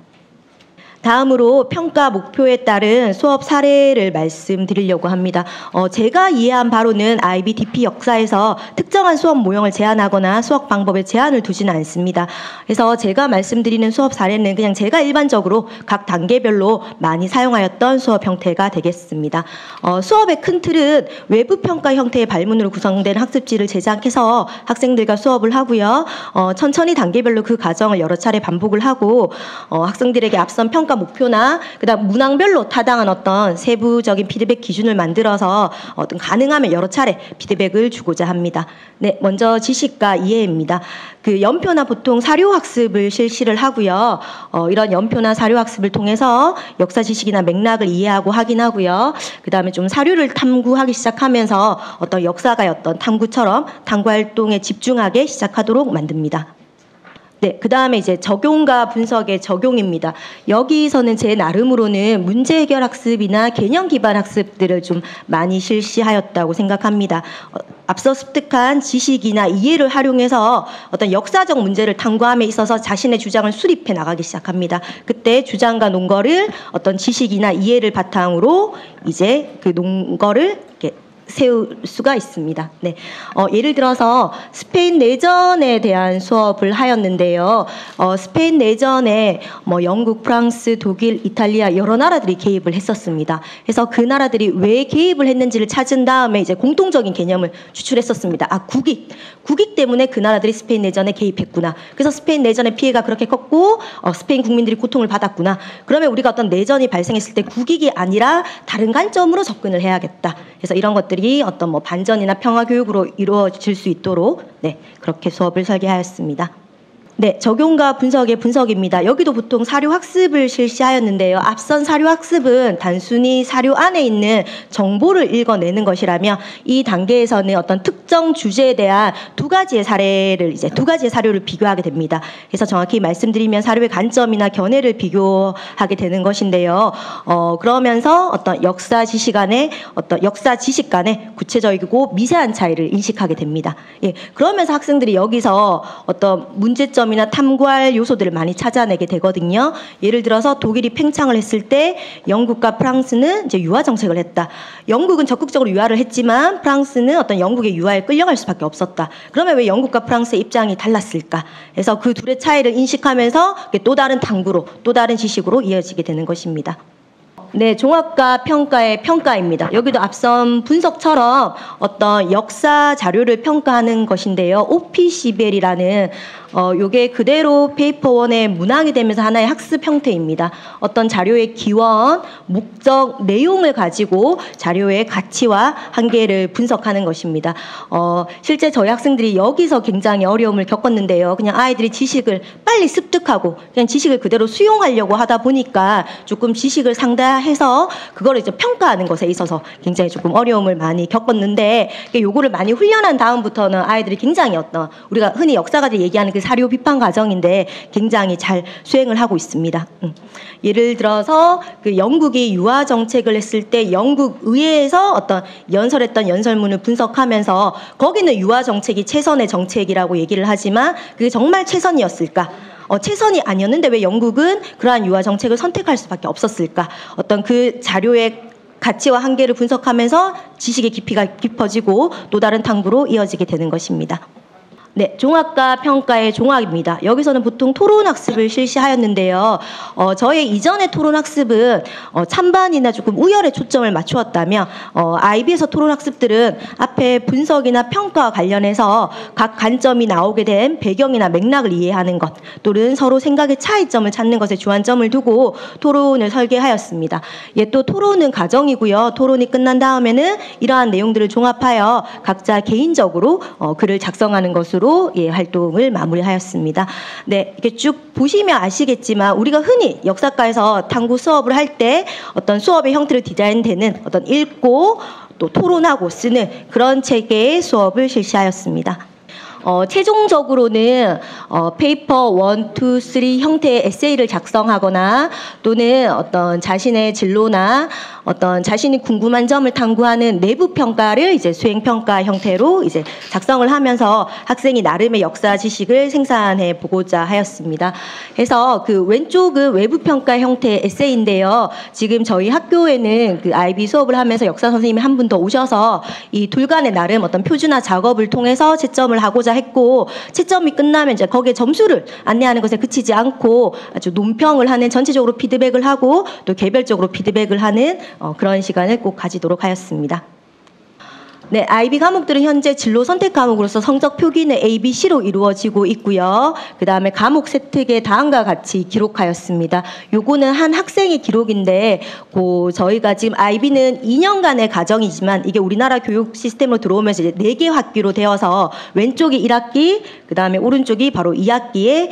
다음으로 평가 목표에 따른 수업 사례를 말씀드리려고 합니다. 제가 이해한 바로는 IBDP 역사에서 특정한 수업 모형을 제한하거나 수업 방법에 제한을 두지는 않습니다. 그래서 제가 말씀드리는 수업 사례는 그냥 제가 일반적으로 각 단계별로 많이 사용하였던 수업 형태가 되겠습니다. 수업의 큰 틀은 외부 평가 형태의 발문으로 구성된 학습지를 제작해서 학생들과 수업을 하고요. 천천히 단계별로 그 과정을 여러 차례 반복을 하고 학생들에게 앞선 평가 목표나 그다음 문항별로 타당한 어떤 세부적인 피드백 기준을 만들어서 어떤 가능하면 여러 차례 피드백을 주고자 합니다. 네, 먼저 지식과 이해입니다. 그 연표나 보통 사료 학습을 실시를 하고요. 이런 연표나 사료 학습을 통해서 역사 지식이나 맥락을 이해하고 확인하고요. 그다음에 좀 사료를 탐구하기 시작하면서 어떤 역사가의 어떤 탐구처럼 탐구 활동에 집중하게 시작하도록 만듭니다. 네, 그 다음에 이제 적용과 분석의 적용입니다. 여기서는 제 나름으로는 문제 해결 학습이나 개념 기반 학습들을 좀 많이 실시하였다고 생각합니다. 앞서 습득한 지식이나 이해를 활용해서 어떤 역사적 문제를 탐구함에 있어서 자신의 주장을 수립해 나가기 시작합니다. 그때 주장과 논거를 어떤 지식이나 이해를 바탕으로 이제 그 논거를 이렇게 세울 수가 있습니다. 네. 예를 들어서 스페인 내전에 대한 수업을 하였는데요. 스페인 내전에 뭐 영국, 프랑스, 독일, 이탈리아 여러 나라들이 개입을 했었습니다. 그래서 그 나라들이 왜 개입을 했는지를 찾은 다음에 이제 공통적인 개념을 추출했었습니다. 국익 때문에 그 나라들이 스페인 내전에 개입했구나. 그래서 스페인 내전의 피해가 그렇게 컸고 스페인 국민들이 고통을 받았구나. 그러면 우리가 어떤 내전이 발생했을 때 국익이 아니라 다른 관점으로 접근을 해야겠다. 그래서 이런 것들이 어떤 뭐 반전이나 평화 교육으로 이루어질 수 있도록 그렇게 수업을 설계하였습니다. 네, 적용과 분석의 분석입니다. 여기도 보통 사료 학습을 실시하였는데요. 앞선 사료 학습은 단순히 사료 안에 있는 정보를 읽어내는 것이라면 이 단계에서는 어떤 특정 주제에 대한 두 가지의 사료를 비교하게 됩니다. 그래서 정확히 말씀드리면 사료의 관점이나 견해를 비교하게 되는 것인데요. 그러면서 어떤 역사 지식 간의 구체적이고 미세한 차이를 인식하게 됩니다. 예, 그러면서 학생들이 여기서 어떤 문제점이나 탐구할 요소들을 많이 찾아내게 되거든요. 예를 들어서 독일이 팽창을 했을 때 영국과 프랑스는 이제 유화 정책을 했다. 영국은 적극적으로 유화를 했지만 프랑스는 어떤 영국의 유화에 끌려갈 수밖에 없었다. 그러면 왜 영국과 프랑스의 입장이 달랐을까? 그래서 그 둘의 차이를 인식하면서 또 다른 탐구로, 또 다른 지식으로 이어지게 되는 것입니다. 네, 종합과 평가의 평가입니다. 여기도 앞선 분석처럼 어떤 역사 자료를 평가하는 것인데요. OPCBL이라는 요게 그대로 페이퍼 1에 문항이 되면서 하나의 학습 형태입니다. 어떤 자료의 기원, 목적, 내용을 가지고 자료의 가치와 한계를 분석하는 것입니다. 실제 저희 학생들이 여기서 굉장히 어려움을 겪었는데요. 그냥 아이들이 지식을 빨리 습득하고 그냥 지식을 그대로 수용하려고 하다 보니까 조금 지식을 상다해서 그거를 이제 평가하는 것에 있어서 굉장히 조금 어려움을 많이 겪었는데, 요거를 많이 훈련한 다음부터는 아이들이 굉장히 우리가 흔히 역사가 얘기하는 그 사료 비판 과정인데 굉장히 잘 수행을 하고 있습니다. 예를 들어서 그 영국이 유아 정책을 했을 때 영국 의회에서 어떤 연설했던 연설문을 분석하면서 거기는 유아 정책이 최선의 정책이라고 얘기를 하지만 그게 정말 최선이었을까? 최선이 아니었는데 왜 영국은 그러한 유아 정책을 선택할 수밖에 없었을까? 어떤 그 자료의 가치와 한계를 분석하면서 지식의 깊이가 깊어지고 또 다른 탐구로 이어지게 되는 것입니다. 네, 종합과 평가의 종합입니다. 여기서는 보통 토론 학습을 실시하였는데요. 저의 이전의 토론 학습은 찬반이나 조금 우열에 초점을 맞추었다면 IB에서 토론 학습들은 앞에 분석이나 평가와 관련해서 각 관점이 나오게 된 배경이나 맥락을 이해하는 것 또는 서로 생각의 차이점을 찾는 것에 주안점을 두고 토론을 설계하였습니다. 또 토론은 과정이고요. 토론이 끝난 다음에는 이러한 내용들을 종합하여 각자 개인적으로 글을 작성하는 것으로 활동을 마무리하였습니다. 네, 이렇게 쭉 보시면 아시겠지만 우리가 흔히 역사과에서 탐구 수업을 할 때 어떤 수업의 형태로 디자인되는 어떤 읽고 또 토론하고 쓰는 그런 체계의 수업을 실시하였습니다. 최종적으로는 페이퍼 1, 2, 3 형태의 에세이를 작성하거나 또는 어떤 자신의 진로나 어떤 자신이 궁금한 점을 탐구하는 내부 평가를 이제 수행 평가 형태로 이제 작성을 하면서 학생이 나름의 역사 지식을 생산해 보고자 하였습니다. 그래서 그 왼쪽은 외부 평가 형태의 에세이인데요. 지금 저희 학교에는 그 IB 수업을 하면서 역사 선생님이 한 분 더 오셔서 이 둘간의 나름 어떤 표준화 작업을 통해서 채점을 하고자 했고, 채점이 끝나면 이제 거기에 점수를 안내하는 것에 그치지 않고 아주 논평을 하는, 전체적으로 피드백을 하고 또 개별적으로 피드백을 하는 그런 시간을 꼭 가지도록 하였습니다. 네, IB 과목들은 현재 진로 선택 과목으로서 성적 표기는 A, B, C로 이루어지고 있고요. 그 다음에 과목 세특에 다음과 같이 기록하였습니다. 요거는 한 학생의 기록인데, 저희가 지금 IB는 2년간의 과정이지만 이게 우리나라 교육 시스템으로 들어오면서 이제 4개 학기로 되어서 왼쪽이 1학기, 그 다음에 오른쪽이 바로 2학기의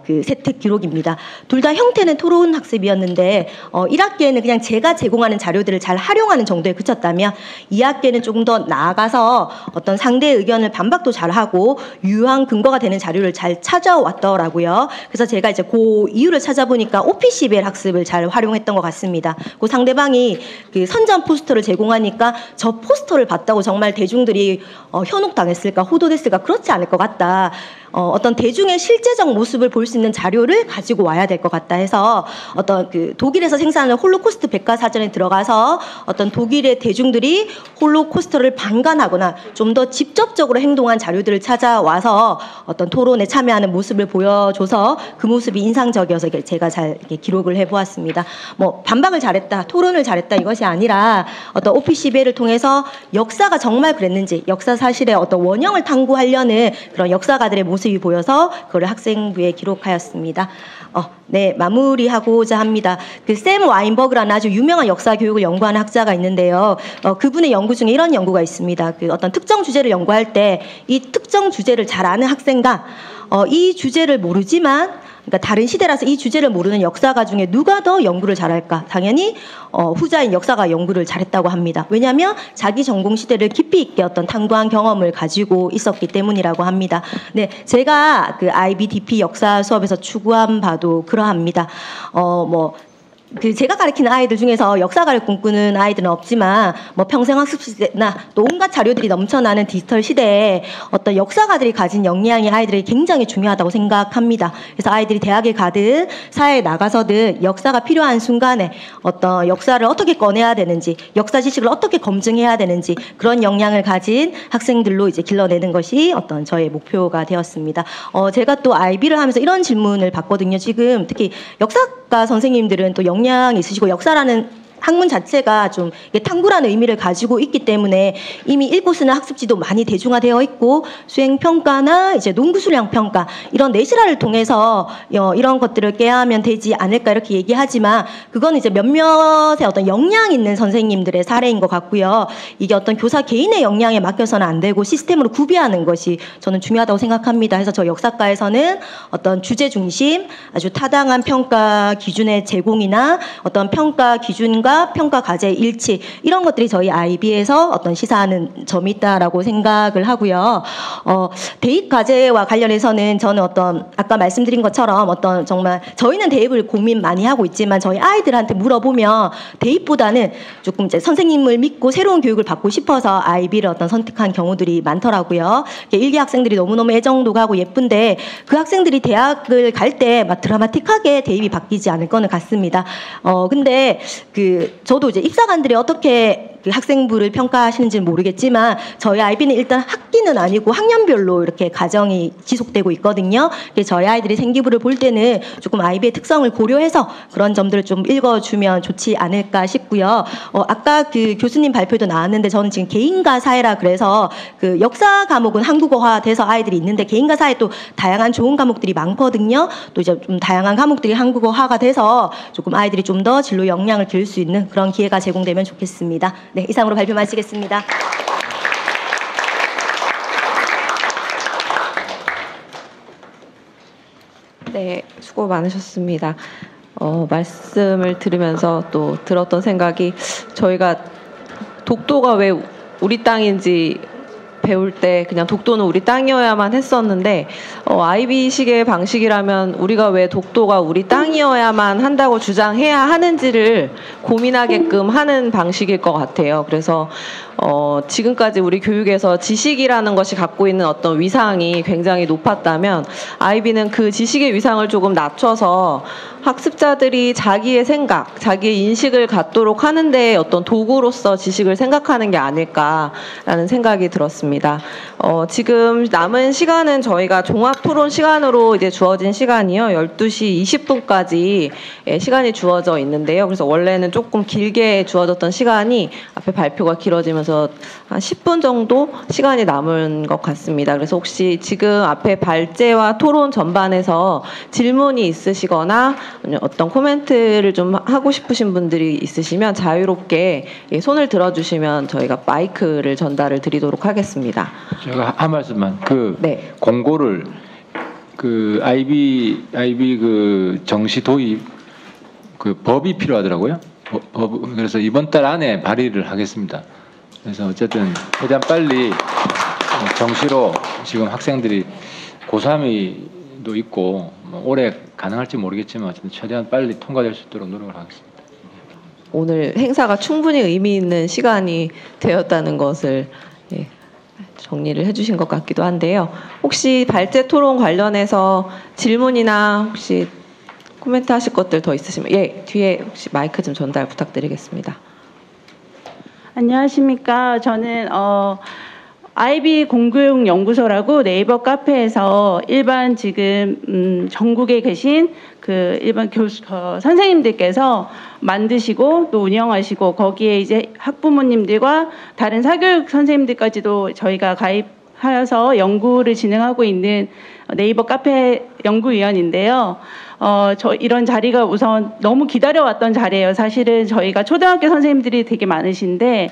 그 세특 기록입니다. 둘 다 형태는 토론 학습이었는데 1학기에는 그냥 제가 제공하는 자료들을 잘 활용하는 정도에 그쳤다면 2학기에는 조금 더 나아가서 어떤 상대의 의견을 반박도 잘하고 유효한 근거가 되는 자료를 잘 찾아왔더라고요. 그래서 제가 이제 그 이유를 찾아보니까 OPCBL 학습을 잘 활용했던 것 같습니다. 그 상대방이 그 선전 포스터를 제공하니까 저 포스터를 봤다고 정말 대중들이 현혹당했을까, 호도됐을까, 그렇지 않을 것 같다. 어떤 대중의 실제적 모습을 볼 수 있는 자료를 가지고 와야 될 것 같다 해서 어떤 그 독일에서 생산하는 홀로코스트 백과사전에 들어가서 어떤 독일의 대중들이 홀로코스트를 방관하거나 좀 더 직접적으로 행동한 자료들을 찾아와서 어떤 토론에 참여하는 모습을 보여줘서 그 모습이 인상적이어서 제가 잘 이렇게 기록을 해보았습니다. 뭐 반박을 잘했다, 토론을 잘했다 이것이 아니라 어떤 OPCBL을 통해서 역사가 정말 그랬는지, 역사 사실의 어떤 원형을 탐구하려는 그런 역사가들의 모습이 보여서 그걸 학생부에 기록하였습니다. 네, 마무리하고자 합니다. 그 샘 와인버그라는 아주 유명한 역사 교육을 연구하는 학자가 있는데요. 그분의 연구 중에 이런 연구가 있습니다. 그 어떤 특정 주제를 연구할 때 이 특정 주제를 잘 아는 학생과 이 주제를 모르지만, 그러니까 다른 시대라서 이 주제를 모르는 역사가 중에 누가 더 연구를 잘할까? 당연히 후자인 역사가 연구를 잘했다고 합니다. 왜냐하면 자기 전공 시대를 깊이 있게 어떤 탐구한 경험을 가지고 있었기 때문이라고 합니다. 네, 제가 그 IBDP 역사 수업에서 추구한 바도 그러합니다. 제가 가르치는 아이들 중에서 역사가를 꿈꾸는 아이들은 없지만 평생 학습 시대나 또 온갖 자료들이 넘쳐나는 디지털 시대에 어떤 역사가들이 가진 역량이 아이들에게 굉장히 중요하다고 생각합니다. 그래서 아이들이 대학에 가든 사회에 나가서든 역사가 필요한 순간에 어떤 역사를 어떻게 꺼내야 되는지, 역사 지식을 어떻게 검증해야 되는지 그런 역량을 가진 학생들로 이제 길러내는 것이 어떤 저의 목표가 되었습니다. 제가 또 IB를 하면서 이런 질문을 받거든요. 지금 특히 역사과 선생님들은 또 역량이 있으시고 역사라는 학문 자체가 좀 탐구라는 의미를 가지고 있기 때문에 이미 읽고 쓰는 학습지도 많이 대중화되어 있고 수행 평가나 이제 농구 수량 평가 이런 내실화를 통해서 이런 것들을 깨야하면 되지 않을까 이렇게 얘기하지만 그건 이제 몇몇의 어떤 역량 있는 선생님들의 사례인 것 같고요. 이게 어떤 교사 개인의 역량에 맡겨서는 안 되고 시스템으로 구비하는 것이 저는 중요하다고 생각합니다. 그래서 저 역사과에서는 어떤 주제 중심, 아주 타당한 평가 기준의 제공이나 어떤 평가 기준과 평가 과제의 일치 이런 것들이 저희 IB에서 어떤 시사하는 점이 있다라고 생각을 하고요. 대입 과제와 관련해서는 저는 어떤 아까 말씀드린 것처럼 어떤 정말 저희는 대입을 고민 많이 하고 있지만 저희 아이들한테 물어보면 대입보다는 조금 이제 선생님을 믿고 새로운 교육을 받고 싶어서 IB를 어떤 선택한 경우들이 많더라고요. 일기 학생들이 너무너무 애정도 가고 예쁜데 그 학생들이 대학을 갈 때 막 드라마틱하게 대입이 바뀌지 않을 거는 같습니다. 근데 저도 이제 입사관들이 어떻게 학생부를 평가하시는지는 모르겠지만 저희 IB는 일단 학기는 아니고 학년별로 이렇게 과정이 지속되고 있거든요. 그래서 저희 아이들이 생기부를 볼 때는 조금 IB의 특성을 고려해서 그런 점들을 좀 읽어주면 좋지 않을까 싶고요. 아까 그 교수님 발표도 나왔는데 저는 지금 개인과 사회라 그래서 그 역사 과목은 한국어화 돼서 아이들이 있는데 개인과 사회 또 다양한 좋은 과목들이 많거든요. 또 이제 좀 다양한 과목들이 한국어화가 돼서 조금 아이들이 좀 더 진로 역량을 기를 수 있는 그런 기회가 제공되면 좋겠습니다. 네, 이상으로 발표 마치겠습니다. 네, 수고 많으셨습니다. 말씀을 들으면서 또 들었던 생각이 저희가 독도가 왜 우리 땅인지 배울 때 그냥 독도는 우리 땅이어야만 했었는데 IB식의 방식이라면 우리가 왜 독도가 우리 땅이어야만 한다고 주장해야 하는지를 고민하게끔 하는 방식일 것 같아요. 그래서 지금까지 우리 교육에서 지식이라는 것이 갖고 있는 어떤 위상이 굉장히 높았다면 IB는 그 지식의 위상을 조금 낮춰서 학습자들이 자기의 생각, 자기의 인식을 갖도록 하는데 어떤 도구로서 지식을 생각하는 게 아닐까라는 생각이 들었습니다. 지금 남은 시간은 저희가 종합 토론 시간으로 이제 주어진 시간이요. 12시 20분까지 시간이 주어져 있는데요. 그래서 원래는 조금 길게 주어졌던 시간이 앞에 발표가 길어지면서 한 10분 정도 시간이 남은 것 같습니다. 그래서 혹시 지금 앞에 발제와 토론 전반에서 질문이 있으시거나 어떤 코멘트를 좀 하고 싶으신 분들이 있으시면 자유롭게 손을 들어주시면 저희가 마이크를 전달을 드리도록 하겠습니다. 제가 한 말씀만 네. 공고를 IB 그 정시 도입 법이 필요하더라고요. 그래서 이번 달 안에 발의를 하겠습니다. 그래서 어쨌든 최대한 빨리 정시로 지금 학생들이 고3이도 있고 올해 가능할지 모르겠지만 어쨌든 최대한 빨리 통과될 수 있도록 노력을 하겠습니다. 오늘 행사가 충분히 의미 있는 시간이 되었다는 것을 정리를 해주신 것 같기도 한데요. 혹시 발제 토론 관련해서 질문이나 혹시 코멘트 하실 것들 더 있으시면 뒤에 혹시 마이크 좀 전달 부탁드리겠습니다. 안녕하십니까. 저는 IB 공교육연구소라고 네이버 카페에서 일반 지금 전국에 계신 그 일반 선생님들께서 만드시고 또 운영하시고 거기에 이제 학부모님들과 다른 사교육 선생님들까지도 저희가 가입하여서 연구를 진행하고 있는 네이버 카페 연구위원인데요. 이런 자리가 우선 너무 기다려왔던 자리예요. 사실은 저희가 초등학교 선생님들이 되게 많으신데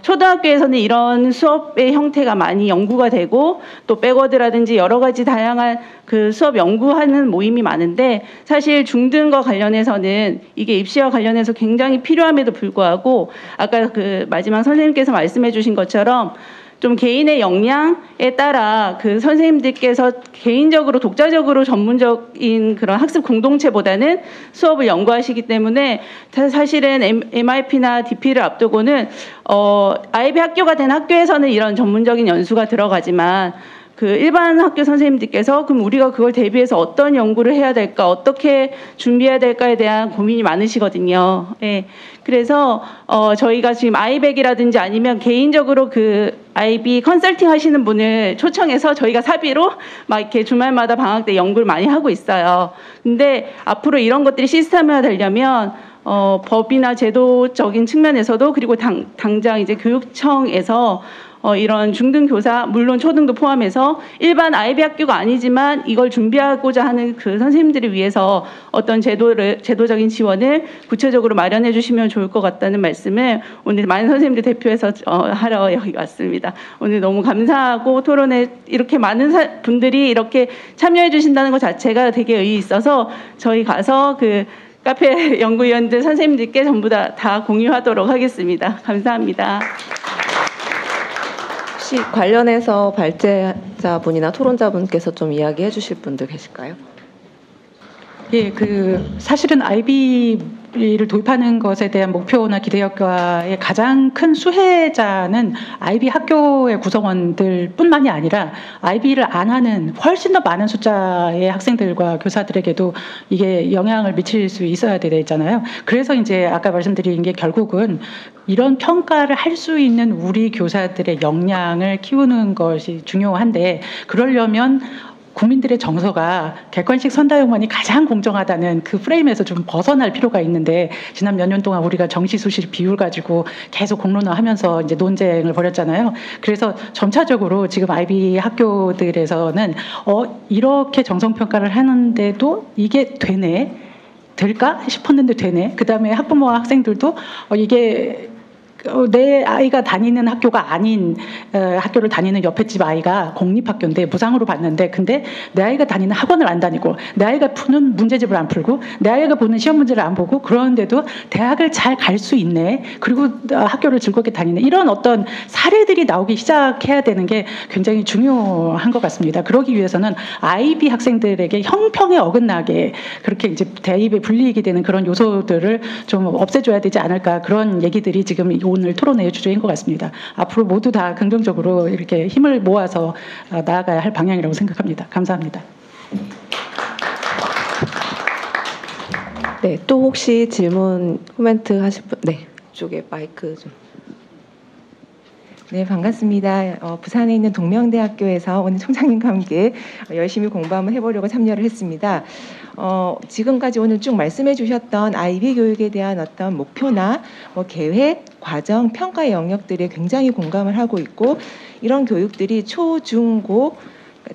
초등학교에서는 이런 수업의 형태가 많이 연구가 되고 또 백워드라든지 여러 가지 다양한 그 수업 연구하는 모임이 많은데 사실 중등과 관련해서는 이게 입시와 관련해서 굉장히 필요함에도 불구하고 아까 그 마지막 선생님께서 말씀해 주신 것처럼 좀 개인의 역량에 따라 그 선생님들께서 개인적으로 독자적으로 전문적인 그런 학습 공동체보다는 수업을 연구하시기 때문에 사실은 MIP나 DP를 앞두고는 IB 학교가 된 학교에서는 이런 전문적인 연수가 들어가지만 그 일반 학교 선생님들께서 그럼 우리가 그걸 대비해서 어떤 연구를 해야 될까, 어떻게 준비해야 될까에 대한 고민이 많으시거든요. 예. 그래서 저희가 지금 아이백이라든지 아니면 개인적으로 그 IB 컨설팅 하시는 분을 초청해서 저희가 사비로 막 이렇게 주말마다 방학 때 연구를 많이 하고 있어요. 근데 앞으로 이런 것들이 시스템화되려면 법이나 제도적인 측면에서도 그리고 당장 이제 교육청에서 이런 중등교사 물론 초등도 포함해서 일반 아이비 학교가 아니지만 이걸 준비하고자 하는 그 선생님들을 위해서 어떤 제도적인 지원을 구체적으로 마련해 주시면 좋을 것 같다는 말씀을 오늘 많은 선생님들 대표해서 하러 여기 왔습니다. 오늘 너무 감사하고 토론에 이렇게 많은 분들이 이렇게 참여해 주신다는 것 자체가 되게 의의 있어서 저희 가서 그 카페 연구위원들 선생님들께 전부 다 공유하도록 하겠습니다. 감사합니다. 혹시 관련해서 발제자분이나 토론자분께서 좀 이야기해 주실 분들 계실까요? 예, 사실은 아이비를 도입하는 것에 대한 목표나 기대 효과의 가장 큰 수혜자는 아이비 학교의 구성원들뿐만이 아니라 아이비를 안 하는 훨씬 더 많은 숫자의 학생들과 교사들에게도 이게 영향을 미칠 수 있어야 되잖아요. 그래서 이제 아까 말씀드린 게 결국은 이런 평가를 할 수 있는 우리 교사들의 역량을 키우는 것이 중요한데, 그러려면 국민들의 정서가 객관식 선다용만이 가장 공정하다는 그 프레임에서 좀 벗어날 필요가 있는데, 지난 몇 년 동안 우리가 정시수시 비율 가지고 계속 공론화하면서 이제 논쟁을 벌였잖아요. 그래서 점차적으로 지금 아이비 학교들에서는 이렇게 정성평가를 하는데도 이게 될까 싶었는데 되네. 그다음에 학부모와 학생들도 이게 내 아이가 다니는 학교가 아닌 학교를 다니는 옆에 집 아이가 공립학교인데 무상으로 받는데, 근데 내 아이가 다니는 학원을 안 다니고 내 아이가 푸는 문제집을 안 풀고 내 아이가 보는 시험 문제를 안 보고 그러는데도 대학을 잘 갈 수 있네, 그리고 학교를 즐겁게 다니네, 이런 어떤 사례들이 나오기 시작해야 되는 게 굉장히 중요한 것 같습니다. 그러기 위해서는 아이비 학생들에게 형평에 어긋나게 그렇게 이제 대입에 불리게 되는 그런 요소들을 좀 없애줘야 되지 않을까, 그런 얘기들이 지금 오늘 토론회의 주제인 것 같습니다. 앞으로 모두 다 긍정적으로 이렇게 힘을 모아서 나아가야 할 방향이라고 생각합니다. 감사합니다. 네, 또 혹시 질문, 코멘트 하실 분? 네, 이쪽에 마이크 좀. 네, 반갑습니다. 부산에 있는 동명대학교에서 오늘 총장님과 함께 열심히 공부 한번 해보려고 참여를 했습니다. 지금까지 오늘 쭉 말씀해 주셨던 아이비 교육에 대한 어떤 목표나 계획, 과정, 평가의 영역들에 굉장히 공감을 하고 있고, 이런 교육들이 초, 중, 고,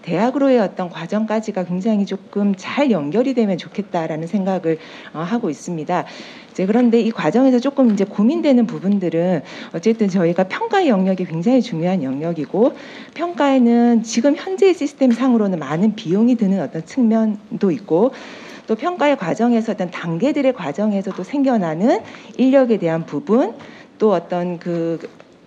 대학으로의 어떤 과정까지가 굉장히 조금 잘 연결이 되면 좋겠다라는 생각을 하고 있습니다. 그런데 이 과정에서 조금 이제 고민되는 부분들은, 어쨌든 저희가 평가의 영역이 굉장히 중요한 영역이고, 평가에는 지금 현재의 시스템 상으로는 많은 비용이 드는 어떤 측면도 있고, 또 평가의 과정에서 어떤 단계들의 과정에서도 생겨나는 인력에 대한 부분, 또 어떤 그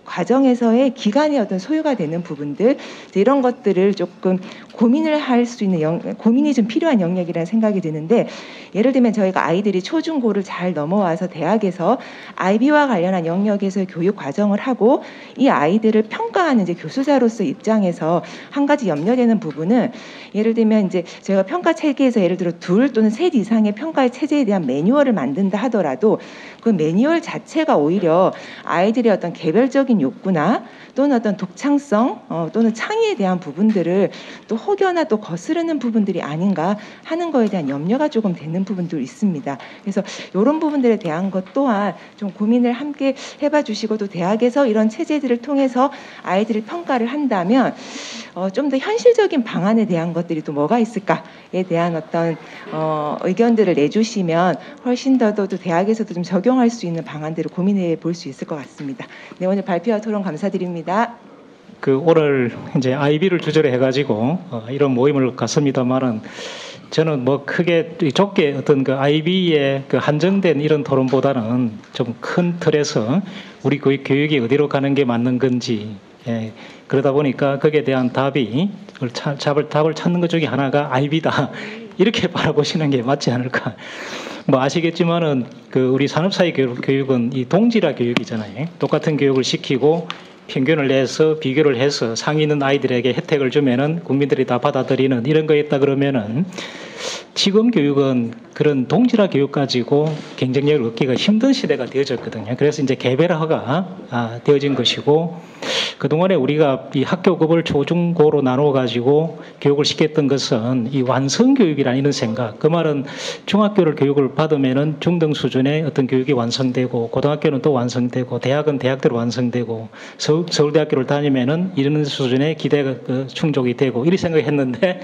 과정에서의 기간의 어떤 소요가 되는 부분들, 이런 것들을 조금 고민을 할 수 있는 고민이 좀 필요한 영역이라는 생각이 드는데, 예를 들면 저희가 아이들이 초중고를 잘 넘어와서 대학에서 아이비와 관련한 영역에서의 교육 과정을 하고 이 아이들을 평가하는 이제 교수자로서 입장에서 한 가지 염려되는 부분은, 예를 들면 이제 저희가 평가 체계에서 예를 들어 2 또는 3 이상의 평가의 체제에 대한 매뉴얼을 만든다 하더라도 그 매뉴얼 자체가 오히려 아이들의 어떤 개별적인 욕구나 또는 어떤 독창성 또는 창의에 대한 부분들을 또 혹여나 또 거스르는 부분들이 아닌가 하는 거에 대한 염려가 조금 되는 부분도 있습니다. 그래서 이런 부분들에 대한 것 또한 좀 고민을 함께 해봐 주시고, 또 대학에서 이런 체제들을 통해서 아이들을 평가를 한다면 좀 더 현실적인 방안에 대한 것들이 또 뭐가 있을까에 대한 어떤 의견들을 내주시면 훨씬 더 대학에서도 좀 적용할 수 있는 방안들을 고민해 볼 수 있을 것 같습니다. 네, 오늘 발표와 토론 감사드립니다. 오늘 이제 아이비를 주제로 해가지고 이런 모임을 갖습니다만은, 저는 크게 좁게 어떤 그 아이비의 그 한정된 이런 토론보다는 좀 큰 틀에서 우리 교육이 어디로 가는 게 맞는 건지, 그러다 보니까 거기에 대한 답을 찾는 것 중에 하나가 아이비다, 이렇게 바라보시는 게 맞지 않을까. 아시겠지만은 우리 산업사회 교육은 이 동질화 교육이잖아요. 똑같은 교육을 시키고 평균을 내서 비교를 해서 상위 있는 아이들에게 혜택을 주면은 국민들이 다 받아들이는 이런 거였다 그러면은, 지금 교육은 그런 동질화 교육 가지고 경쟁력을 얻기가 힘든 시대가 되어졌거든요. 그래서 이제 개별화가 되어진 것이고, 그동안에 우리가 이 학교급을 초중고로 나누어 가지고 교육을 시켰던 것은 이 완성 교육이라는 이런 생각. 그 말은 중학교를 교육을 받으면은 중등 수준의 어떤 교육이 완성되고, 고등학교는 또 완성되고, 대학은 대학대로 완성되고, 서울대학교를 다니면은 이런 수준의 기대가 충족이 되고, 이렇게 생각했는데,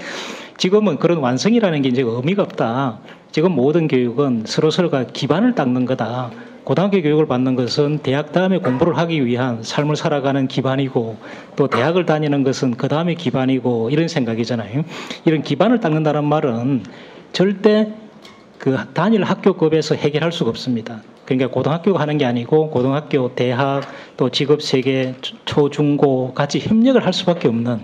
지금은 그런 완성이라는 게 이제 의미가 없다. 지금 모든 교육은 서로서로가 기반을 닦는 거다. 고등학교 교육을 받는 것은 대학 다음에 공부를 하기 위한 삶을 살아가는 기반이고, 또 대학을 다니는 것은 그 다음에 기반이고, 이런 생각이잖아요. 이런 기반을 닦는다는 말은 절대 그 단일 학교급에서 해결할 수가 없습니다. 그러니까 고등학교가 하는 게 아니고, 고등학교, 대학, 또 직업세계, 초중고 같이 협력을 할 수밖에 없는,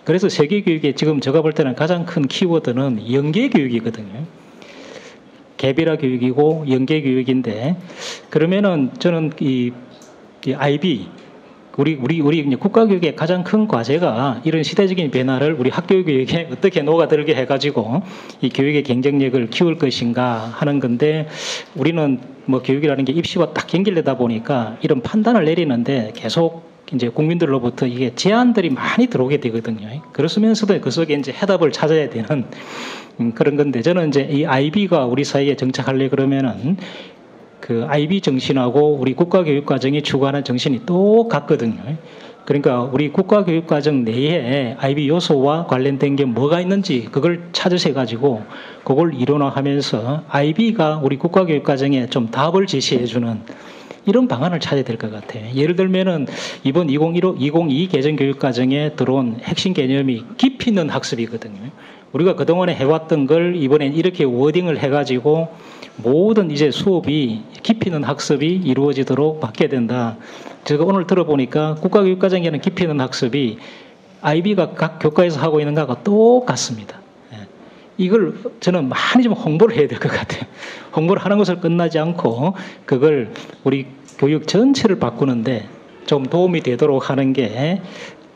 그래서 세계교육에 지금 제가 볼 때는 가장 큰 키워드는 연계교육이거든요. 개별화 교육이고 연계교육인데, 그러면은 저는 이 IB, 우리 이제 국가교육의 가장 큰 과제가 이런 시대적인 변화를 우리 학교 교육에 어떻게 녹아들게 해가지고 이 교육의 경쟁력을 키울 것인가 하는 건데, 우리는 뭐 교육이라는 게 입시와 딱 연결되다 보니까 이런 판단을 내리는데 계속 이제 국민들로부터 이게 제안들이 많이 들어오게 되거든요. 그렇으면서도 그 속에 이제 해답을 찾아야 되는 그런 건데, 저는 이제 이 IB가 우리 사회에 정착하려 그러면은 그 IB 정신하고 우리 국가교육과정이 추구하는 정신이 똑같거든요. 그러니까 우리 국가교육과정 내에 IB 요소와 관련된 게 뭐가 있는지 그걸 찾으셔 가지고 그걸 이론화하면서 IB가 우리 국가교육과정에 좀 답을 제시해주는 이런 방안을 찾아야 될 것 같아요. 예를 들면은 이번 2022 개정교육과정에 들어온 핵심 개념이 깊이 있는 학습이거든요. 우리가 그동안에 해왔던 걸 이번엔 이렇게 워딩을 해가지고 모든 이제 수업이 깊이 있는 학습이 이루어지도록 바뀌어야 된다. 제가 오늘 들어보니까 국가교육과정에는 깊이 있는 학습이 IB가 각 교과에서 하고 있는 것과 똑같습니다. 이걸 저는 많이 좀 홍보를 해야 될 것 같아요. 홍보를 하는 것을 끝나지 않고 그걸 우리 교육 전체를 바꾸는데 좀 도움이 되도록 하는 게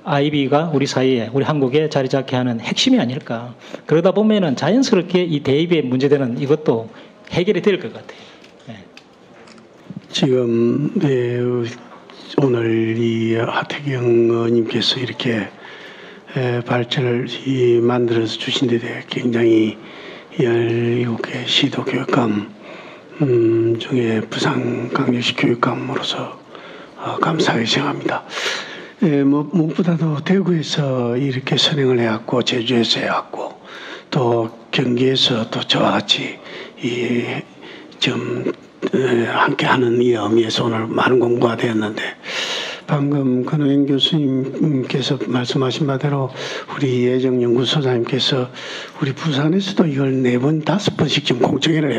IB가 우리 사이에, 우리 한국에 자리 잡게 하는 핵심이 아닐까. 그러다 보면은 자연스럽게 이 대입에 문제되는 이것도 해결이 될 것 같아요. 네. 지금 오늘 이 하태경 의원님께서 이렇게 발제를 만들어서 주신 데 대해 굉장히 17개 시도 교육감 중에 부산광역시 교육감으로서 감사하게 생각합니다. 뭐 무엇보다도 대구에서 이렇게 선행을 해왔고, 제주에서 해왔고, 또 경기에서 또 저와 같이 좀 함께하는 이 의미에서 오늘 많은 공부가 되었는데, 방금 권호영 교수님께서 말씀하신 바대로 우리 예정연구소장님께서 우리 부산에서도 이걸 4번, 5번씩 지금 공청회를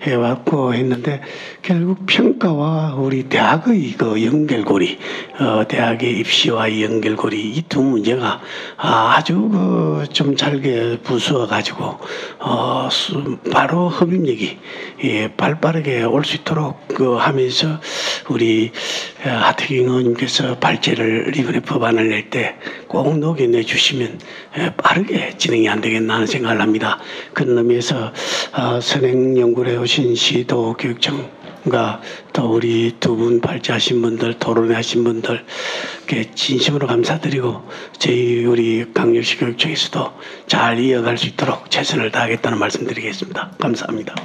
해왔고 했는데, 결국 평가와 우리 대학의 그 연결고리, 대학의 입시와 연결고리, 이 두 문제가 아주 좀 잘게 부수어 가지고 바로 흡입력이 발빠르게 올 수 있도록 하면서 우리 하태경 의원님께서 발제를 이번에 법안을 낼 때 꼭 녹여내 주시면 빠르게 진행이 안 되겠나 하는 생각을 합니다. 그런 의미에서 선행 연구를 해오신 시도 교육청과 또 우리 두 분 발제하신 분들, 토론하신 분들께 진심으로 감사드리고, 저희 우리 광역시 교육청에서도 잘 이어갈 수 있도록 최선을 다하겠다는 말씀드리겠습니다. 감사합니다.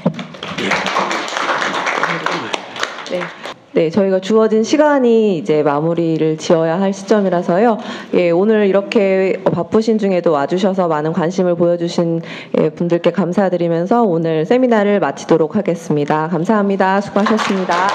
네, 저희가 주어진 시간이 이제 마무리를 지어야 할 시점이라서요. 예, 오늘 이렇게 바쁘신 중에도 와주셔서 많은 관심을 보여주신 분들께 감사드리면서 오늘 세미나를 마치도록 하겠습니다. 감사합니다. 수고하셨습니다.